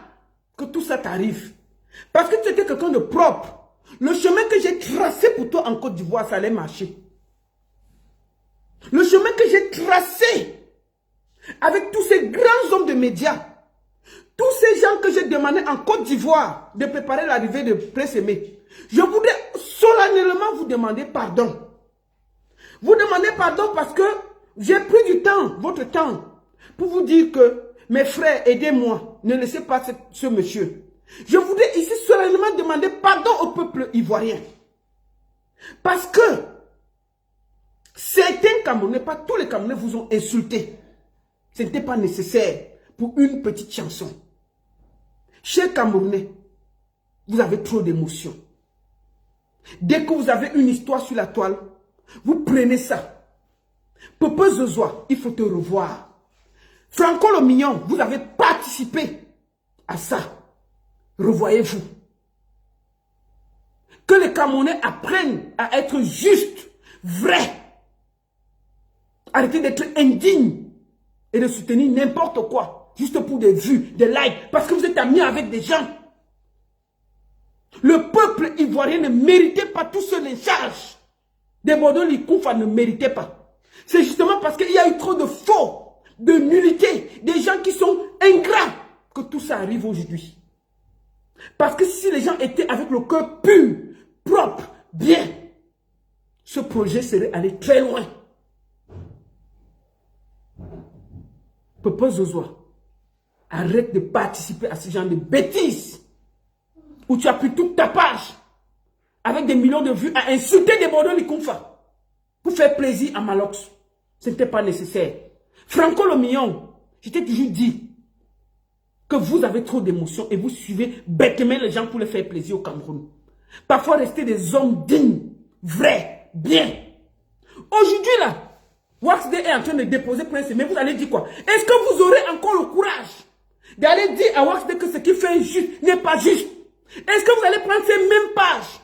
Speaker 1: que tout ça t'arrive. Parce que tu étais quelqu'un de propre. Le chemin que j'ai tracé pour toi en Côte d'Ivoire, ça allait marcher. Le chemin que j'ai tracé avec tous ces grands hommes de médias, tous ces gens que j'ai demandé en Côte d'Ivoire de préparer l'arrivée de Prince Aimé, je voudrais solennellement vous demander pardon. Vous demandez pardon parce que j'ai pris du temps, votre temps, pour vous dire que mes frères, aidez-moi, ne laissez pas ce monsieur. Je voudrais ici solennellement demander pardon au peuple ivoirien. Parce que certains Camerounais, pas tous les Camerounais vous ont insulté. Ce n'était pas nécessaire pour une petite chanson. Chers Camerounais, vous avez trop d'émotions. Dès que vous avez une histoire sur la toile, vous prenez ça. Popo Zozoa, il faut te revoir. Franco le Mignon, vous avez participé à ça. Revoyez-vous. Que les Camerounais apprennent à être justes, vrais. Arrêtez d'être indignes et de soutenir n'importe quoi. Juste pour des vues, des likes. Parce que vous êtes amis avec des gens. Le peuple ivoirien ne méritait pas tout ce lynchage. Des Bordeaux Likoufa ne méritait pas. C'est justement parce qu'il y a eu trop de faux, de nullité, des gens qui sont ingrats que tout ça arrive aujourd'hui. Parce que si les gens étaient avec le cœur pur, propre, bien, ce projet serait allé très loin. Popo Zozoa, arrête de participer à ce genre de bêtises où tu as pris toute ta page avec des millions de vues à insulter des Bordeaux Likoufa pour faire plaisir à Malox. Ce n'était pas nécessaire. Franco le Mignon, je t'ai toujours dit que vous avez trop d'émotions et vous suivez bêtement les gens pour les faire plaisir au Cameroun. Parfois, restez des hommes dignes, vrais, bien. Aujourd'hui, là, Waxday est en train de déposer Prince Aimé. Vous allez dire quoi? Est-ce que vous aurez encore le courage d'aller dire à Waxday que ce qu'il fait injuste n'est pas juste? Est-ce que vous allez prendre ces mêmes pages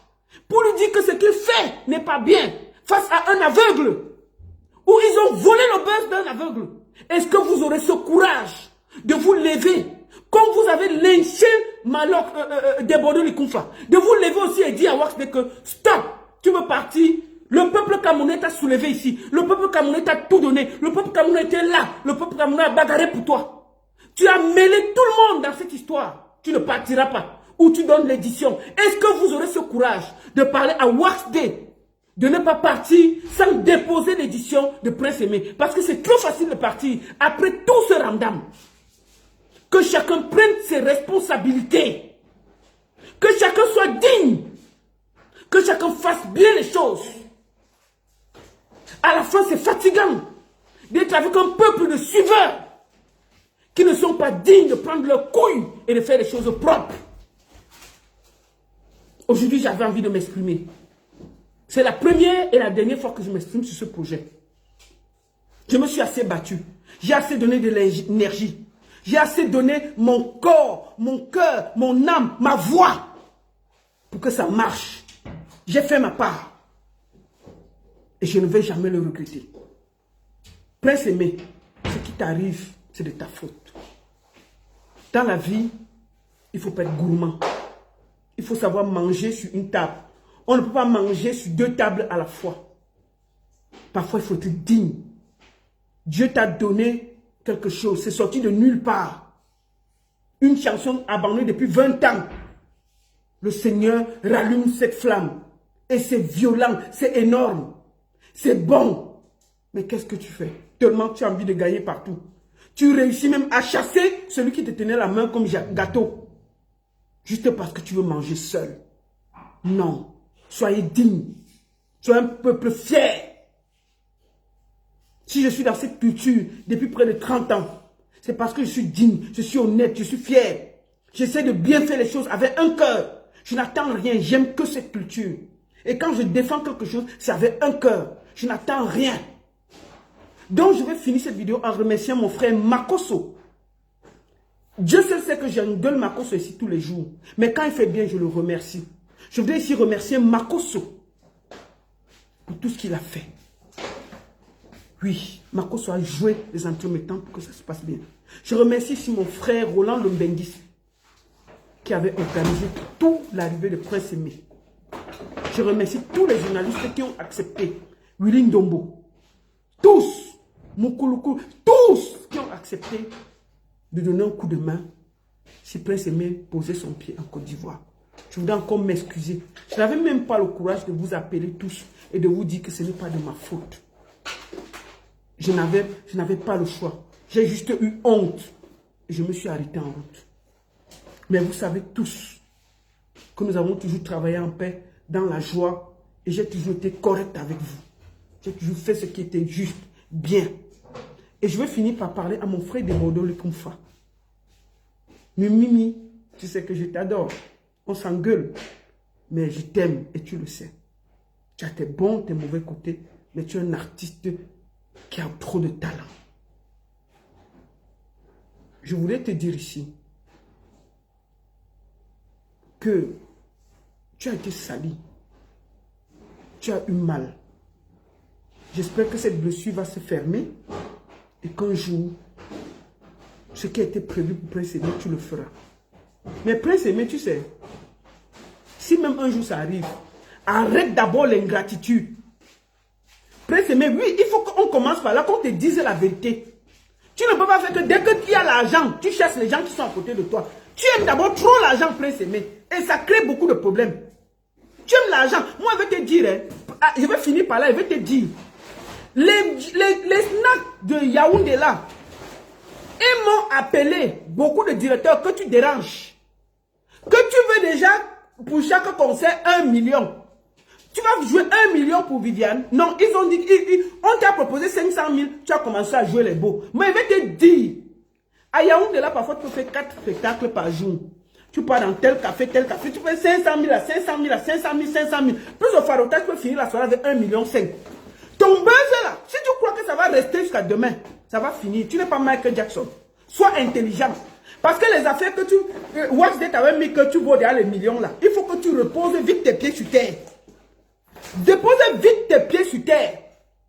Speaker 1: pour lui dire que ce qu'il fait n'est pas bien face à un aveugle? Ou ils ont volé le buzz d'un aveugle? Est-ce que vous aurez ce courage de vous lever comme vous avez lynché Maloc des Bordeaux Likoufa, de vous lever aussi et dire à Waxday que stop, tu veux partir? Le peuple camerounais t'a soulevé ici. Le peuple camerounais t'a tout donné. Le peuple camerounais était là. Le peuple camerounais a bagarré pour toi. Tu as mêlé tout le monde dans cette histoire. Tu ne partiras pas. Ou tu donnes l'édition. Est-ce que vous aurez ce courage de parler à Waxday de ne pas partir sans déposer l'édition de Prince Aimé? Parce que c'est trop facile de partir après tout ce ramdam. Que chacun prenne ses responsabilités. Que chacun soit digne. Que chacun fasse bien les choses. À la fin, c'est fatigant d'être avec un peuple de suiveurs qui ne sont pas dignes de prendre leurs couilles et de faire les choses propres. Aujourd'hui, j'avais envie de m'exprimer. C'est la première et la dernière fois que je m'exprime sur ce projet. Je me suis assez battu. J'ai assez donné de l'énergie. J'ai assez donné mon corps, mon cœur, mon âme, ma voix pour que ça marche. J'ai fait ma part. Et je ne vais jamais le regretter. Prince Aimé, ce qui t'arrive, c'est de ta faute. Dans la vie, il ne faut pas être gourmand. Il faut savoir manger sur une table. On ne peut pas manger sur deux tables à la fois. Parfois, il faut être digne. Dieu t'a donné quelque chose. C'est sorti de nulle part. Une chanson abandonnée depuis 20 ans. Le Seigneur rallume cette flamme. Et c'est violent, c'est énorme. C'est bon. Mais qu'est-ce que tu fais? Tellement tu as envie de gagner partout. Tu réussis même à chasser celui qui te tenait la main comme gâteau. Juste parce que tu veux manger seul. Non. Soyez digne. Soyez un peuple fier. Si je suis dans cette culture depuis près de 30 ans, c'est parce que je suis digne, je suis honnête, je suis fier. J'essaie de bien faire les choses avec un cœur. Je n'attends rien, j'aime que cette culture. Et quand je défends quelque chose, c'est avec un cœur. Je n'attends rien. Donc je vais finir cette vidéo en remerciant mon frère Makosso. Dieu seul sait que j'engueule Makosso ici tous les jours. Mais quand il fait bien, je le remercie. Je voudrais ici remercier Makosso pour tout ce qu'il a fait. Oui, Makosso a joué les entremettants pour que ça se passe bien. Je remercie ici mon frère Roland Lombengis qui avait organisé toute l'arrivée de Prince Aimé. Je remercie tous les journalistes qui ont accepté. Willy Ndombo. Tous. Moukouloukou. Tous qui ont accepté de donner un coup de main si Prince Aimé posait son pied en Côte d'Ivoire. Je voudrais encore m'excuser. Je n'avais même pas le courage de vous appeler tous et de vous dire que ce n'est pas de ma faute. Je n'avais pas le choix. J'ai juste eu honte. Et je me suis arrêté en route. Mais vous savez tous que nous avons toujours travaillé en paix, dans la joie. Et j'ai toujours été correct avec vous. J'ai toujours fait ce qui était juste, bien. Et je vais finir par parler à mon frère Demodo Lekumfa. Mais Mimi, tu sais que je t'adore. On s'engueule. Mais je t'aime et tu le sais. Tu as tes bons, tes mauvais côtés. Mais tu es un artiste qui a trop de talent. Je voulais te dire ici que tu as été sali. Tu as eu mal. J'espère que cette blessure va se fermer et qu'un jour, ce qui a été prévu pour Prince Aimé, tu le feras. Mais Prince Aimé, tu sais, si même un jour ça arrive, arrête d'abord l'ingratitude. Prince Aimé, oui, il faut qu'on commence par là, qu'on te dise la vérité. Tu ne peux pas faire que dès que tu as l'argent, tu cherches les gens qui sont à côté de toi. Tu aimes d'abord trop l'argent, Prince Aimé. Et ça crée beaucoup de problèmes. Tu aimes l'argent. Moi, je vais te dire, je vais finir par là, je vais te dire. Les snacks de Yaoundé là, ils m'ont appelé, beaucoup de directeurs, que tu déranges. Que tu veux déjà, pour chaque concert, 1 million. Tu vas jouer 1 million pour Viviane. Non, ils ont dit, on t'a proposé 500 000, tu as commencé à jouer les beaux. Mais je vais te dire, à Yaoundé là, parfois tu peux faire 4 spectacles par jour. Tu pars dans tel café, tu fais 500 000 à 500 000 à 500 000, 500 000. Plus au Farotage, tu peux finir la soirée avec 1,5 million. Ton buzz là, si tu crois que ça va rester jusqu'à demain, ça va finir. Tu n'es pas Michael Jackson. Sois intelligent. Parce que les affaires que tu... Watchday t'avait mis que tu vaux derrière les millions là. Il faut que tu reposes vite tes pieds sur terre. Dépose vite tes pieds sur terre.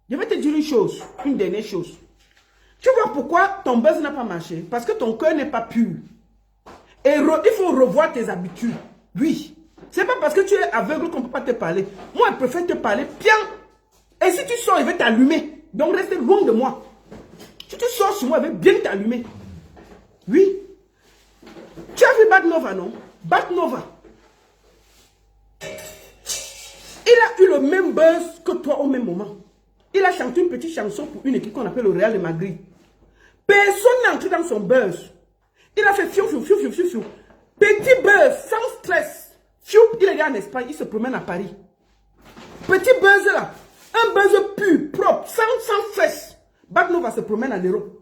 Speaker 1: Je vais te dire une chose, une dernière chose. Tu vois pourquoi ton buzz n'a pas marché? Parce que ton cœur n'est pas pur. Et il faut revoir tes habitudes. Oui. C'est pas parce que tu es aveugle qu'on ne peut pas te parler. Moi, je préfère te parler bien. Et si tu sors, il va t'allumer. Donc, reste loin de moi. Si tu sors sur moi, il va bien t'allumer. Oui. Tu as vu Bat Nova, non? Bat Nova. Il a eu le même buzz que toi au même moment. Il a chanté une petite chanson pour une équipe qu'on appelle le Real de Madrid. Personne n'est entré dans son buzz. Il a fait fiou, fiou, fiou, fiou, fiou, fiou. Petit buzz, sans stress. Fiou, il est en Espagne, il se promène à Paris. Petit buzz là. Un buzz pur, propre, sans stress. Bat Nova se promène en Europe.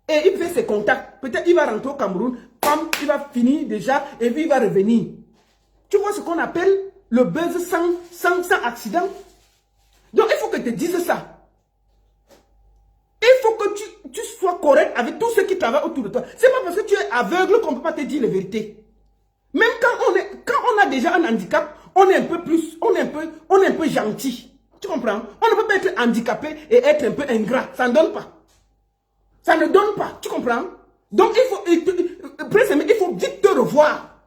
Speaker 1: Et il fait ses contacts. Peut-être il va rentrer au Cameroun, comme il va finir déjà, et puis il va revenir. Tu vois ce qu'on appelle le buzz sans accident. Donc il faut que tu te dises ça. Il faut que tu sois correct avec tous ceux qui travaillent autour de toi. C'est pas parce que tu es aveugle qu'on ne peut pas te dire la vérité. Même quand on a déjà un handicap, on est un peu gentil. Tu comprends? On ne peut pas être handicapé et être un peu ingrat. Ça ne donne pas. Ça ne donne pas. Tu comprends? Donc il faut vite te revoir.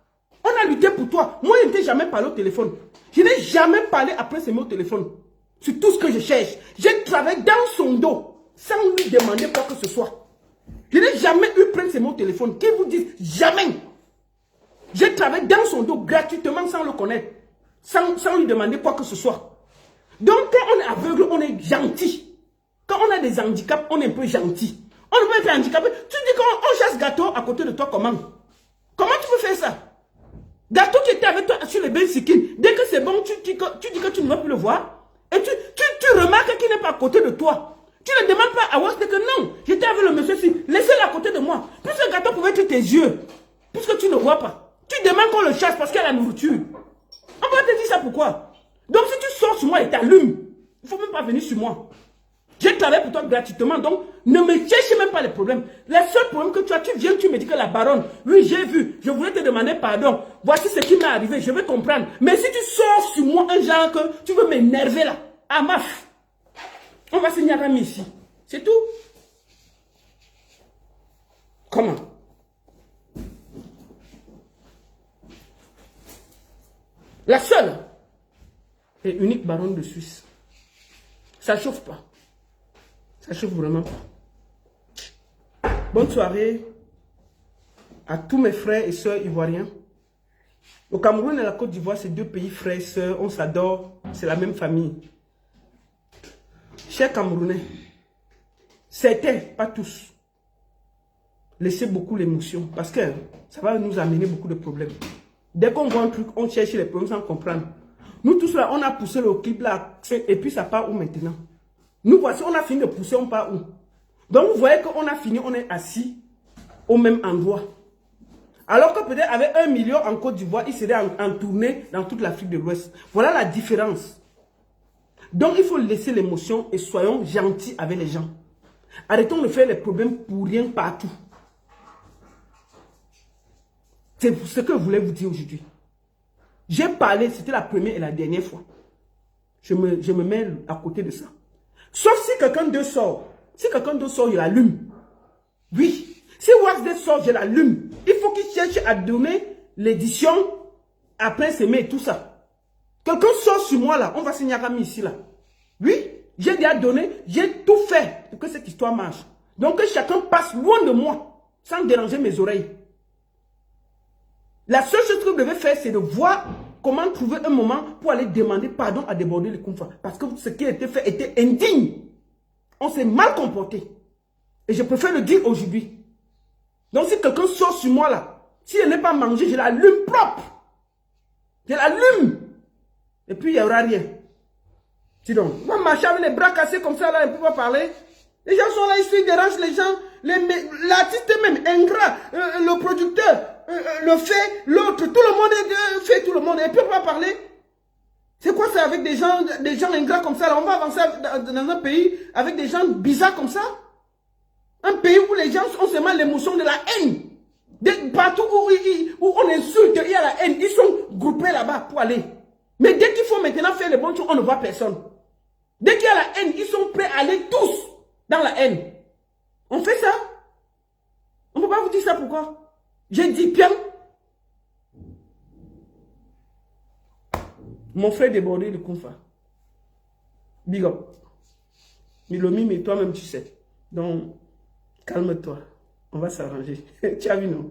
Speaker 1: On a lutté pour toi. Moi, je ne t'ai jamais parlé au téléphone. Je n'ai jamais parlé après ce mot au téléphone. C'est tout ce que je cherche. J'ai travaillé dans son dos sans lui demander quoi que ce soit. Je n'ai jamais eu Prince Aimé au téléphone. Qu'ils vous disent jamais. J'ai travaillé dans son dos gratuitement sans le connaître. Sans lui demander quoi que ce soit. Donc quand on est aveugle, on est gentil. Quand on a des handicaps, on est un peu gentil. On ne peut être handicapé. Tu dis qu'on chasse gâteau à côté de toi comment? Comment tu peux faire ça? Gâteau qui était avec toi sur les bains sikines. Dès que c'est bon, tu dis que tu ne vas plus le voir. Et tu remarques qu'il n'est pas à côté de toi. Tu ne demandes pas à Watchday que non, j'étais avec le monsieur ci, laissez-le à côté de moi. Puisque le gâteau pouvait être tes yeux. Puisque tu ne vois pas. Tu demandes qu'on le chasse parce qu'il y a la nourriture. On va te dire ça pourquoi? Donc si tu sors sur moi et t'allumes, il ne faut même pas venir sur moi. J'ai J'ai travaillé pour toi gratuitement, donc ne me cherche même pas les problèmes. Le seul problème que tu as, tu viens, tu me dis que la baronne, oui, j'ai vu, je voulais te demander pardon. Voici ce qui m'est arrivé, je vais comprendre. Mais si tu sors sur moi un genre que tu veux m'énerver là, à maf, on va signer un ici. C'est tout. Comment? La seule et unique baronne de Suisse. Ça chauffe pas. Ça chauffe vraiment pas. Bonne soirée à tous mes frères et sœurs ivoiriens. Au Cameroun et la Côte d'Ivoire, c'est deux pays frères et sœurs. On s'adore. C'est la même famille. Chers Camerounais, certains, pas tous, laissez beaucoup l'émotion parce que ça va nous amener beaucoup de problèmes. Dès qu'on voit un truc, on cherche les problèmes sans comprendre. Nous tous là, on a poussé le clip là, et puis ça part où maintenant? Nous voici, on a fini de pousser, on part où? Donc vous voyez qu'on a fini, on est assis au même endroit. Alors que peut-être avec 1 million en Côte d'Ivoire, il serait en tournée dans toute l'Afrique de l'Ouest. Voilà la différence. Donc il faut laisser l'émotion et soyons gentils avec les gens. Arrêtons de faire les problèmes pour rien partout. C'est ce que je voulais vous dire aujourd'hui. J'ai parlé, c'était la première et la dernière fois. Je me mets à côté de ça. Sauf si quelqu'un d'eux sort. Si quelqu'un d'eux sort, je l'allume. Oui. Si Waxday sort, je l'allume. Il faut qu'il cherche à donner l'édition après s'aimer et tout ça. Quelqu'un sort sur moi là, on va signer un ami ici là. Oui, j'ai déjà donné, j'ai tout fait pour que cette histoire marche. Donc que chacun passe loin de moi, sans déranger mes oreilles. La seule chose que vous devez faire, c'est de voir comment trouver un moment pour aller demander pardon à Déborder le Koumfa. Parce que ce qui a été fait était indigne. On s'est mal comporté. Et je préfère le dire aujourd'hui. Donc si quelqu'un sort sur moi là, si elle n'est pas mangée, je l'allume propre. Je l'allume. Et puis il n'y aura rien. Dis donc, on va marcher avec les bras cassés comme ça là, et ne peut pas parler. Les gens sont là, ils dérangent les gens. L'artiste même, ingrat, le producteur, le fait, l'autre, tout le monde fait tout le monde. Et puis on ne peut pas parler. C'est quoi ça avec des gens ingrats comme ça là? On va avancer dans un pays avec des gens bizarres comme ça? Un pays où les gens ont seulement l'émotion de la haine. Partout où on insulte, il y a la haine. Ils sont groupés là-bas pour aller. Mais dès qu'il faut maintenant faire les bonnes choses, on ne voit personne. Dès qu'il y a la haine, ils sont prêts à aller tous dans la haine. On fait ça? On ne peut pas vous dire ça pourquoi? J'ai dit bien. Mon frère Déborder le Koumfa. Big up. Milomi, mais toi-même tu sais. Donc, calme-toi. On va s'arranger. Tu as vu, non?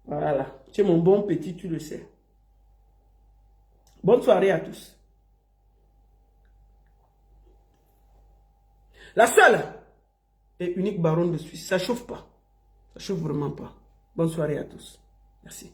Speaker 1: Voilà. Tu es mon bon petit, tu le sais. Bonne soirée à tous. La seule et unique baronne de Suisse. Ça chauffe pas. Ça chauffe vraiment pas. Bonne soirée à tous. Merci.